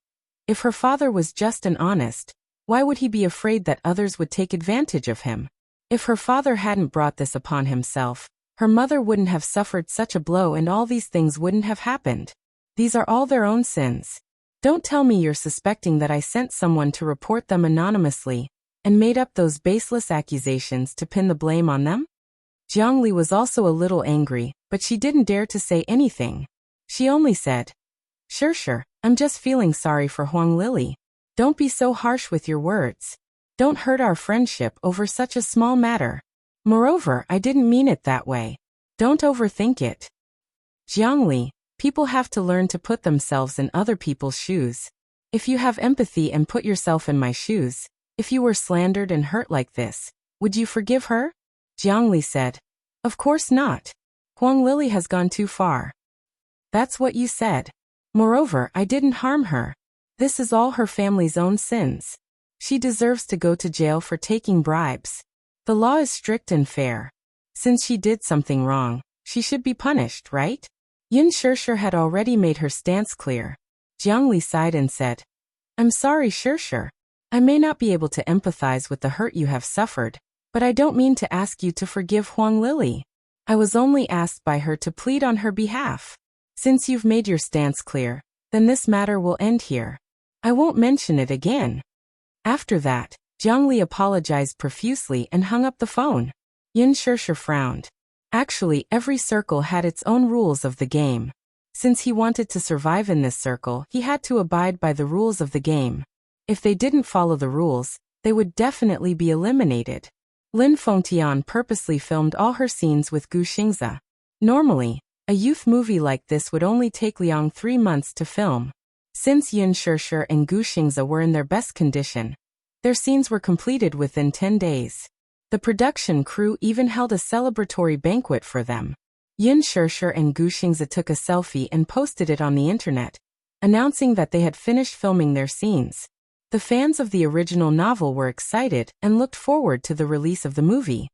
Speaker 1: if her father was just and honest, why would he be afraid that others would take advantage of him? If her father hadn't brought this upon himself, her mother wouldn't have suffered such a blow and all these things wouldn't have happened. These are all their own sins. Don't tell me you're suspecting that I sent someone to report them anonymously and made up those baseless accusations to pin the blame on them? Jiang Li was also a little angry, but she didn't dare to say anything. She only said, Sure, I'm just feeling sorry for Huang Lily. Don't be so harsh with your words. Don't hurt our friendship over such a small matter. Moreover, I didn't mean it that way. Don't overthink it. Jiang Li, people have to learn to put themselves in other people's shoes. If you have empathy and put yourself in my shoes, if you were slandered and hurt like this, would you forgive her? Jiang Li said. Of course not. Huang Lily has gone too far. That's what you said. Moreover, I didn't harm her. This is all her family's own sins. She deserves to go to jail for taking bribes. The law is strict and fair. Since she did something wrong, she should be punished, right? Yin Shishir had already made her stance clear. Jiang Li sighed and said, I'm sorry, Shishir. I may not be able to empathize with the hurt you have suffered, but I don't mean to ask you to forgive Huang Lily. I was only asked by her to plead on her behalf. Since you've made your stance clear, then this matter will end here. I won't mention it again. After that, Jiang Li apologized profusely and hung up the phone. Yin Shishir frowned. Actually, every circle had its own rules of the game. Since he wanted to survive in this circle, he had to abide by the rules of the game. If they didn't follow the rules, they would definitely be eliminated. Lin Fengtian purposely filmed all her scenes with Gu Xingze. Normally, a youth movie like this would only take Liang 3 months to film. Since Yin Shishir and Gu Xingze were in their best condition, their scenes were completed within 10 days. The production crew even held a celebratory banquet for them. Yin Shirshir and Gu Xingzi took a selfie and posted it on the internet, announcing that they had finished filming their scenes. The fans of the original novel were excited and looked forward to the release of the movie.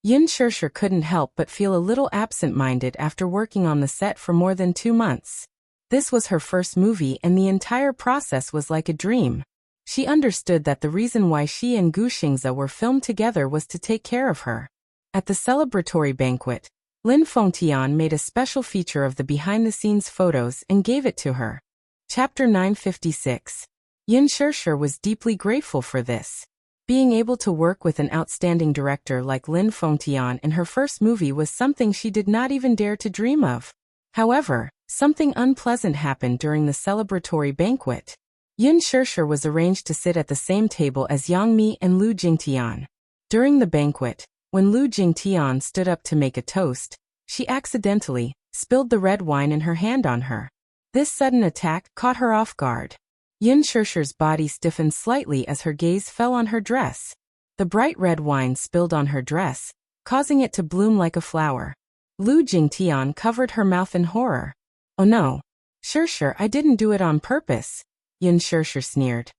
Speaker 1: Yin Shirshir couldn't help but feel a little absent-minded after working on the set for more than 2 months. This was her first movie and the entire process was like a dream. She understood that the reason why she and Gu Xingzi were filmed together was to take care of her. At the celebratory banquet, Lin Fengtian made a special feature of the behind-the-scenes photos and gave it to her. Chapter 956. Yin Shirshir was deeply grateful for this. Being able to work with an outstanding director like Lin Fengtian in her first movie was something she did not even dare to dream of. However, something unpleasant happened during the celebratory banquet. Yin Shirshir was arranged to sit at the same table as Yang Mi and Lu Jingtian. During the banquet, when Lu Jingtian stood up to make a toast, she accidentally spilled the red wine in her hand on her. This sudden attack caught her off guard. Yin Shirshir's body stiffened slightly as her gaze fell on her dress. The bright red wine spilled on her dress, causing it to bloom like a flower. Lu Jingtian covered her mouth in horror. "Oh no. Shirshir, I didn't do it on purpose," Yin Shirshir sneered.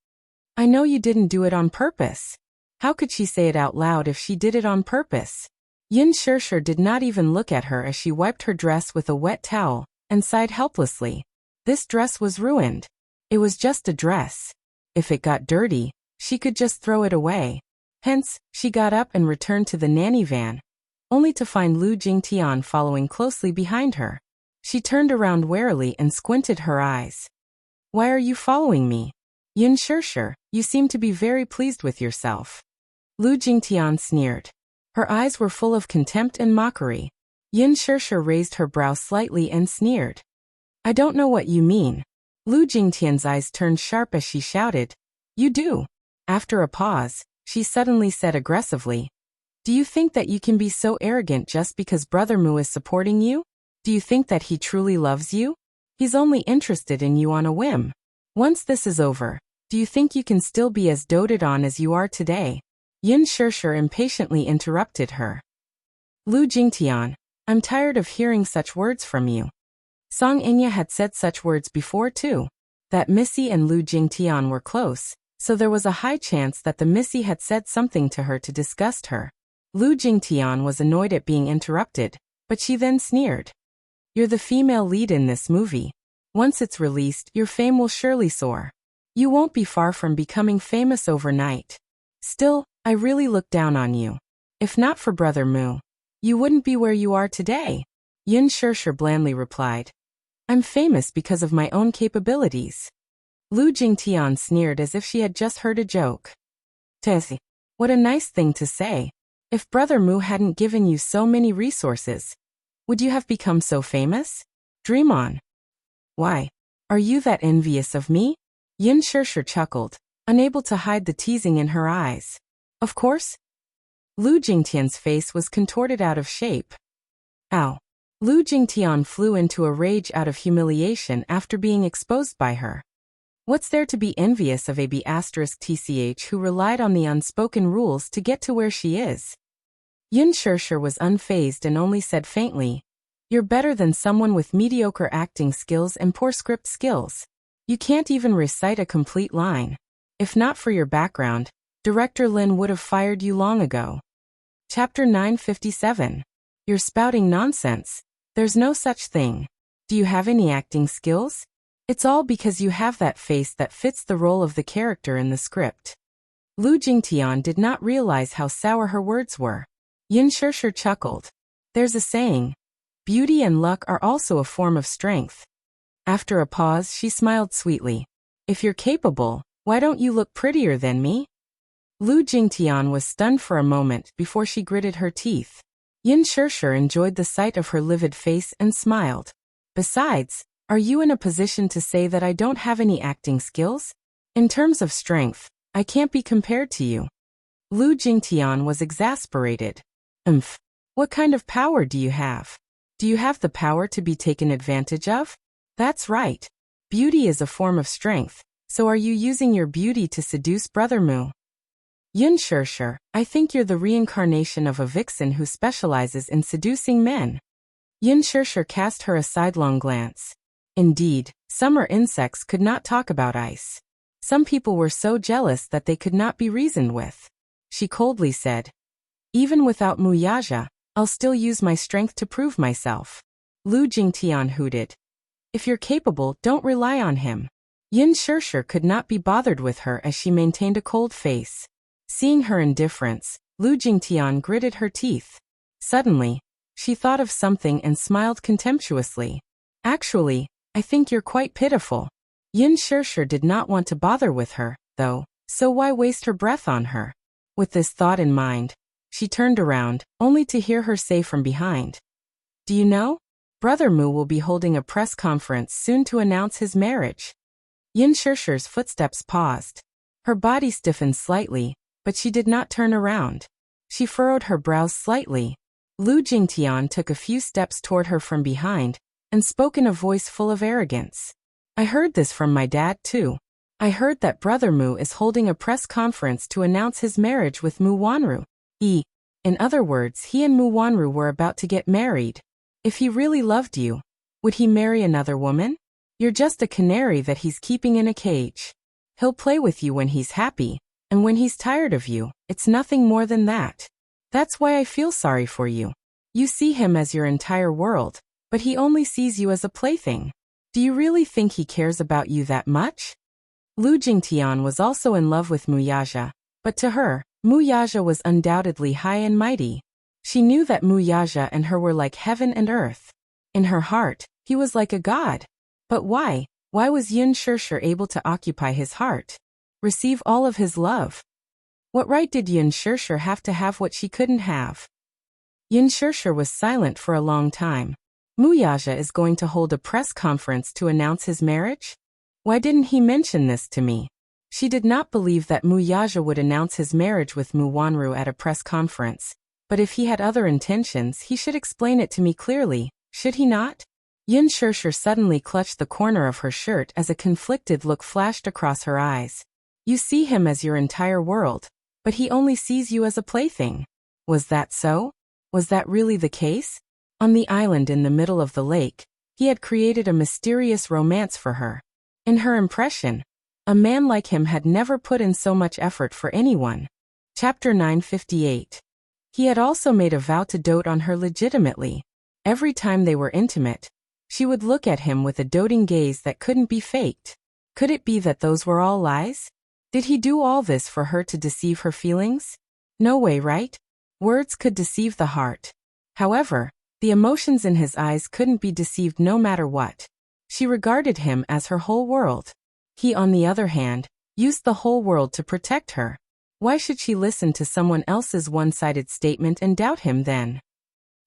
Speaker 1: "I know you didn't do it on purpose." How could she say it out loud if she did it on purpose? Yin Shirshir did not even look at her as she wiped her dress with a wet towel and sighed helplessly. This dress was ruined. It was just a dress. If it got dirty, she could just throw it away. Hence, she got up and returned to the nanny van, only to find Lu Jingtian following closely behind her. She turned around warily and squinted her eyes. "Why are you following me? Yin Shirshir, you seem to be very pleased with yourself." Lu Jingtian sneered. Her eyes were full of contempt and mockery. Yin Shirshir raised her brow slightly and sneered. "I don't know what you mean." Lu Jingtian's eyes turned sharp as she shouted, "You do." After a pause, she suddenly said aggressively, "Do you think that you can be so arrogant just because Brother Mu is supporting you? Do you think that he truly loves you? He's only interested in you on a whim. Once this is over, do you think you can still be as doted on as you are today?" Yin Shirshir impatiently interrupted her. "Lu Jingtian, I'm tired of hearing such words from you." Song Inya had said such words before too. That Missy and Lu Jingtian were close, so there was a high chance that the Missy had said something to her to disgust her. Lu Jingtian was annoyed at being interrupted, but she then sneered. "You're the female lead in this movie. Once it's released, your fame will surely soar. You won't be far from becoming famous overnight. Still, I really look down on you. If not for Brother Mu, you wouldn't be where you are today." Yin Shirshir blandly replied, "I'm famous because of my own capabilities." Lu Jingtian sneered as if she had just heard a joke. "Tessie, what a nice thing to say. If Brother Mu hadn't given you so many resources, would you have become so famous? Dream on." "Why? Are you that envious of me?" Yin Shirshir chuckled, unable to hide the teasing in her eyes. "Of course." Lu Jingtian's face was contorted out of shape. "Ow." Lu Jingtian flew into a rage out of humiliation after being exposed by her. What's there to be envious of AB*TCH who relied on the unspoken rules to get to where she is? Yin Shirshir was unfazed and only said faintly, "You're better than someone with mediocre acting skills and poor script skills. You can't even recite a complete line. If not for your background, Director Lin would have fired you long ago." Chapter 957. You're spouting nonsense. There's no such thing. Do you have any acting skills? It's all because you have that face that fits the role of the character in the script. Lu Jingtian did not realize how sour her words were. Yin Shirshir chuckled. There's a saying, beauty and luck are also a form of strength. After a pause, she smiled sweetly. If you're capable, why don't you look prettier than me? Lu Jingtian was stunned for a moment before she gritted her teeth. Yin Shirshir enjoyed the sight of her livid face and smiled. Besides, are you in a position to say that I don't have any acting skills? In terms of strength, I can't be compared to you. Lu Jingtian was exasperated. What kind of power do you have? Do you have the power to be taken advantage of? That's right. Beauty is a form of strength, so are you using your beauty to seduce Brother Mu? Yun Shirshir, I think you're the reincarnation of a vixen who specializes in seducing men. Yun Shirshir cast her a sidelong glance. Indeed, summer insects could not talk about ice. Some people were so jealous that they could not be reasoned with. She coldly said, even without Muyaja, I'll still use my strength to prove myself. Lu Jingtian hooted. If you're capable, don't rely on him. Yin Shirshir could not be bothered with her as she maintained a cold face. Seeing her indifference, Lu Jingtian gritted her teeth. Suddenly, she thought of something and smiled contemptuously. Actually, I think you're quite pitiful. Yin Shirshir did not want to bother with her, though, so why waste her breath on her? With this thought in mind, she turned around, only to hear her say from behind. Do you know? Brother Mu will be holding a press conference soon to announce his marriage. Yin Shirshir's footsteps paused. Her body stiffened slightly, but she did not turn around. She furrowed her brows slightly. Lu Jingtian took a few steps toward her from behind, and spoke in a voice full of arrogance. I heard this from my dad too. I heard that Brother Mu is holding a press conference to announce his marriage with Mu Wanru. In other words, he and Mu Wanru were about to get married. If he really loved you, would he marry another woman? You're just a canary that he's keeping in a cage. He'll play with you when he's happy, and when he's tired of you, it's nothing more than that. That's why I feel sorry for you. You see him as your entire world, but he only sees you as a plaything. Do you really think he cares about you that much? Lu Jingtian was also in love with Muyaja, but to her, Muyaja was undoubtedly high and mighty. She knew that Muyaja and her were like heaven and earth. In her heart, he was like a god. But why? Why was Yin Shirshir able to occupy his heart? Receive all of his love? What right did Yin Shirshir have to have what she couldn't have? Yin Shirshir was silent for a long time. Muyaja is going to hold a press conference to announce his marriage? Why didn't he mention this to me? She did not believe that Muyaja would announce his marriage with Mu Wanru at a press conference. But if he had other intentions, he should explain it to me clearly, should he not? Yin Shirshir suddenly clutched the corner of her shirt as a conflicted look flashed across her eyes. You see him as your entire world, but he only sees you as a plaything. Was that so? Was that really the case? On the island in the middle of the lake, he had created a mysterious romance for her. In her impression, a man like him had never put in so much effort for anyone. Chapter 958. He had also made a vow to dote on her legitimately. Every time they were intimate, she would look at him with a doting gaze that couldn't be faked. Could it be that those were all lies? Did he do all this for her to deceive her feelings? No way, right? Words could deceive the heart. However, the emotions in his eyes couldn't be deceived no matter what. She regarded him as her whole world. He, on the other hand, used the whole world to protect her. Why should she listen to someone else's one-sided statement and doubt him then?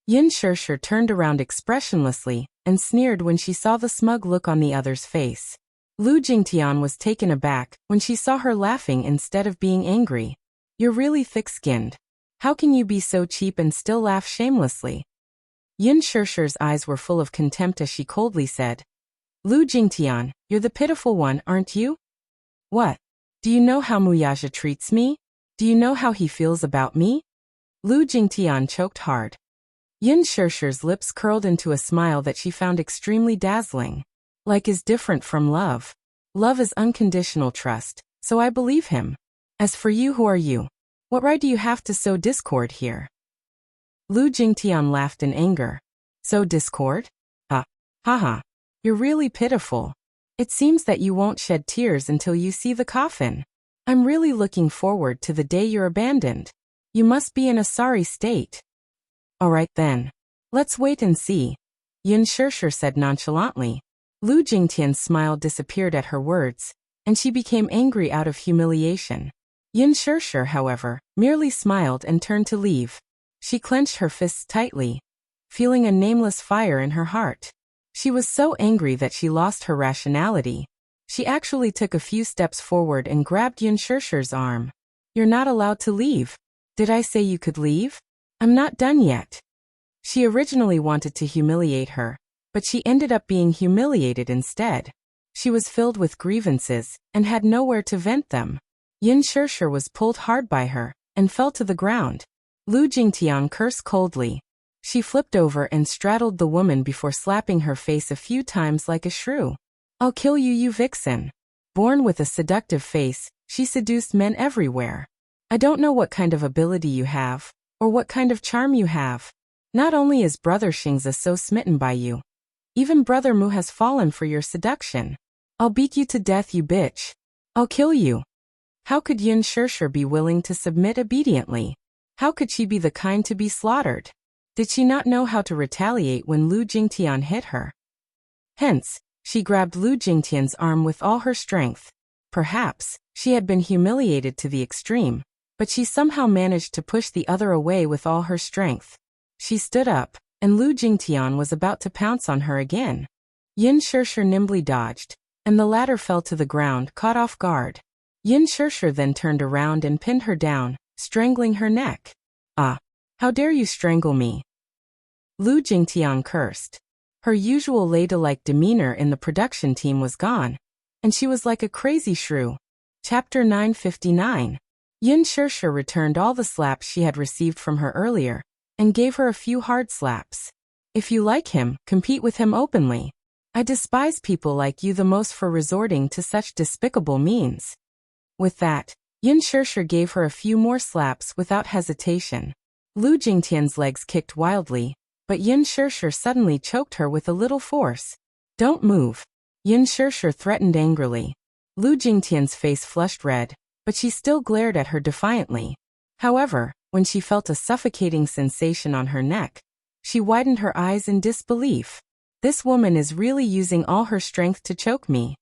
Speaker 1: Yin Shirshir turned around expressionlessly and sneered when she saw the smug look on the other's face. Lu Jingtian was taken aback when she saw her laughing instead of being angry. You're really thick-skinned. How can you be so cheap and still laugh shamelessly? Yin Shirshir's eyes were full of contempt as she coldly said, Lu Jingtian, you're the pitiful one, aren't you? What? Do you know how Muyaja treats me? Do you know how he feels about me? Lu Jingtian choked hard. Yin Shirshir's lips curled into a smile that she found extremely dazzling. Like is different from love. Love is unconditional trust, so I believe him. As for you, who are you? What right do you have to sow discord here? Lu Jingtian laughed in anger. Sow discord? Haha. You're really pitiful. It seems that you won't shed tears until you see the coffin. I'm really looking forward to the day you're abandoned. You must be in a sorry state. All right then. Let's wait and see. Yin Shirshir said nonchalantly. Lu Jingtian's smile disappeared at her words, and she became angry out of humiliation. Yin Shirshir, however, merely smiled and turned to leave. She clenched her fists tightly, feeling a nameless fire in her heart. She was so angry that she lost her rationality. She actually took a few steps forward and grabbed Yin Shirshir's arm. You're not allowed to leave. Did I say you could leave? I'm not done yet. She originally wanted to humiliate her, but she ended up being humiliated instead. She was filled with grievances and had nowhere to vent them. Yin Shirshir was pulled hard by her and fell to the ground. Lu Jingtian cursed coldly. She flipped over and straddled the woman before slapping her face a few times like a shrew. I'll kill you, you vixen. Born with a seductive face, she seduced men everywhere. I don't know what kind of ability you have, or what kind of charm you have. Not only is Brother Xingzi so smitten by you, even Brother Mu has fallen for your seduction. I'll beat you to death, you bitch. I'll kill you. How could Yin Shirshir be willing to submit obediently? How could she be the kind to be slaughtered? Did she not know how to retaliate when Lu Jingtian hit her? Hence, she grabbed Lu Jingtian's arm with all her strength. Perhaps, she had been humiliated to the extreme, but she somehow managed to push the other away with all her strength. She stood up, and Lu Jingtian was about to pounce on her again. Yin Shirshir nimbly dodged, and the latter fell to the ground, caught off guard. Yin Shirshir then turned around and pinned her down, strangling her neck. Ah! How dare you strangle me? Lu Jingtian cursed. Her usual ladylike demeanor in the production team was gone, and she was like a crazy shrew. Chapter 959. Yin Shirshir returned all the slaps she had received from her earlier, and gave her a few hard slaps. If you like him, compete with him openly. I despise people like you the most for resorting to such despicable means. With that, Yin Shirshir gave her a few more slaps without hesitation. Lu Jingtian's legs kicked wildly, but Yin Shirshir suddenly choked her with a little force. Don't move. Yin Shirshir threatened angrily. Lu Jingtian's face flushed red, but she still glared at her defiantly. However, when she felt a suffocating sensation on her neck, she widened her eyes in disbelief. This woman is really using all her strength to choke me.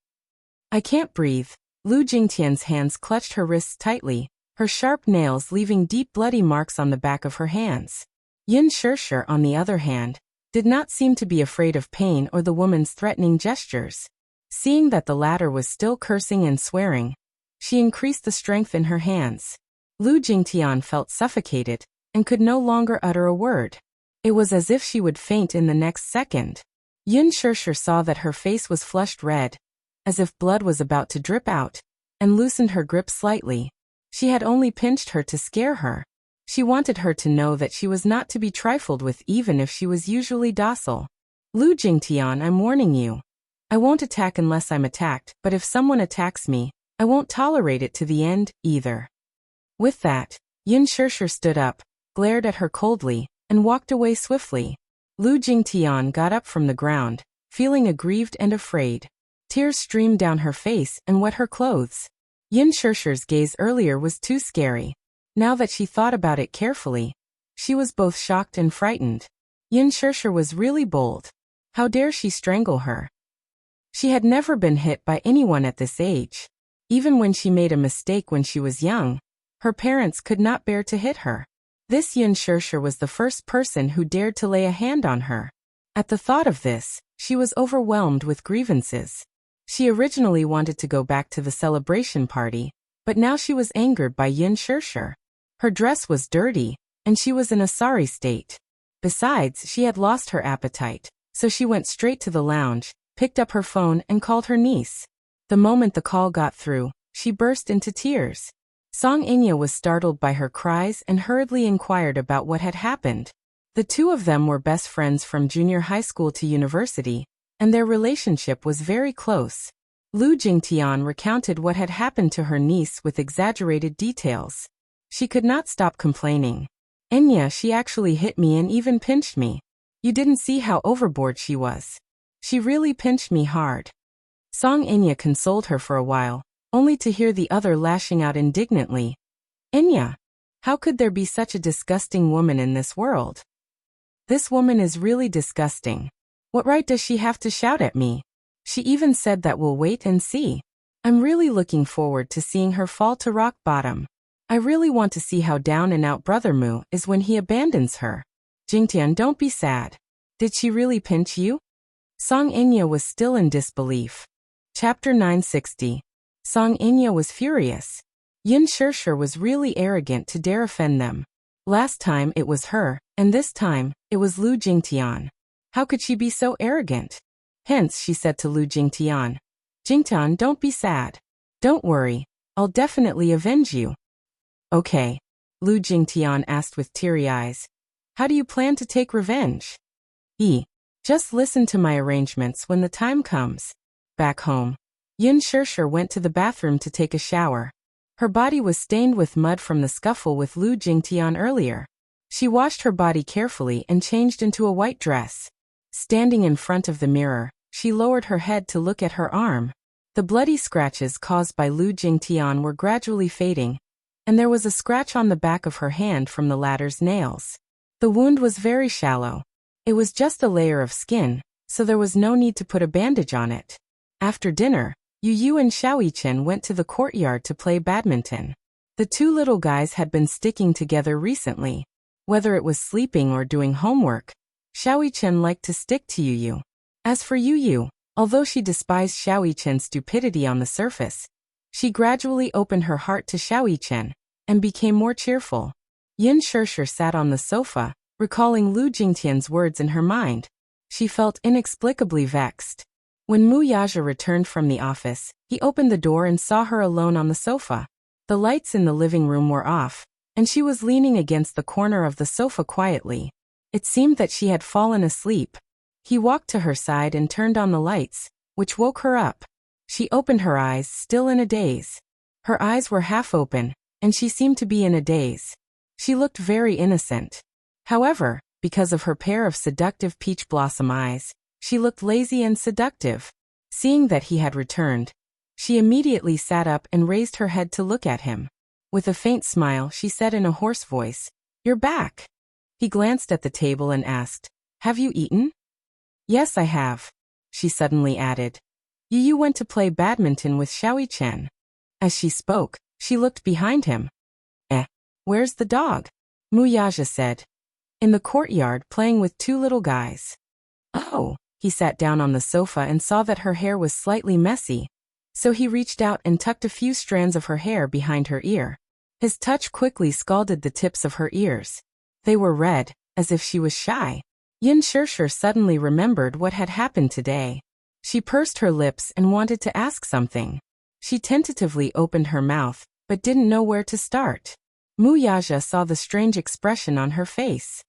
Speaker 1: I can't breathe. Lu Jingtian's hands clutched her wrists tightly, her sharp nails leaving deep bloody marks on the back of her hands. Yin Shirshir, on the other hand, did not seem to be afraid of pain or the woman's threatening gestures. Seeing that the latter was still cursing and swearing, she increased the strength in her hands. Lu Jingtian felt suffocated and could no longer utter a word. It was as if she would faint in the next second. Yin Shirshir saw that her face was flushed red, as if blood was about to drip out, and loosened her grip slightly. She had only pinched her to scare her. She wanted her to know that she was not to be trifled with even if she was usually docile. Lu Jingtian, I'm warning you. I won't attack unless I'm attacked, but if someone attacks me, I won't tolerate it to the end, either. With that, Yin Shirshir stood up, glared at her coldly, and walked away swiftly. Lu Jingtian got up from the ground, feeling aggrieved and afraid. Tears streamed down her face and wet her clothes. Yin Shirshir's gaze earlier was too scary. Now that she thought about it carefully, she was both shocked and frightened. Yin Shirshir was really bold. How dare she strangle her? She had never been hit by anyone at this age. Even when she made a mistake when she was young, her parents could not bear to hit her. This Yin Shirshir was the first person who dared to lay a hand on her. At the thought of this, she was overwhelmed with grievances. She originally wanted to go back to the celebration party, but now she was angered by Yin Shirshir. Her dress was dirty, and she was in a sorry state. Besides, she had lost her appetite, so she went straight to the lounge, picked up her phone and called her niece. The moment the call got through, she burst into tears. Song Inya was startled by her cries and hurriedly inquired about what had happened. The two of them were best friends from junior high school to university, and their relationship was very close. Lu Jingtian recounted what had happened to her niece with exaggerated details. She could not stop complaining. Enya, she actually hit me and even pinched me. You didn't see how overboard she was. She really pinched me hard. Song Enya consoled her for a while, only to hear the other lashing out indignantly. Enya, how could there be such a disgusting woman in this world? This woman is really disgusting. What right does she have to shout at me? She even said that we'll wait and see. I'm really looking forward to seeing her fall to rock bottom. I really want to see how down and out Brother Mu is when he abandons her. Jingtian, don't be sad. Did she really pinch you? Song Inya was still in disbelief. Chapter 960. Song Inya was furious. Yin Shirshir was really arrogant to dare offend them. Last time it was her, and this time, it was Lu Jingtian. How could she be so arrogant? Hence she said to Lu Jingtian, Jingtian, don't be sad. Don't worry, I'll definitely avenge you. Okay. Lu Jingtian asked with teary eyes. How do you plan to take revenge? Just listen to my arrangements when the time comes. Back home, Yin Shirshir went to the bathroom to take a shower. Her body was stained with mud from the scuffle with Lu Jingtian earlier. She washed her body carefully and changed into a white dress. Standing in front of the mirror, she lowered her head to look at her arm. The bloody scratches caused by Lu Jingtian were gradually fading, and there was a scratch on the back of her hand from the latter's nails. The wound was very shallow. It was just a layer of skin, so there was no need to put a bandage on it. After dinner, Yu and Xiaoyichen went to the courtyard to play badminton. The two little guys had been sticking together recently. Whether it was sleeping or doing homework, Xiaoyichen liked to stick to Yu. As for Yu, although she despised Xiaoyichen's stupidity on the surface, she gradually opened her heart to Xiaoyichen and became more cheerful. Yin Shirshir sat on the sofa, recalling Lu Jingtian's words in her mind. She felt inexplicably vexed. When Mu Yaja returned from the office, he opened the door and saw her alone on the sofa. The lights in the living room were off, and she was leaning against the corner of the sofa quietly. It seemed that she had fallen asleep. He walked to her side and turned on the lights, which woke her up. She opened her eyes, still in a daze. Her eyes were half open, and she seemed to be in a daze. She looked very innocent. However, because of her pair of seductive peach blossom eyes, she looked lazy and seductive. Seeing that he had returned, she immediately sat up and raised her head to look at him. With a faint smile, she said in a hoarse voice, "You're back." He glanced at the table and asked, "Have you eaten?" "Yes, I have," she suddenly added. "You went to play badminton with Xiaoyichen." As she spoke, she looked behind him. Where's the dog?" Mu Yaja said. "In the courtyard playing with two little guys." "Oh." He sat down on the sofa and saw that her hair was slightly messy, so he reached out and tucked a few strands of her hair behind her ear. His touch quickly scalded the tips of her ears. They were red, as if she was shy. Yin Shirshir suddenly remembered what had happened today. She pursed her lips and wanted to ask something. She tentatively opened her mouth, but didn't know where to start. Mu Yaja saw the strange expression on her face.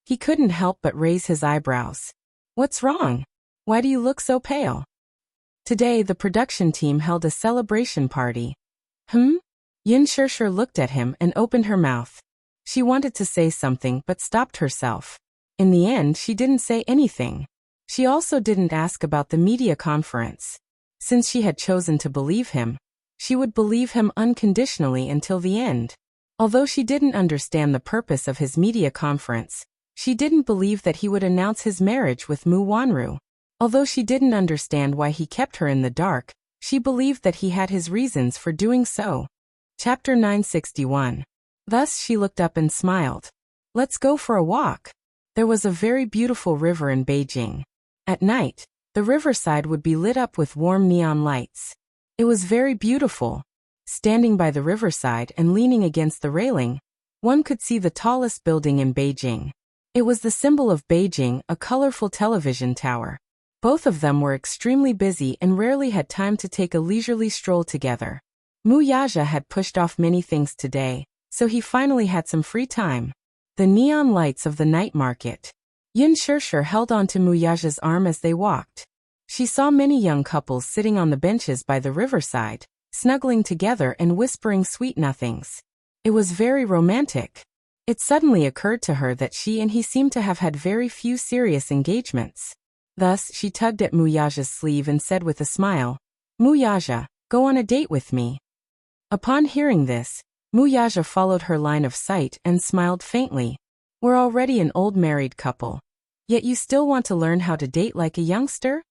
Speaker 1: He couldn't help but raise his eyebrows. "What's wrong? Why do you look so pale?" Today the production team held a celebration party. Yin Shirshir looked at him and opened her mouth. She wanted to say something but stopped herself. In the end, she didn't say anything. She also didn't ask about the media conference. Since she had chosen to believe him, she would believe him unconditionally until the end. Although she didn't understand the purpose of his media conference, she didn't believe that he would announce his marriage with Mu Wanru. Although she didn't understand why he kept her in the dark, she believed that he had his reasons for doing so. Chapter 961. Thus she looked up and smiled. "Let's go for a walk." There was a very beautiful river in Beijing. At night, the riverside would be lit up with warm neon lights. It was very beautiful. Standing by the riverside and leaning against the railing, one could see the tallest building in Beijing. It was the symbol of Beijing, a colorful television tower. Both of them were extremely busy and rarely had time to take a leisurely stroll together. Mu Yaja had pushed off many things today, so he finally had some free time. The neon lights of the night market. Yin Shirshir held on to Mu Yaja's arm as they walked. She saw many young couples sitting on the benches by the riverside, snuggling together and whispering sweet nothings. It was very romantic. It suddenly occurred to her that she and he seemed to have had very few serious engagements. Thus, she tugged at Mu Yaja's sleeve and said with a smile, "Mu Yaja, go on a date with me." Upon hearing this, Mu Yaja followed her line of sight and smiled faintly. "We're already an old married couple. Yet you still want to learn how to date like a youngster?"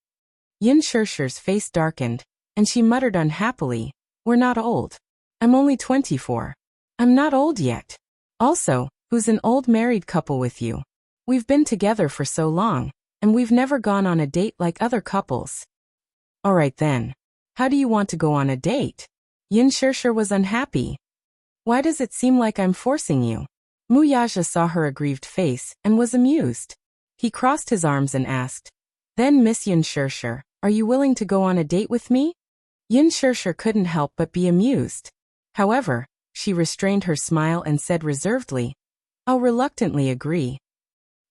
Speaker 1: Yin Shirshir's face darkened, and she muttered unhappily, "We're not old. I'm only 24. I'm not old yet. Also, who's an old married couple with you? We've been together for so long, and we've never gone on a date like other couples." "Alright then. How do you want to go on a date?" Yin Shirshir was unhappy. "Why does it seem like I'm forcing you?" Mu Yaja saw her aggrieved face and was amused. He crossed his arms and asked, "Then Miss Yin Shirshir, are you willing to go on a date with me?" Yin Shirshir couldn't help but be amused. However, she restrained her smile and said reservedly, "I'll reluctantly agree."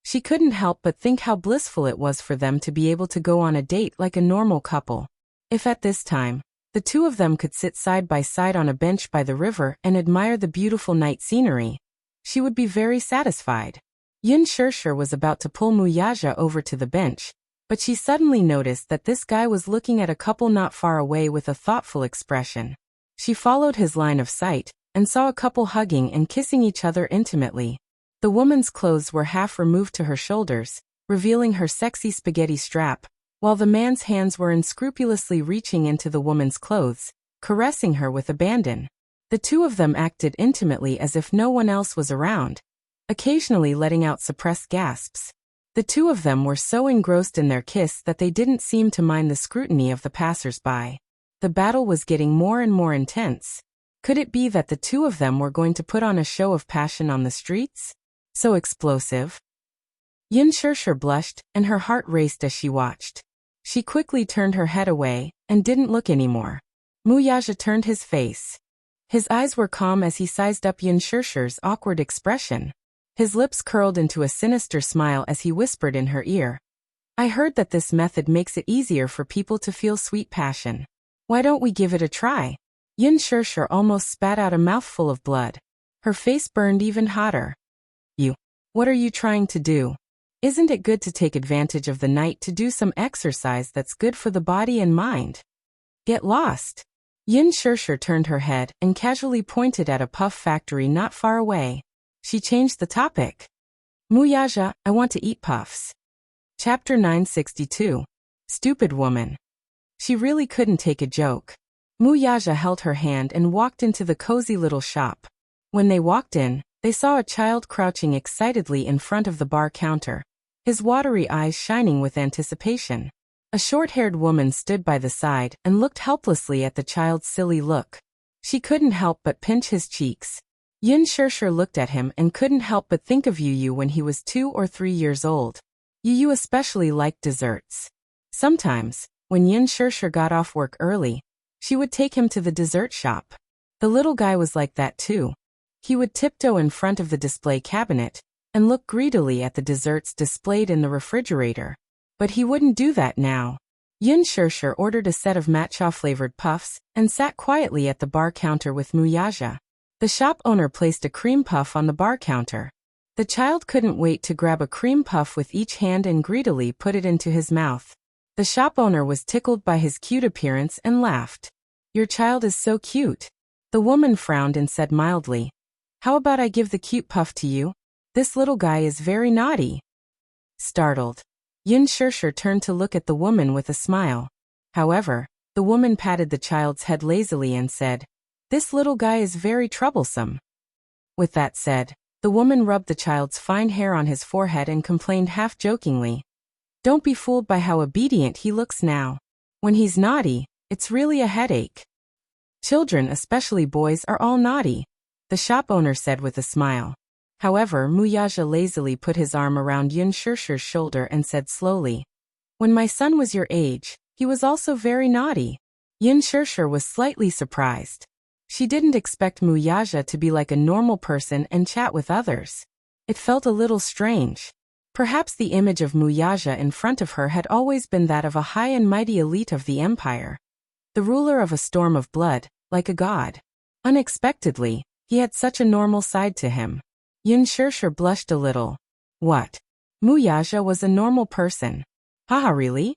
Speaker 1: She couldn't help but think how blissful it was for them to be able to go on a date like a normal couple. If at this time, the two of them could sit side by side on a bench by the river and admire the beautiful night scenery, she would be very satisfied. Yin Shirshir was about to pull Muyaja over to the bench, but she suddenly noticed that this guy was looking at a couple not far away with a thoughtful expression. She followed his line of sight and saw a couple hugging and kissing each other intimately. The woman's clothes were half removed to her shoulders, revealing her sexy spaghetti strap, while the man's hands were unscrupulously reaching into the woman's clothes, caressing her with abandon. The two of them acted intimately as if no one else was around, occasionally letting out suppressed gasps. The two of them were so engrossed in their kiss that they didn't seem to mind the scrutiny of the passers-by. The battle was getting more and more intense. Could it be that the two of them were going to put on a show of passion on the streets? So explosive. Yin Shirshir blushed, and her heart raced as she watched. She quickly turned her head away, and didn't look anymore. Muyaja turned his face. His eyes were calm as he sized up Yin Shirshir's awkward expression. His lips curled into a sinister smile as he whispered in her ear, "I heard that this method makes it easier for people to feel sweet passion. Why don't we give it a try?" Yin Shirshir almost spat out a mouthful of blood. Her face burned even hotter. What are you trying to do? Isn't it good to take advantage of the night to do some exercise that's good for the body and mind? Get lost." Yin Shirshir turned her head and casually pointed at a puff factory not far away. She changed the topic. "Muyaja, I want to eat puffs." Chapter 962. Stupid woman. She really couldn't take a joke. Muyaja held her hand and walked into the cozy little shop. When they walked in, they saw a child crouching excitedly in front of the bar counter, his watery eyes shining with anticipation. A short-haired woman stood by the side and looked helplessly at the child's silly look. She couldn't help but pinch his cheeks. Yin Shirshir looked at him and couldn't help but think of Yu when he was 2 or 3 years old. Yu especially liked desserts. Sometimes, when Yin Shirshir got off work early, she would take him to the dessert shop. The little guy was like that too. He would tiptoe in front of the display cabinet and look greedily at the desserts displayed in the refrigerator. But he wouldn't do that now. Yin Shirshir ordered a set of matcha-flavored puffs and sat quietly at the bar counter with Muyaja. The shop owner placed a cream puff on the bar counter. The child couldn't wait to grab a cream puff with each hand and greedily put it into his mouth. The shop owner was tickled by his cute appearance and laughed. "Your child is so cute." The woman frowned and said mildly, "How about I give the cute puff to you? This little guy is very naughty." Startled, Yin Shirshir turned to look at the woman with a smile. However, the woman patted the child's head lazily and said, "This little guy is very troublesome." With that said, the woman rubbed the child's fine hair on his forehead and complained half-jokingly, "Don't be fooled by how obedient he looks now. When he's naughty, it's really a headache." "Children, especially boys, are all naughty," the shop owner said with a smile. However, Muyaja lazily put his arm around Yin Shirshir's shoulder and said slowly, "When my son was your age, he was also very naughty." Yin Shirshir was slightly surprised. She didn't expect Muyaja to be like a normal person and chat with others. It felt a little strange. Perhaps the image of Muyaja in front of her had always been that of a high and mighty elite of the empire. The ruler of a storm of blood, like a god. Unexpectedly, he had such a normal side to him. Yin Shirshir blushed a little. What? Muyaja was a normal person. Haha, really?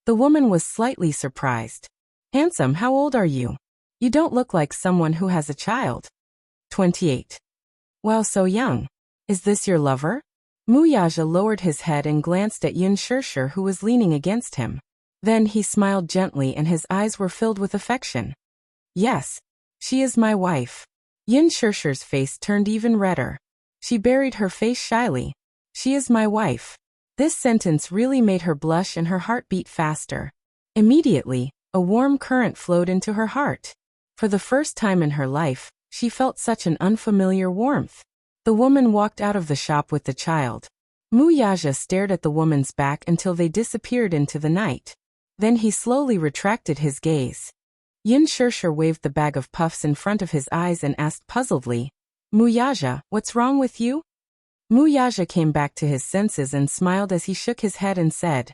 Speaker 1: The woman was slightly surprised. "Handsome, how old are you? You don't look like someone who has a child." 28. "Wow, so young. Is this your lover?" Muyaja lowered his head and glanced at Yin Shirshir, who was leaning against him. Then he smiled gently and his eyes were filled with affection. "Yes. She is my wife." Yin Shirshir's face turned even redder. She buried her face shyly. "She is my wife." This sentence really made her blush and her heart beat faster. Immediately, a warm current flowed into her heart. For the first time in her life, she felt such an unfamiliar warmth. The woman walked out of the shop with the child. Muyaja stared at the woman's back until they disappeared into the night. Then he slowly retracted his gaze. Yin Shirshir waved the bag of puffs in front of his eyes and asked puzzledly, Muyaja, what's wrong with you? Muyaja came back to his senses and smiled as he shook his head and said,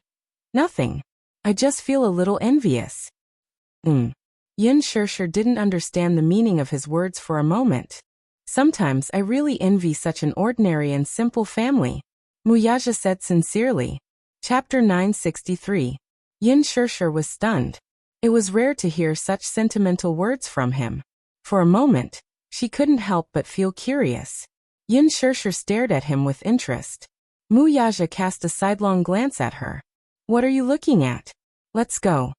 Speaker 1: Nothing. I just feel a little envious. Yin Shirshir didn't understand the meaning of his words for a moment. Sometimes I really envy such an ordinary and simple family, Muyaja said sincerely. Chapter 963. Yin Shirshir was stunned. It was rare to hear such sentimental words from him. For a moment, she couldn't help but feel curious. Yin Shirshir stared at him with interest. Muyaja cast a sidelong glance at her. What are you looking at? Let's go.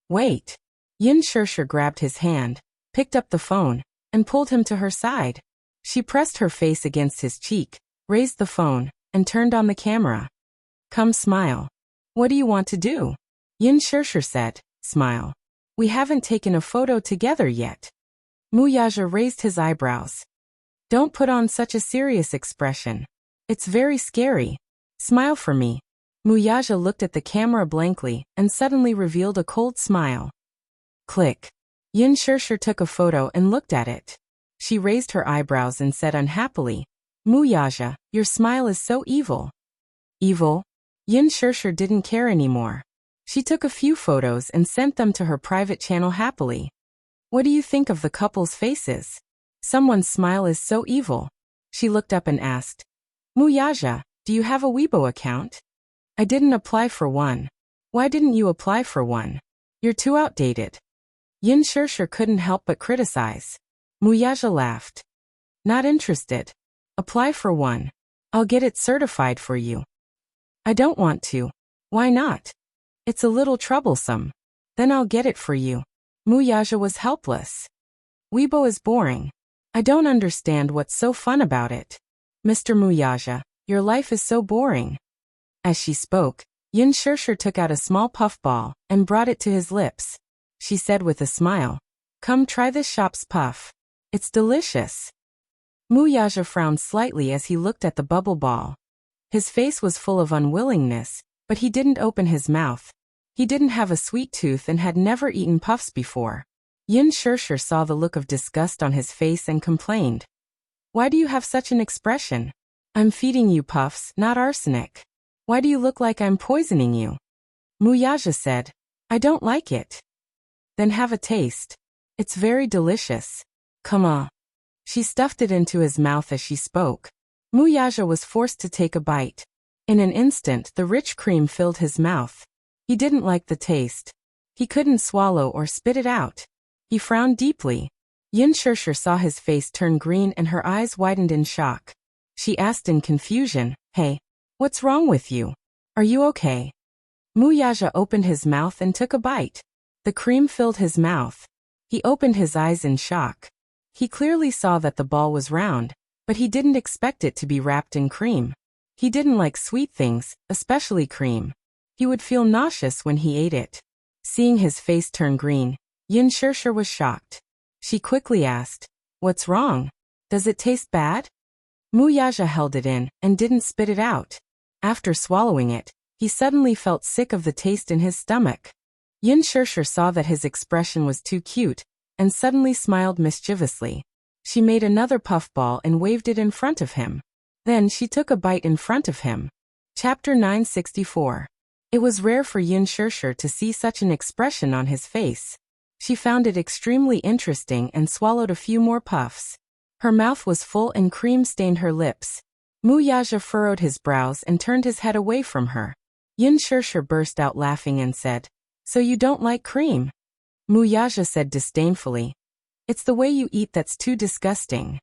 Speaker 1: Wait. Yin Shirshir grabbed his hand, picked up the phone, and pulled him to her side. She pressed her face against his cheek, raised the phone, and turned on the camera. Come smile. What do you want to do? Yin Shirshir said, Smile. We haven't taken a photo together yet. Muyaja raised his eyebrows. Don't put on such a serious expression. It's very scary. Smile for me. Muyaja looked at the camera blankly and suddenly revealed a cold smile. Click. Yin Shirshir took a photo and looked at it. She raised her eyebrows and said unhappily, Muyaja, your smile is so evil. Evil? Yin Shirshir didn't care anymore. She took a few photos and sent them to her private channel happily. What do you think of the couple's faces? Someone's smile is so evil. She looked up and asked, Muyaja, do you have a Weibo account? I didn't apply for one. Why didn't you apply for one? You're too outdated. Yin Shirshir couldn't help but criticize. Muyaja laughed. Not interested. Apply for one. I'll get it certified for you. I don't want to. Why not? It's a little troublesome. Then I'll get it for you. Muyaja was helpless. Weibo is boring. I don't understand what's so fun about it. Mr. Muyaja, your life is so boring. As she spoke, Yin Shirshir took out a small puffball and brought it to his lips. She said with a smile, Come try this shop's puff. It's delicious. Muyaja frowned slightly as he looked at the bubble ball. His face was full of unwillingness, but he didn't open his mouth. He didn't have a sweet tooth and had never eaten puffs before. Yin Shirshir saw the look of disgust on his face and complained. Why do you have such an expression? I'm feeding you puffs, not arsenic. Why do you look like I'm poisoning you? Muyaja said, I don't like it. Then have a taste. It's very delicious. Come on. She stuffed it into his mouth as she spoke. Muyaja was forced to take a bite. In an instant, the rich cream filled his mouth. He didn't like the taste. He couldn't swallow or spit it out. He frowned deeply. Yin Shirshir saw his face turn green and her eyes widened in shock. She asked in confusion, Hey, what's wrong with you? Are you okay? Muyaja opened his mouth and took a bite. The cream filled his mouth. He opened his eyes in shock. He clearly saw that the ball was round, but he didn't expect it to be wrapped in cream. He didn't like sweet things, especially cream. He would feel nauseous when he ate it. Seeing his face turn green, Yin Shirshir was shocked. She quickly asked, What's wrong? Does it taste bad? Muyaja held it in and didn't spit it out. After swallowing it, he suddenly felt sick of the taste in his stomach. Yin Shirshir saw that his expression was too cute, and suddenly smiled mischievously. She made another puffball and waved it in front of him. Then she took a bite in front of him. Chapter 964. It was rare for Yin Shirshir to see such an expression on his face. She found it extremely interesting and swallowed a few more puffs. Her mouth was full and cream stained her lips. Muyaja furrowed his brows and turned his head away from her. Yin Shirshir burst out laughing and said, So you don't like cream? Muyaja said disdainfully, It's the way you eat that's too disgusting.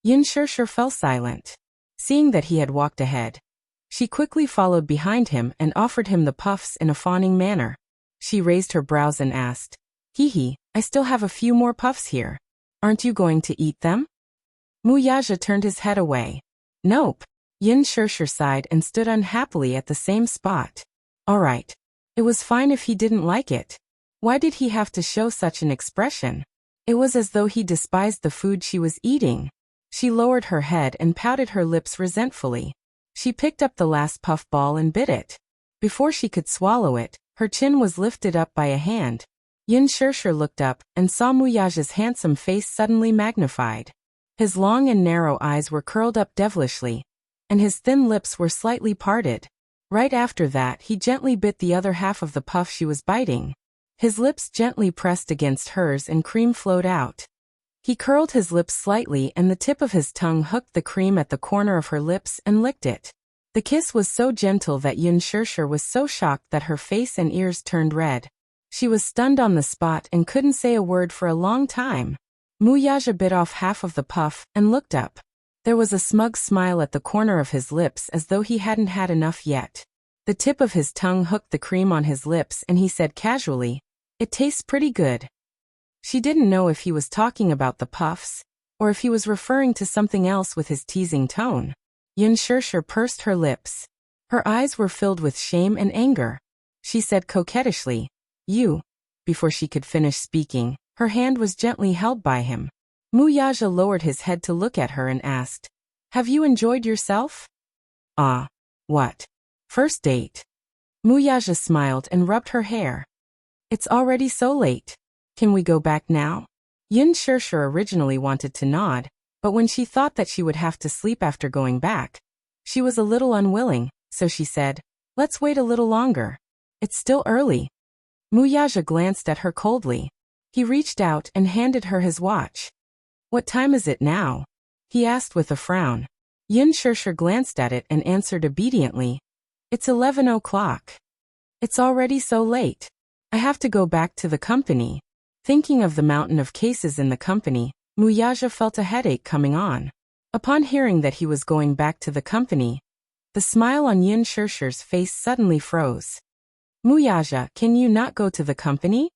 Speaker 1: Yin Shirshir fell silent. Seeing that he had walked ahead, she quickly followed behind him and offered him the puffs in a fawning manner. She raised her brows and asked, Hee, I still have a few more puffs here. Aren't you going to eat them? Muyaja turned his head away. Nope. Yin Shirshir sighed and stood unhappily at the same spot. All right. It was fine if he didn't like it. Why did he have to show such an expression? It was as though he despised the food she was eating. She lowered her head and pouted her lips resentfully. She picked up the last puffball and bit it. Before she could swallow it, her chin was lifted up by a hand. Yin Shirshir looked up and saw Muyaja's handsome face suddenly magnified. His long and narrow eyes were curled up devilishly, and his thin lips were slightly parted. Right after that, he gently bit the other half of the puff she was biting. His lips gently pressed against hers and cream flowed out. He curled his lips slightly and the tip of his tongue hooked the cream at the corner of her lips and licked it. The kiss was so gentle that Yin Shirshir was so shocked that her face and ears turned red. She was stunned on the spot and couldn't say a word for a long time. Muyaja bit off half of the puff and looked up. There was a smug smile at the corner of his lips as though he hadn't had enough yet. The tip of his tongue hooked the cream on his lips and he said casually, "It tastes pretty good." She didn't know if he was talking about the puffs, or if he was referring to something else with his teasing tone. Yin Shirshir pursed her lips. Her eyes were filled with shame and anger. She said coquettishly, "You." Before she could finish speaking, her hand was gently held by him. Muyaja lowered his head to look at her and asked, "Have you enjoyed yourself?" "Ah, what? First date?" Muyaja smiled and rubbed her hair. "It's already so late. Can we go back now?" Yin Shirshir originally wanted to nod, but when she thought that she would have to sleep after going back, she was a little unwilling, so she said, "Let's wait a little longer. It's still early." Muyaja glanced at her coldly. He reached out and handed her his watch. "What time is it now?" he asked with a frown. Yin Shirshir glanced at it and answered obediently, "It's 11 o'clock. It's already so late. I have to go back to the company." Thinking of the mountain of cases in the company, Muyaja felt a headache coming on. Upon hearing that he was going back to the company, the smile on Yin Shirshir's face suddenly froze. "Muyaja, can you not go to the company?"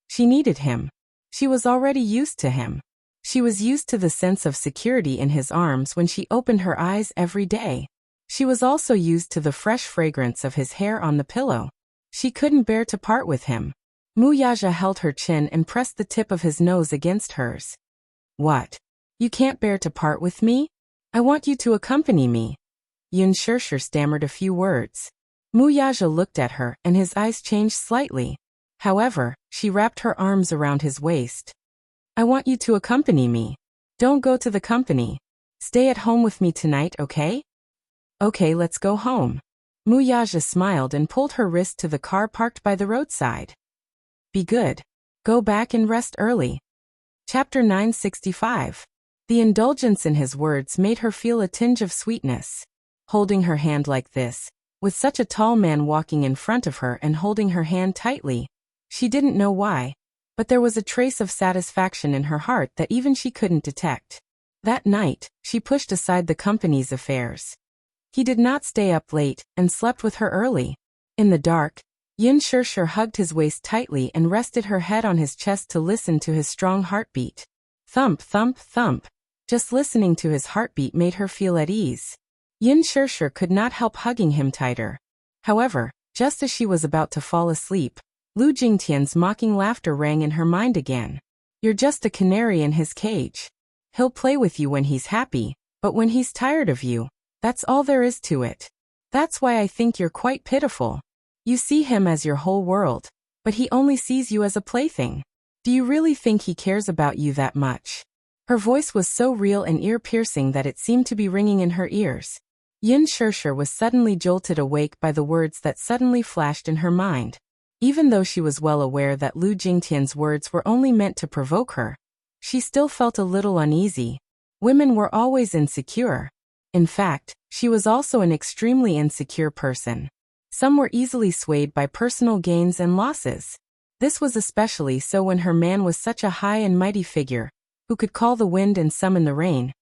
Speaker 1: She needed him. She was already used to him. She was used to the sense of security in his arms when she opened her eyes every day. She was also used to the fresh fragrance of his hair on the pillow. She couldn't bear to part with him. Muyaja held her chin and pressed the tip of his nose against hers. "What? You can't bear to part with me? I want you to accompany me." Yin Shirshir stammered a few words. Muyaja looked at her and his eyes changed slightly. However, she wrapped her arms around his waist. "I want you to accompany me. Don't go to the company. Stay at home with me tonight, okay?" "Okay, let's go home." Muyaja smiled and pulled her wrist to the car parked by the roadside. "Be good. Go back and rest early." Chapter 965. The indulgence in his words made her feel a tinge of sweetness. Holding her hand like this, with such a tall man walking in front of her and holding her hand tightly, she didn't know why, but there was a trace of satisfaction in her heart that even she couldn't detect. That night, she pushed aside the company's affairs. He did not stay up late and slept with her early. In the dark, Yin Shirshir hugged his waist tightly and rested her head on his chest to listen to his strong heartbeat. Thump, thump, thump. Just listening to his heartbeat made her feel at ease. Yin Shirshir could not help hugging him tighter. However, just as she was about to fall asleep, Lu Jingtian's mocking laughter rang in her mind again. "You're just a canary in his cage. He'll play with you when he's happy, but when he's tired of you, that's all there is to it. That's why I think you're quite pitiful. You see him as your whole world, but he only sees you as a plaything. Do you really think he cares about you that much?" Her voice was so real and ear-piercing that it seemed to be ringing in her ears. Yin Shirshir was suddenly jolted awake by the words that suddenly flashed in her mind. Even though she was well aware that Lu Jingtian's words were only meant to provoke her, she still felt a little uneasy. Women were always insecure. In fact, she was also an extremely insecure person. Some were easily swayed by personal gains and losses. This was especially so when her man was such a high and mighty figure, who could call the wind and summon the rain.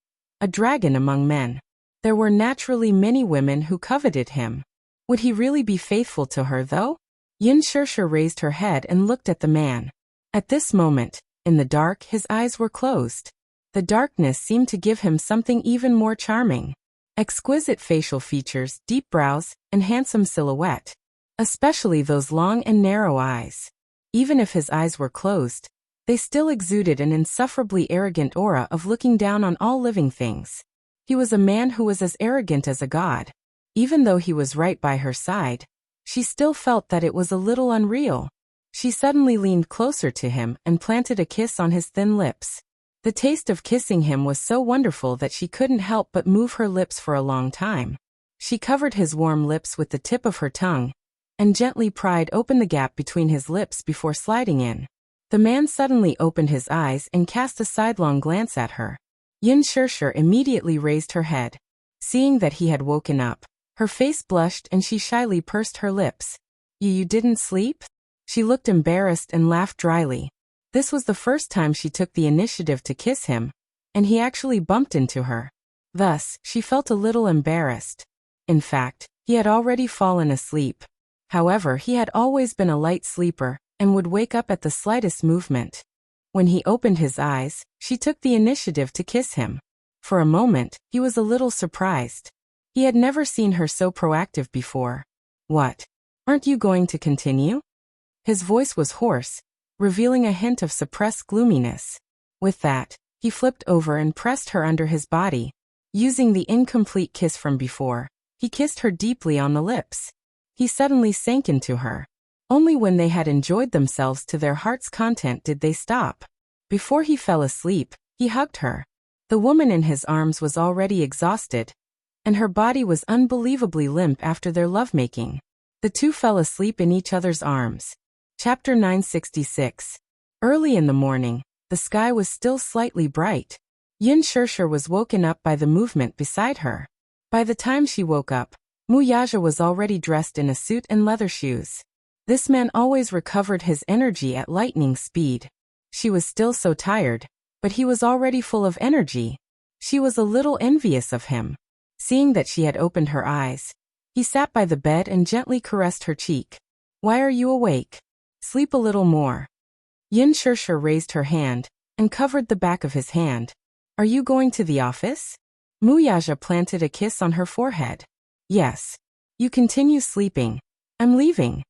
Speaker 1: A dragon among men. There were naturally many women who coveted him. Would he really be faithful to her though? Yin Shirshir raised her head and looked at the man. At this moment, in the dark, his eyes were closed. The darkness seemed to give him something even more charming. Exquisite facial features, deep brows, and handsome silhouette. Especially those long and narrow eyes. Even if his eyes were closed, they still exuded an insufferably arrogant aura of looking down on all living things. He was a man who was as arrogant as a god. Even though he was right by her side, she still felt that it was a little unreal. She suddenly leaned closer to him and planted a kiss on his thin lips. The taste of kissing him was so wonderful that she couldn't help but move her lips for a long time. She covered his warm lips with the tip of her tongue and gently pried open the gap between his lips before sliding in. The man suddenly opened his eyes and cast a sidelong glance at her. Yin Shirshir immediately raised her head. Seeing that he had woken up, her face blushed and she shyly pursed her lips. You didn't sleep?" She looked embarrassed and laughed dryly. This was the first time she took the initiative to kiss him, and he actually bumped into her. Thus, she felt a little embarrassed. In fact, he had already fallen asleep. However, he had always been a light sleeper and would wake up at the slightest movement. When he opened his eyes, she took the initiative to kiss him. For a moment, he was a little surprised. He had never seen her so proactive before. "What? Aren't you going to continue?" His voice was hoarse, revealing a hint of suppressed gloominess. With that, he flipped over and pressed her under his body. Using the incomplete kiss from before, he kissed her deeply on the lips. He suddenly sank into her. Only when they had enjoyed themselves to their heart's content did they stop. Before he fell asleep, he hugged her. The woman in his arms was already exhausted, and her body was unbelievably limp after their lovemaking. The two fell asleep in each other's arms. Chapter 966. Early in the morning, the sky was still slightly bright. Yin Shirshir was woken up by the movement beside her. By the time she woke up, Muyaja was already dressed in a suit and leather shoes. This man always recovered his energy at lightning speed. She was still so tired, but he was already full of energy. She was a little envious of him. Seeing that she had opened her eyes, he sat by the bed and gently caressed her cheek. "Why are you awake? Sleep a little more." Yin Shirshir raised her hand and covered the back of his hand. "Are you going to the office?" Muyaja planted a kiss on her forehead. "Yes. You continue sleeping. I'm leaving."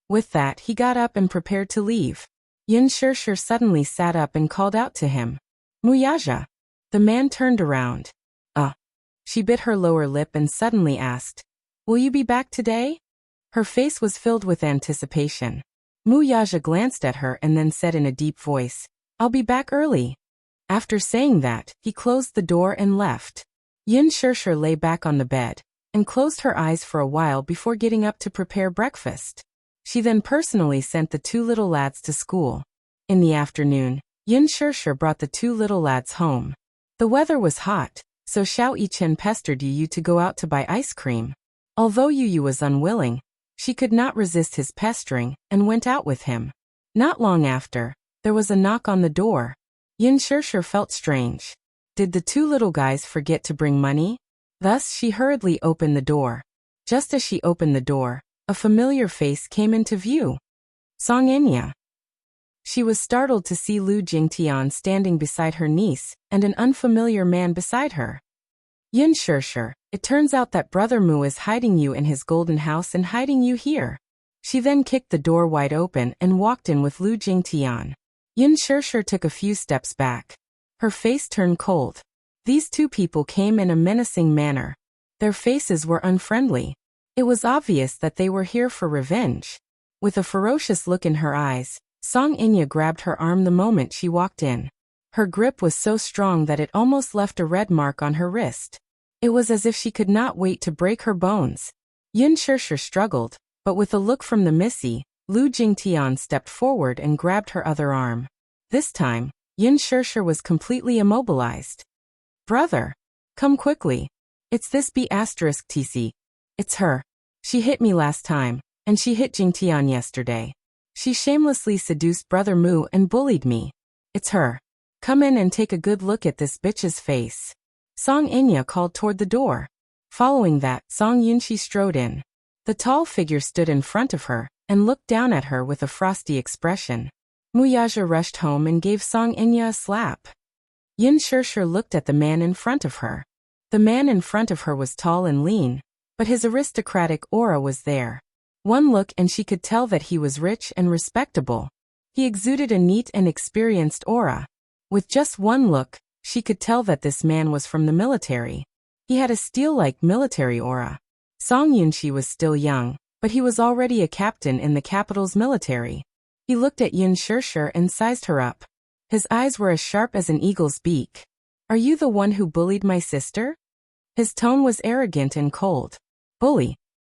Speaker 1: With that, he got up and prepared to leave. Yin Shirshir suddenly sat up and called out to him. "Muyaja." The man turned around. She bit her lower lip and suddenly asked, "Will you be back today?" Her face was filled with anticipation. Muyaja glanced at her and then said in a deep voice, "I'll be back early." After saying that, he closed the door and left. Yin Shirshir lay back on the bed and closed her eyes for a while before getting up to prepare breakfast. She then personally sent the two little lads to school. In the afternoon, Yin Shirshir brought the two little lads home. The weather was hot, so Xiao Yichen pestered Yu to go out to buy ice cream. Although Yu was unwilling, she could not resist his pestering and went out with him. Not long after, there was a knock on the door. Yin Shirshir felt strange. Did the two little guys forget to bring money? Thus she hurriedly opened the door. Just as she opened the door, a familiar face came into view. Song Enya. She was startled to see Lu Jingtian standing beside her niece and an unfamiliar man beside her. "Yin Shirshir, it turns out that Brother Mu is hiding you in his golden house and hiding you here." She then kicked the door wide open and walked in with Lu Jingtian. Yin Shirshir took a few steps back. Her face turned cold. These two people came in a menacing manner. Their faces were unfriendly. It was obvious that they were here for revenge. With a ferocious look in her eyes, Song Enya grabbed her arm the moment she walked in. Her grip was so strong that it almost left a red mark on her wrist. It was as if she could not wait to break her bones. Yin Shirshir struggled, but with a look from the Missy, Lu Jingtian stepped forward and grabbed her other arm. This time, Yin Shirshir was completely immobilized. "Brother, come quickly. It's this B*TC. It's her. She hit me last time, and she hit Jingtian yesterday. She shamelessly seduced Brother Mu and bullied me. It's her. Come in and take a good look at this bitch's face." Song Enya called toward the door. Following that, Song Yunshi strode in. The tall figure stood in front of her and looked down at her with a frosty expression. Muyaja rushed home and gave Song Enya a slap. Yin Shirshir looked at the man in front of her. The man in front of her was tall and lean, but his aristocratic aura was there. One look and she could tell that he was rich and respectable. He exuded a neat and experienced aura. With just one look, she could tell that this man was from the military. He had a steel-like military aura. Song Yunshi was still young, but he was already a captain in the capital's military. He looked at Yun Shirshir and sized her up. His eyes were as sharp as an eagle's beak. Are you the one who bullied my sister? His tone was arrogant and cold. Bully?